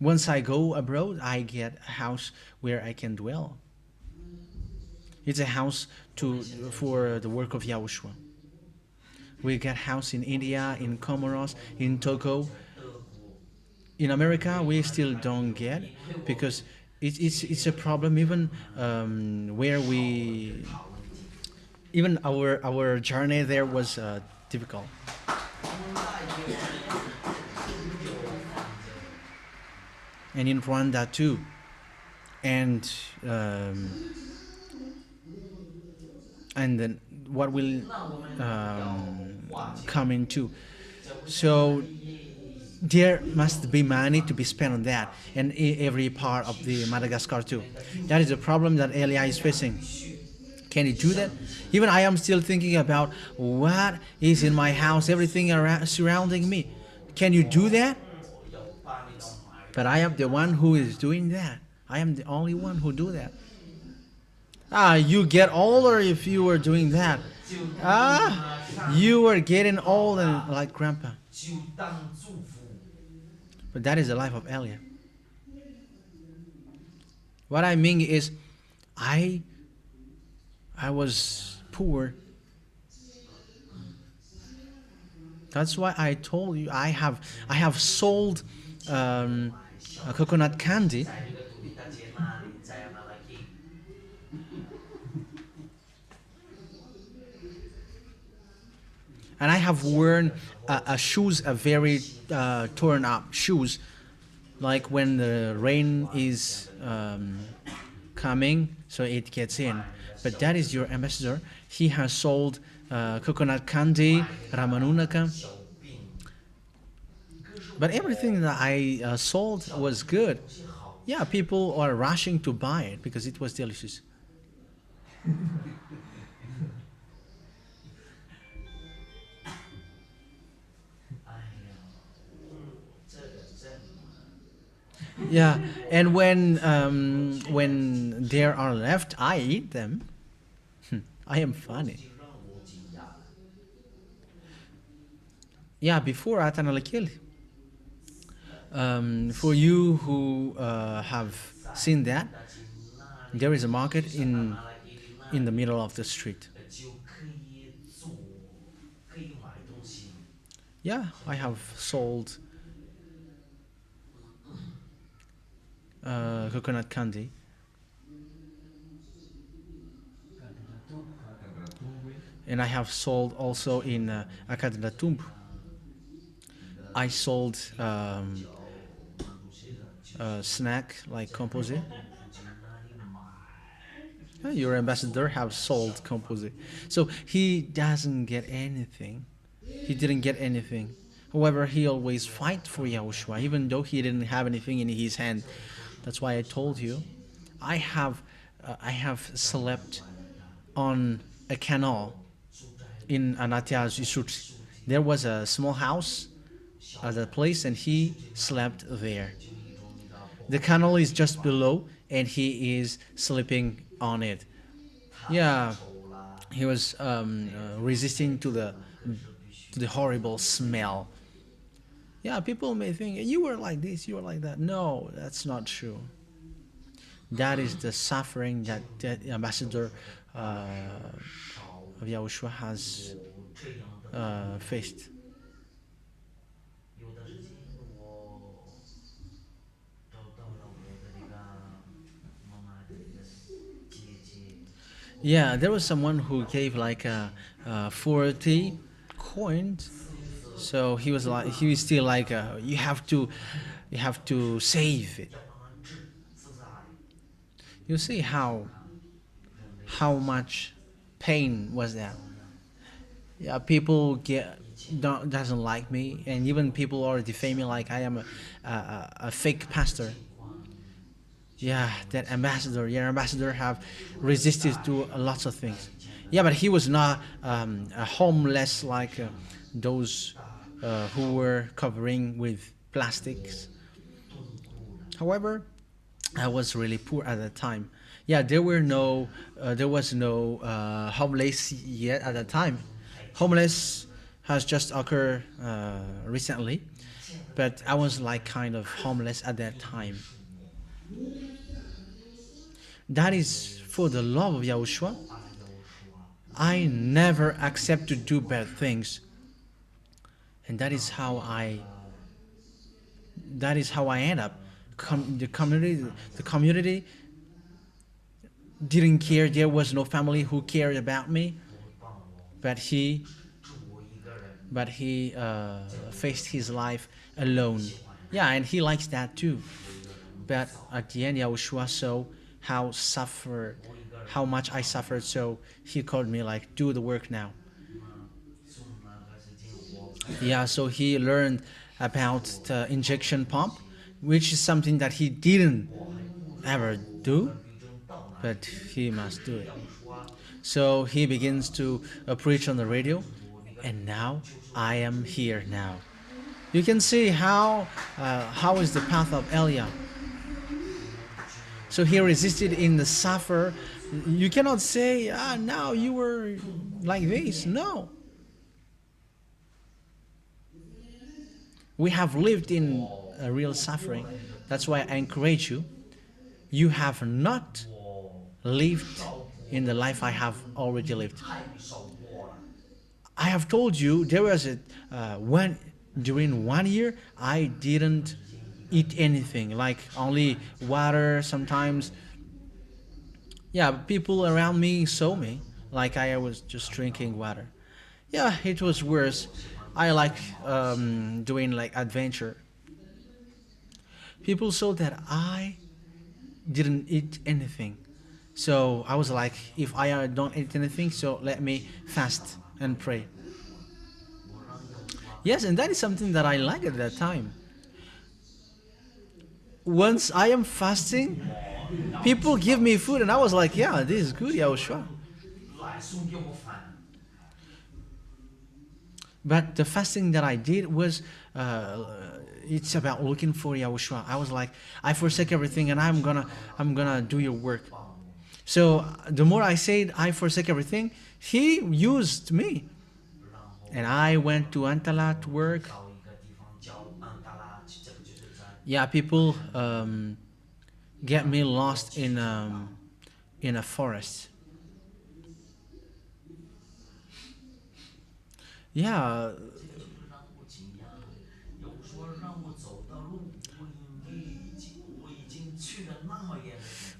Once I go abroad, I get a house where I can dwell. It's a house for the work of Yahushua. We get house in India, in Comoros, in Togo. In America, we still don't get, because it's a problem. Even where even our journey there was difficult. And in Rwanda too. And then what will come into. So there must be money to be spent on that, and every part of the Madagascar too. That is a problem that Elia is facing. Can he do that? Even I am still thinking about what is in my house, everything around, surrounding me. Can you do that? But I am the one who is doing that. I am the only one who do that. You get older if you were doing that. You are getting old and like grandpa. But that is the life of Elia. What I mean is, I was poor. That's why I told you I have sold coconut candy. And I have worn shoes, a very torn up shoes, like when the rain is coming, so it gets in. but that is your ambassador. He has sold coconut candy, ramanunaka, but everything that I sold was good. Yeah, people are rushing to buy it because it was delicious. Yeah, and when there are left, I eat them. I am funny. Yeah, before Atanalakil. For you who have seen that, there is a market in the middle of the street. Yeah, I have sold coconut candy, and I have sold also in Akadlatumb. I sold snack like composite. Your ambassador have sold composite, so he doesn't get anything. He didn't get anything. However, he always fight for Yahushua, even though he didn't have anything in his hand. That's why I told you, I have slept on a canal in Anatia Zisut. There was a small house at that place, and he slept there. The canal is just below, and he is sleeping on it. Yeah, he was resisting to the horrible smell. Yeah, people may think you were like this, you were like that. No, that's not true. That is the suffering that the ambassador of Yahushua has faced. Yeah, there was someone who gave like a 40 coins. So he was still like you have to save it. You see how much pain was that? Yeah, people doesn't like me, and even people are defaming like I am a fake pastor. Yeah, that ambassador, your ambassador have resisted to lots of things. Yeah, but he was not a homeless like those who were covering with plastics. However, I was really poor at that time. Yeah, there was no homeless yet at that time. Homeless has just occurred recently, but I was like kind of homeless at that time. That is for the love of Yahushua. I never accept to do bad things, and that is how I end up. The community didn't care. There was no family who cared about me, but he faced his life alone. Yeah, and he likes that too. But at the end, Yahushua saw how much I suffered. So he called me like, do the work now. Yeah, so he learned about the injection pump, which is something that he didn't ever do, but he must do it. So he begins to preach on the radio, and now I am here now. You can see how is the path of Eliah. So he resisted in the suffer. You cannot say, now you were like this. No. We have lived in a real suffering. That's why I encourage you. You have not lived in the life I have already lived. I have told you there was during 1 year I didn't eat anything, like only water sometimes. Yeah, people around me saw me like I was just drinking water. Yeah, it was worse. I like doing like adventure. People saw that I didn't eat anything. So I was like, if I don't eat anything, so let me fast and pray. Yes, and that is something that I like at that time. Once I am fasting, people give me food, and I was like, yeah, this is good, Yahushua. But the fasting that I did was, it's about looking for Yahushua. I was like, I forsake everything, and I'm gonna do your work. So the more I said I forsake everything, he used me, and I went to Antala to work. Yeah, people get me lost in a forest. Yeah,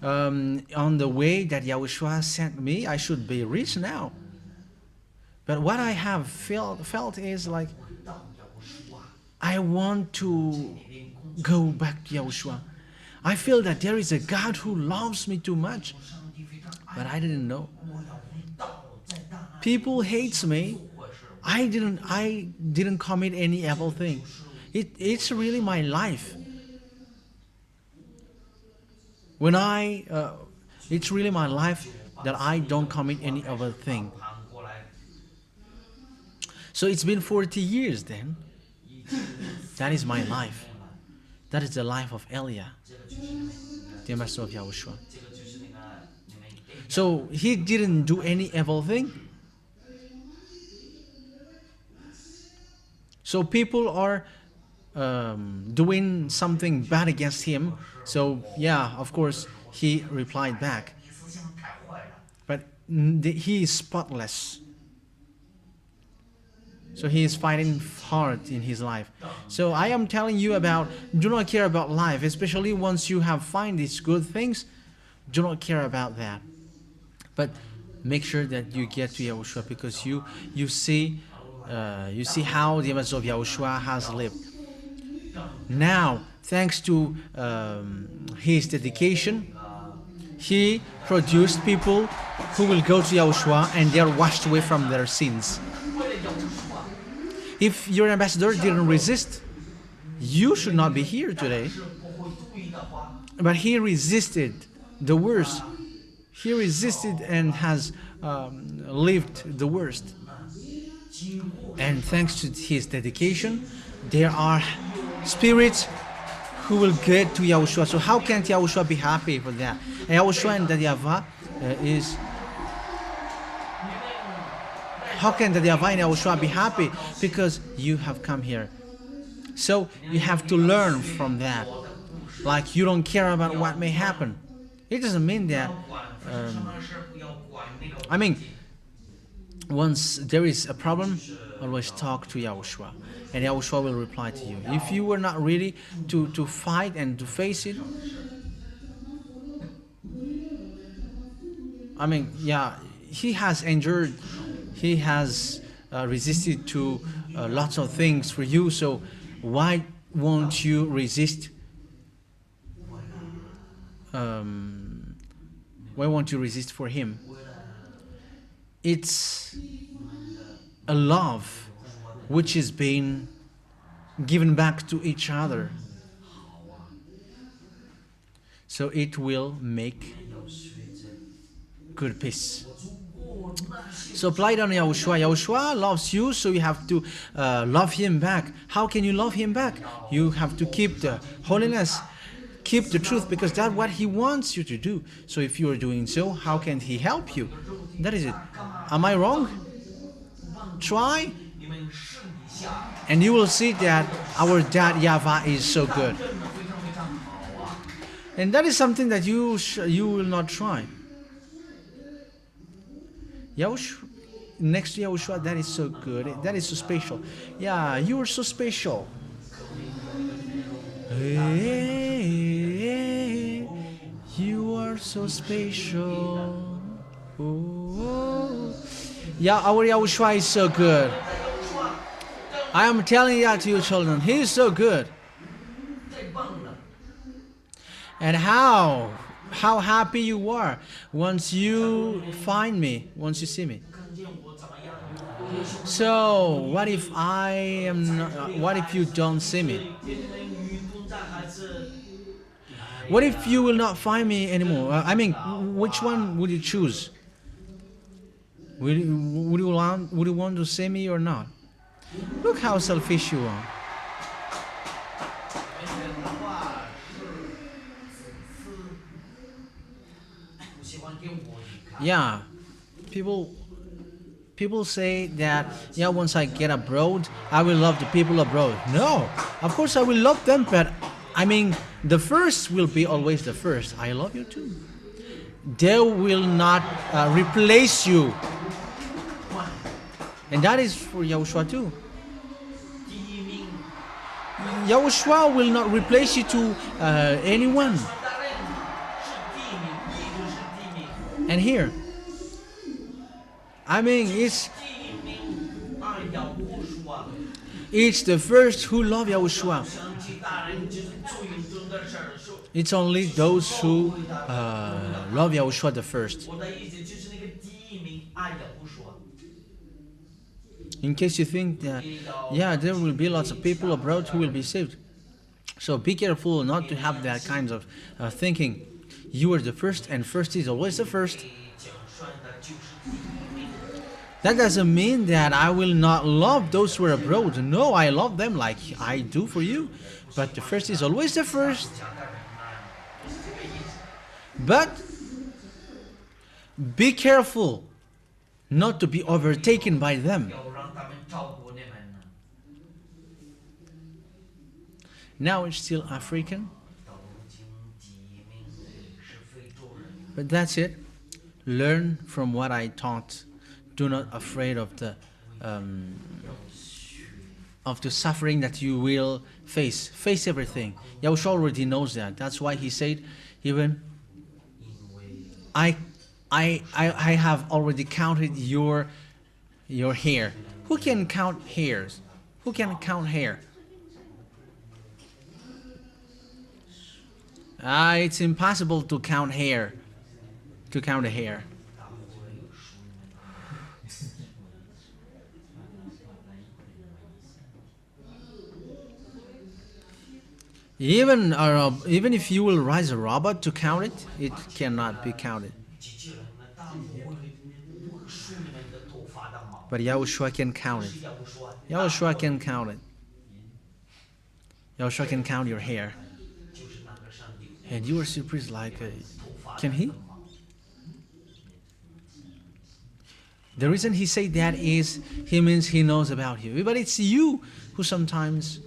on the way that Yahushua sent me, I should be rich now. But what I have felt is like, I want to go back to Yahushua. I feel that there is a God who loves me too much, but I didn't know. People hates me. I didn't commit any evil thing. It's really my life. When it's really my life that I don't commit any other thing. So it's been 40 years then. That is my life. That is the life of Eliah, the master of Yahushua. So he didn't do any evil thing. So people are doing something bad against him. So yeah, of course, he replied back. But he is spotless. So he is fighting hard in his life. So I am telling you about, do not care about life, especially once you have find these good things, do not care about that. But make sure that you get to Yahushua, because you see how the image of Yahushua has lived. Now, thanks to his dedication, he produced people who will go to Yahushua and they are washed away from their sins. If your ambassador didn't resist, you should not be here today. But he resisted the worst. He resisted and has lived the worst. And thanks to his dedication, there are spirits who will get to Yahushua. So how can Yahushua be happy for that? And Yahushua and the YAHVAH is... How can the YAHVAH and Yahushua be happy? Because you have come here. So you have to learn from that. Like you don't care about what may happen. It doesn't mean that... I mean, once there is a problem, always talk to Yahushua. And Yahushua will reply to you. If you were not ready to fight and to face it, I mean, yeah, he has endured, he has resisted to lots of things for you, so why won't you resist? Why won't you resist for him? It's a love which is being given back to each other. So it will make good peace. So apply it on Yahushua. Yahushua loves you, so you have to love him back. How can you love him back? You have to keep the holiness, keep the truth, because that's what he wants you to do. So if you are doing so, how can he help you? That is it. Am I wrong? Try, and you will see that our dad YAHVAH is so good. And that is something that you will not try. Yahushua, next to Yahushua, that is so good. That is so special. Yeah, you are so special. Hey, you are so special. Oh. Yeah, our Yahushua is so good. I am telling that to you, children. He is so good. And how how happy you are once you find me, once you see me. So what if I am not, what if you don't see me? What if you will not find me anymore? I mean, which one would you choose? Would you want to see me or not? Look how selfish you are. Yeah, people say that, yeah, once I get abroad, I will love the people abroad. No, of course I will love them, but I mean, the first will be always the first. I love you too. They will not replace you. And that is for Yahushua too. Yahushua will not replace you to anyone. And here, I mean, it's the first who love Yahushua. It's only those who love Yahushua the first. In case you think that, yeah, there will be lots of people abroad who will be saved. So be careful not to have that kind of thinking. You are the first, and first is always the first. That doesn't mean that I will not love those who are abroad. No, I love them like I do for you. But the first is always the first. But be careful not to be overtaken by them. Now it's still African. But that's it. Learn from what I taught. Do not afraid of the suffering that you will face. Face everything. Yahushua already knows that. That's why he said, even I have already counted your hair. Who can count hairs? Who can count hair? It's impossible to count hair. To count a hair. Even if you will raise a robot to count it, it cannot be counted. But Yahushua can count it. Yahushua can count it. Yahushua can count your hair. And you are surprised like, can he? The reason he said that is, he means he knows about you. But it's you who sometimes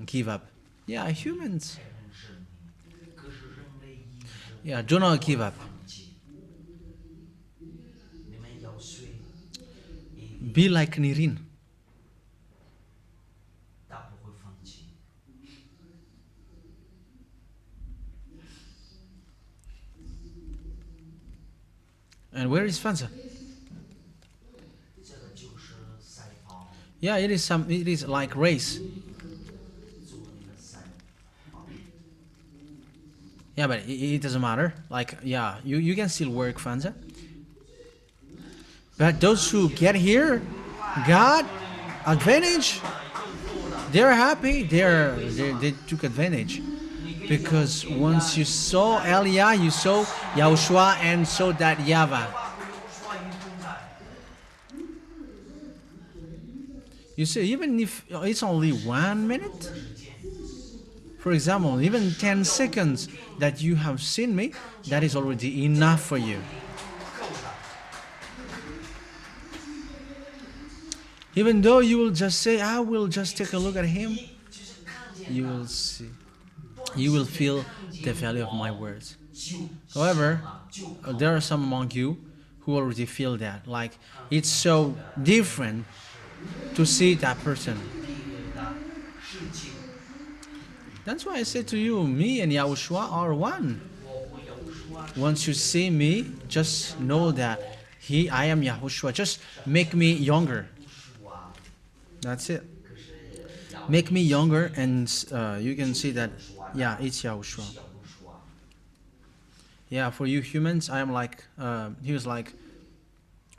give up. Yeah, humans. Yeah, do not give up. Be like Nirin. And where is França? Yeah, it is like race. Yeah, but it doesn't matter. Like, yeah, you can still work, França. But those who get here, got advantage. They're happy. They took advantage. Because once you saw YAH, you saw Yahushua and saw that YAHVAH. You see, even if it's only 1 minute, for example, even 10 seconds that you have seen me, that is already enough for you. Even though you will just say, I will just take a look at him, you will see. You will feel the value of my words. However, there are some among you who already feel that. Like, it's so different to see that person. That's why I say to you, me and Yahushua are one. Once you see me, just know that I am Yahushua. Just make me younger. That's it. Make me younger, and you can see that, yeah, it's Yahushua. Yeah, for you humans, I am like, he was like,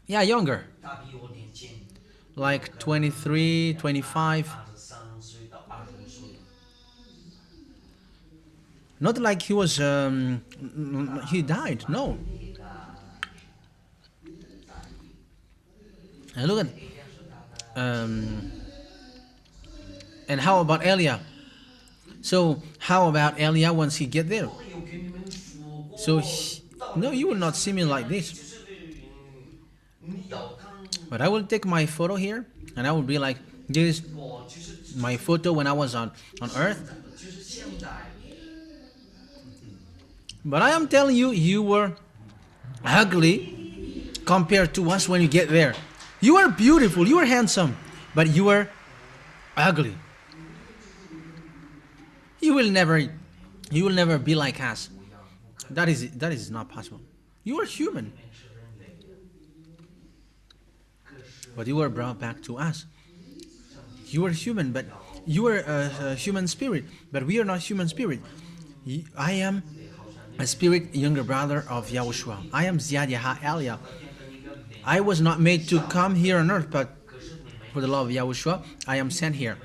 yeah, younger, 他比我年轻， like 23, 25. 23岁到25岁。 Not like he was, he died, no. And look at, and how about Elia? So how about Elia once he get there? 我有给你们说过， So no, you will not see me like this. 就是你要看 But I will take my photo here, and I will be like, this is 我，就是 my photo when I was on Earth. 就是现在。 But I am telling you, you were ugly compared to us when you get there. You are beautiful, you are handsome, but you are ugly. You will never be like us. That is not possible. You are human. But you were brought back to us. You are human, but you are a human spirit, but we are not human spirit. I am a spirit younger brother of Yahushua. I am ZHYAH Elia. I was not made to come here on earth, but for the love of Yahushua, I am sent here.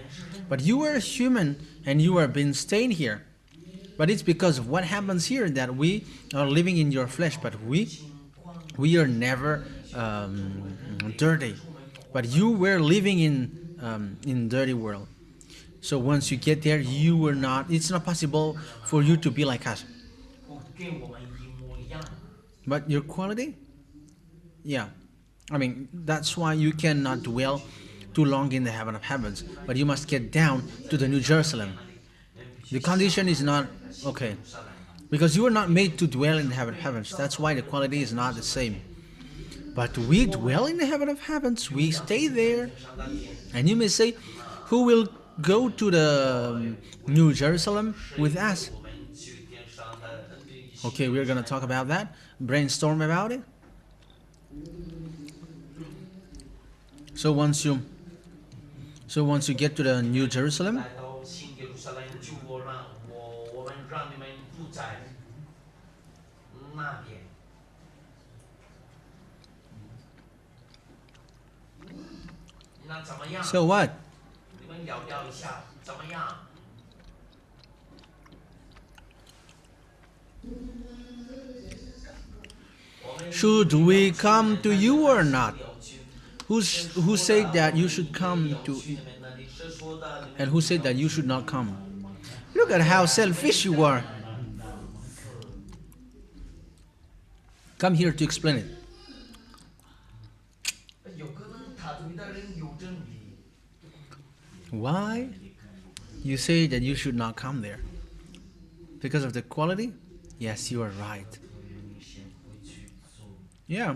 But you are human and you are been staying here. But it's because of what happens here that we are living in your flesh, but we are never dirty. But you were living in dirty world. So once you get there, it's not possible for you to be like us. 跟我们一模一样。 But your quality? Yeah. I mean, that's why you cannot dwell too long in the heaven of heavens. But you must get down to the New Jerusalem. The condition is not okay. Because you are not made to dwell in the heaven of heavens. That's why the quality is not the same. But we dwell in the heaven of heavens. We stay there. And you may say, who will go to the New Jerusalem with us? Okay, we're going to talk about that. Brainstorm about it. So once you get to the New Jerusalem, 来到新耶路撒冷，就我们让你们住在那边。那怎么样？ so what? 你们聊聊一下，怎么样？ Should we come to you or not? Who said that you should come to, and who said that you should not come? Look at how selfish you are. Come here to explain it. 有可能他对的人有真理。 Why? You say that you should not come there. Because of the quality? Yes, you are right. Yeah.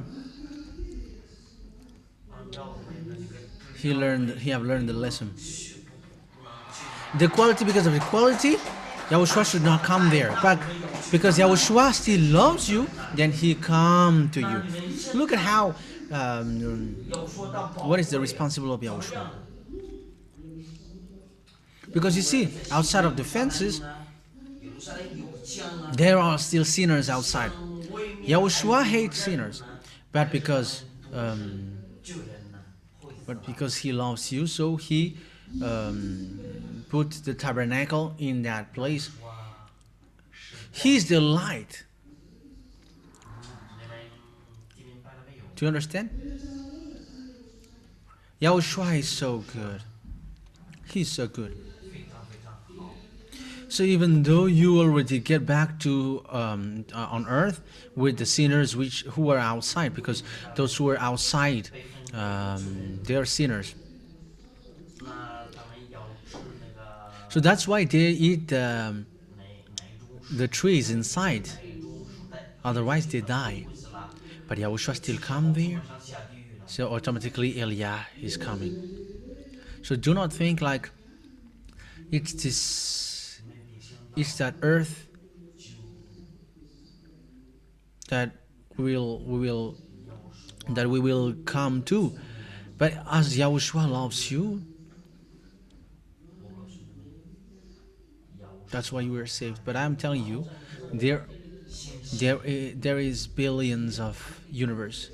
He have learned the lesson. The quality, because of the quality, Yahushua should not come there. But because Yahushua still loves you, then he come to you. Look at how, what is the responsibility of Yahushua? Because you see, outside of the fences, there are still sinners outside. Yahushua hates sinners, but because he loves you, so he put the tabernacle in that place. He's the light. Do you understand? Yahushua is so good. He's so good. So even though you already get back to on earth with the sinners who are outside, because those who are outside, they are sinners. So that's why they eat the trees inside. Otherwise they die. But Yahushua still come there. So automatically Eliah is coming. So do not think like it's that earth that we will come to. But as Yahushua loves you, that's why you were saved. But I'm telling you, there is billions of universe.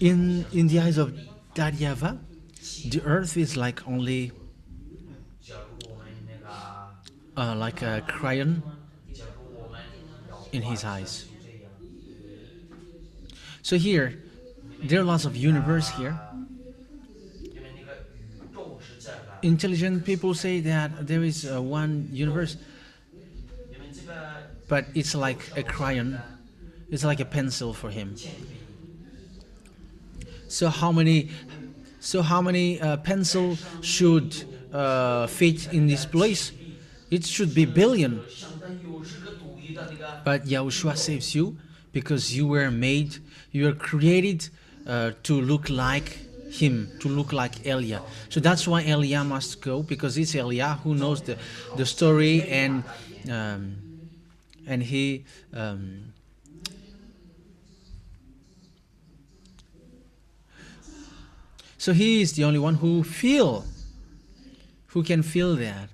In the eyes of that YAHVAH, the earth is like only like a crayon in his eyes. So here, there are lots of universe here. Intelligent people say that there is one universe, but it's like a crayon. It's like a pencil for him. So how many pencil should fit in this place? It should be billion. But Yahushua saves you because you were made, you were created to look like him, to look like Eliah. So that's why Eliah must go, because it's Eliah who knows the story, and he so he is the only one who can feel that.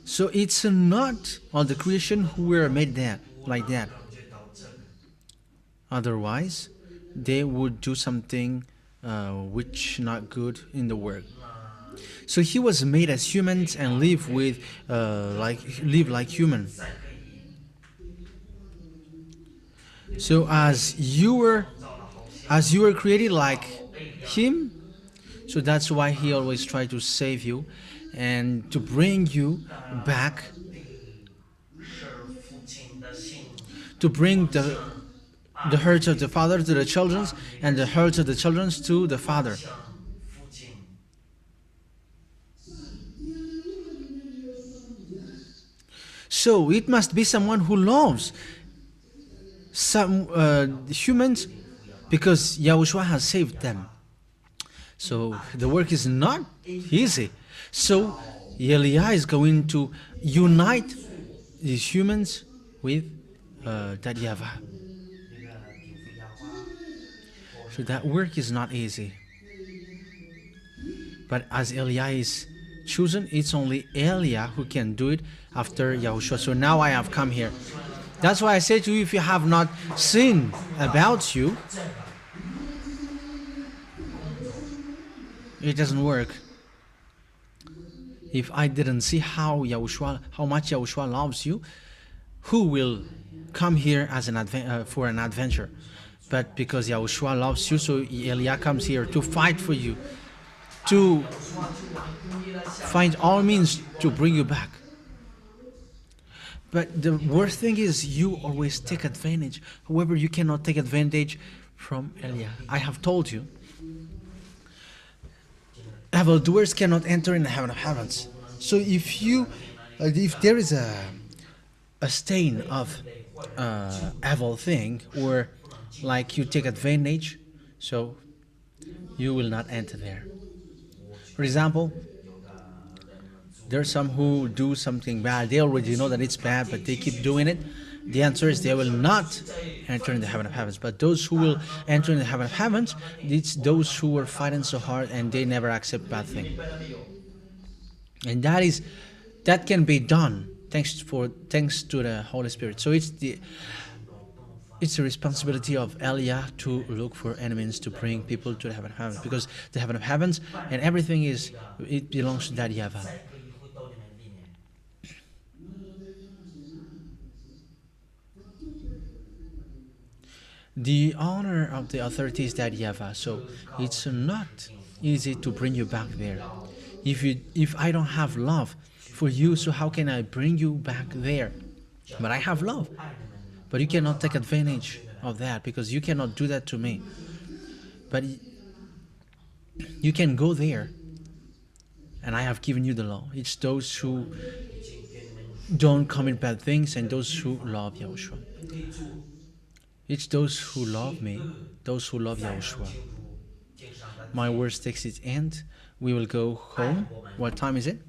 So it's not all the creation who were made that like that. Otherwise, they would do something which not good in the world. So he was made as humans and live like human. So as you were created like him, so that's why he always tried to save you and to bring you back, to bring the hurts of the father to the children, and the hurts of the children to the father. So it must be someone who loves some humans, because Yahushua has saved them. So the work is not easy. So Eliah is going to unite these humans with that YAHVAH. So that work is not easy. But as Eliah is chosen, it's only Eliah who can do it after Yahushua. So now I have come here. That's why I say to you, if you have not seen about you, it doesn't work. If I didn't see how much Yahushua loves you, who will come here as for an adventure? But because Yahushua loves you, so Eliah comes here to fight for you, to find all means to bring you back. But the worst thing is you always take advantage. However, you cannot take advantage from Eliah. I have told you, evildoers cannot enter in the heaven of heavens. So if there is a stain of evil thing, or like you take advantage, so you will not enter there. For example, there are some who do something bad. They already know that it's bad, but they keep doing it. The answer is they will not enter in the heaven of heavens. But those who will enter in the heaven of heavens, it's those who were fighting so hard and they never accept bad thing. And that can be done thanks to the Holy Spirit. So it's the responsibility of Eliah to look for enemies to bring people to the heaven of heavens, because the heaven of heavens and everything it belongs to that YAHVAH. The honor of the authority is that YAHVAH, so it's not easy to bring you back there. If I don't have love for you, so how can I bring you back there? But I have love. But you cannot take advantage of that, because you cannot do that to me. But you can go there, and I have given you the law. It's those who don't commit bad things and those who love Yahushua. It's those who love me, those who love Yahushua. My words takes its end. We will go home. What time is it?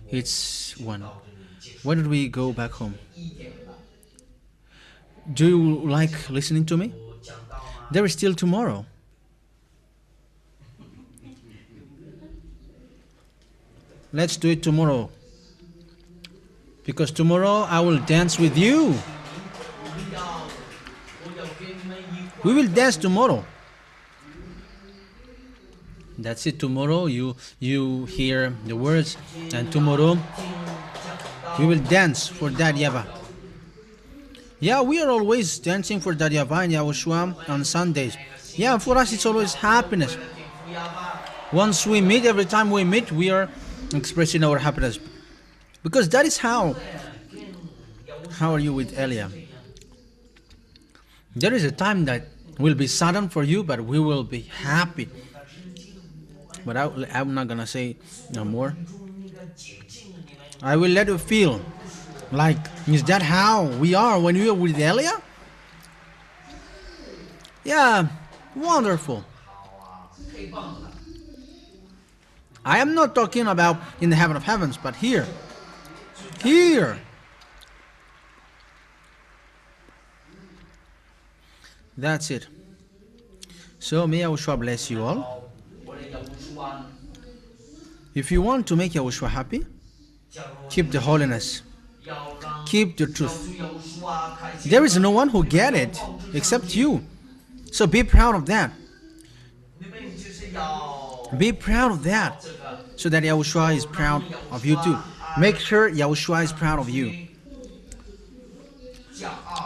It's 1. When did we go back home? Do you like listening to me? There is still tomorrow. Let's do it tomorrow. because tomorrow I will dance with you. We will dance tomorrow. That's it. Tomorrow you hear the words, and tomorrow we will dance for that YAHVAH. Yeah, we are always dancing for that YAHVAH and YAHOSHUAH on Sundays. Yeah, for us it's always happiness. Once we meet, every time we meet, we are expressing our happiness. Because that is how. How are you with Elia? There is a time that will be sudden for you, but we will be happy. But I'm not gonna say no more. I will let you feel like, is that how we are when we are with Elia? Yeah, wonderful. I am not talking about in the heaven of heavens, but here. Here. That's it. So may YAHOSHUAH bless you all. If you want to make YAHOSHUAH happy, keep the holiness. Keep the truth. There is no one who get it except you. So be proud of that. Be proud of that. So that YAHOSHUAH is proud of you too. Make sure YAHOSHUAH is proud of you.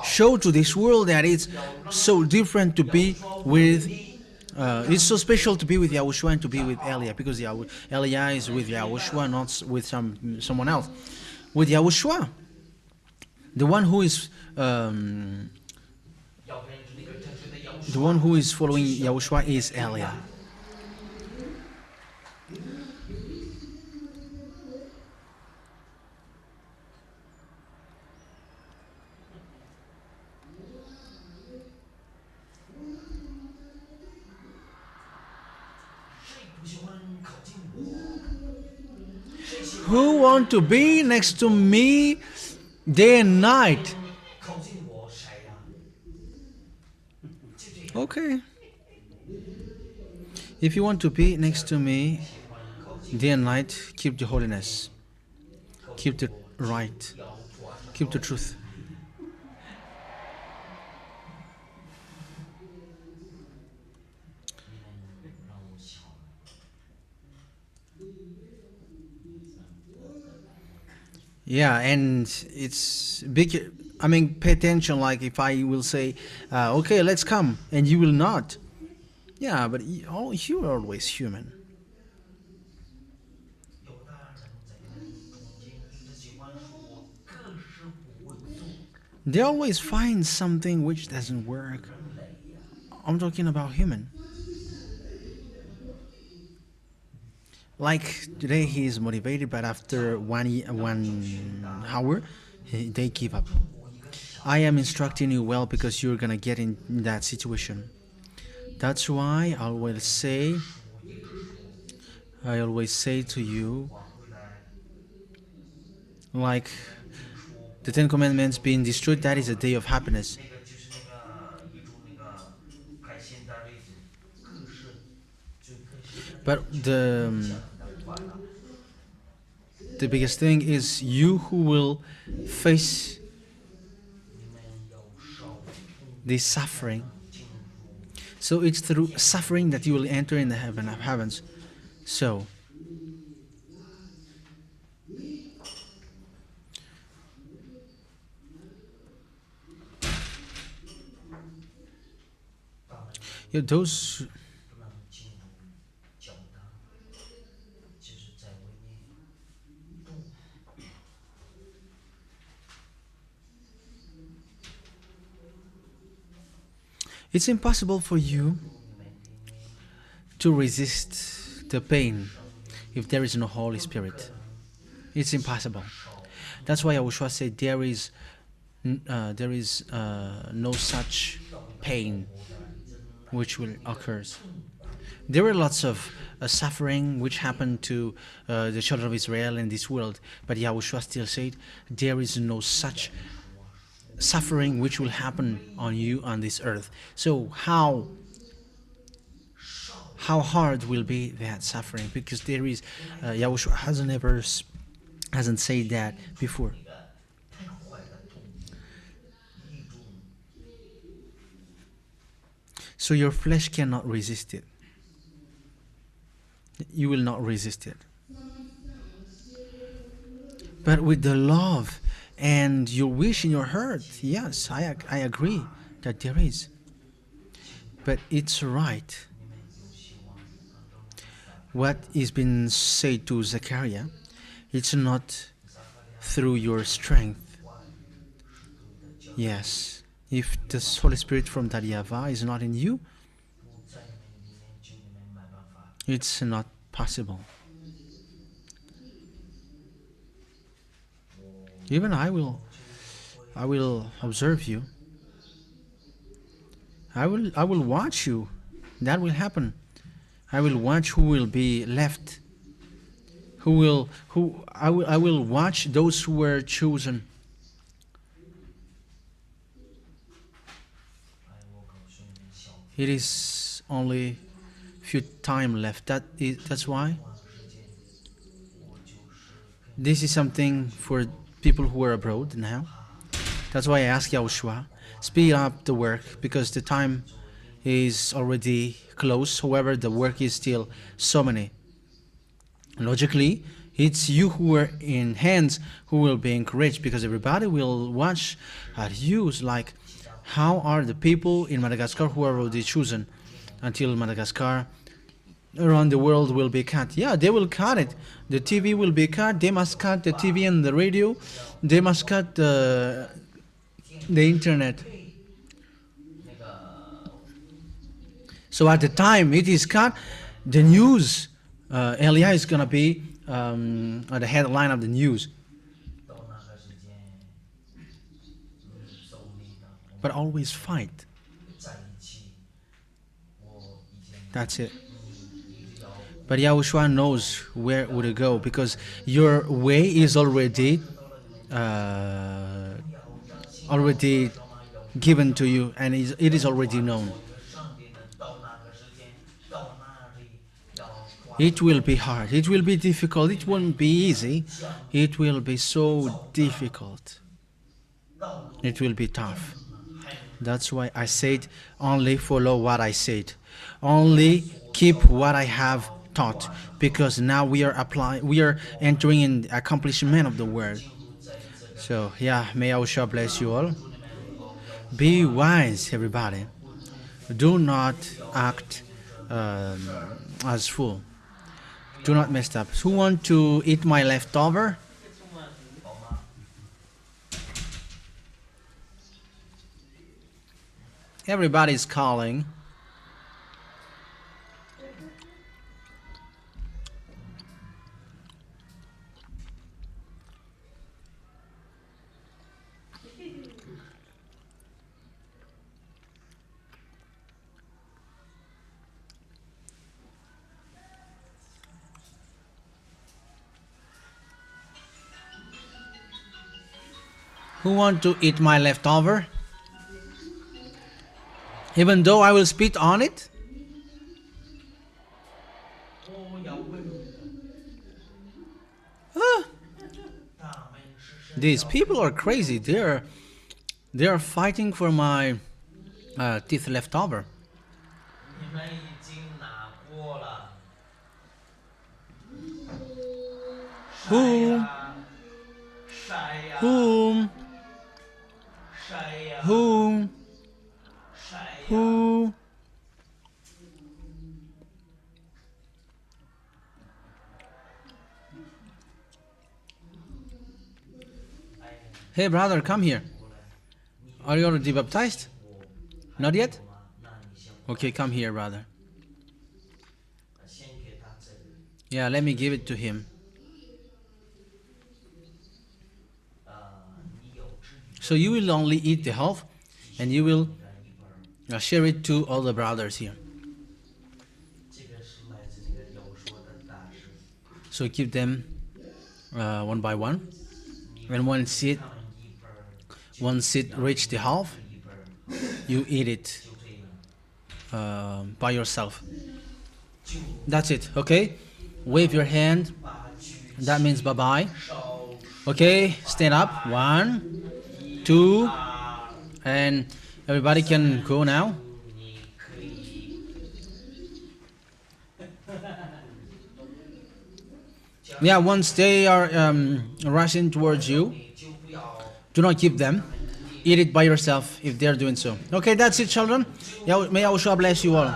Show to this world that it's so different to be with, it's so special to be with YAHOSHUAH and to be with Elia, because Elia is with YAHOSHUAH, not with someone else. With YAHOSHUAH, the one who is following YAHOSHUAH is Elia. Who want to be next to me day and night? Okay. If you want to be next to me day and night, keep the holiness. Keep the right. Keep the truth. Yeah, and it's big. I mean, pay attention. Like if I will say, okay, let's come, and you will not. Yeah, but you are always human. They always find something which doesn't work. I'm talking about human. Like today he is motivated, but after 1 hour, they give up. I am instructing you well because you're gonna get in that situation. That's why I always say to you, like the 10 Commandments being destroyed, that is a day of happiness. But the biggest thing is you who will face this suffering. So it's through suffering that you will enter in the heaven of heavens. So yeah, those. It's impossible for you to resist the pain if there is no Holy Spirit. It's impossible. That's why YAHOSHUAH said there is no such pain which will occur. There were lots of suffering which happened to the children of Israel in this world, but YAHOSHUAH still said there is no such suffering which will happen on you on this earth. So how hard will be that suffering? Because there is YAHOSHUAH hasn't said that before. So your flesh cannot resist it. You will not resist it. But with the love and your wish in your heart, yes, I agree that there is. But it's right. What is being said to Zechariah, it's not through your strength. Yes, if the Holy Spirit from that YAHVAH is not in you, it's not possible. Even I will observe you. I will watch you. That will happen. I will watch who will be left. I will watch those who were chosen. It is only few time left. That's why. This is something for people who are abroad now. That's why I ask YAHOSHUA, speed up the work, because the time is already close. However, the work is still so many. Logically, it's you who are in hands who will be encouraged, because everybody will watch at you. Like, how are the people in Madagascar who are already chosen until Madagascar around the world will be cut? Yeah, they will cut it. The TV will be cut. They must cut the TV and the radio. They must cut the internet. So at the time it is cut, the news, YAH is going to be at the headline of the news. But always fight. That's it. But YAHOSHUA knows where would it go, because your way is already given to you, and it is already known. It will be hard. It will be difficult. It won't be easy. It will be so difficult. It will be tough. That's why I said only follow what I said. Only keep what I have taught, because now we are entering in the accomplishment of the word. So yeah, may YAHOSHUA bless you all. Be wise, everybody. Do not act as fool. Do not mess up. Who want to eat my leftover? Everybody's calling. Who want to eat my leftover? Even though I will spit on it? Huh? These people are crazy. They are fighting for my teeth leftover. Whom? Who? Hey brother, come here. Are you already baptized? Not yet? Okay, come here, brother. Yeah, let me give it to him. So you will only eat the half, and you will share it to all the brothers here. So keep them one by one. When one seed reach the half, you eat it by yourself. That's it, okay? Wave your hand. That means bye-bye. Okay, stand up. 1, 2, and everybody can go now. Yeah, once they are rushing towards you, do not keep them. Eat it by yourself if they're doing so. Okay, that's it, children. May Yahushua bless you all.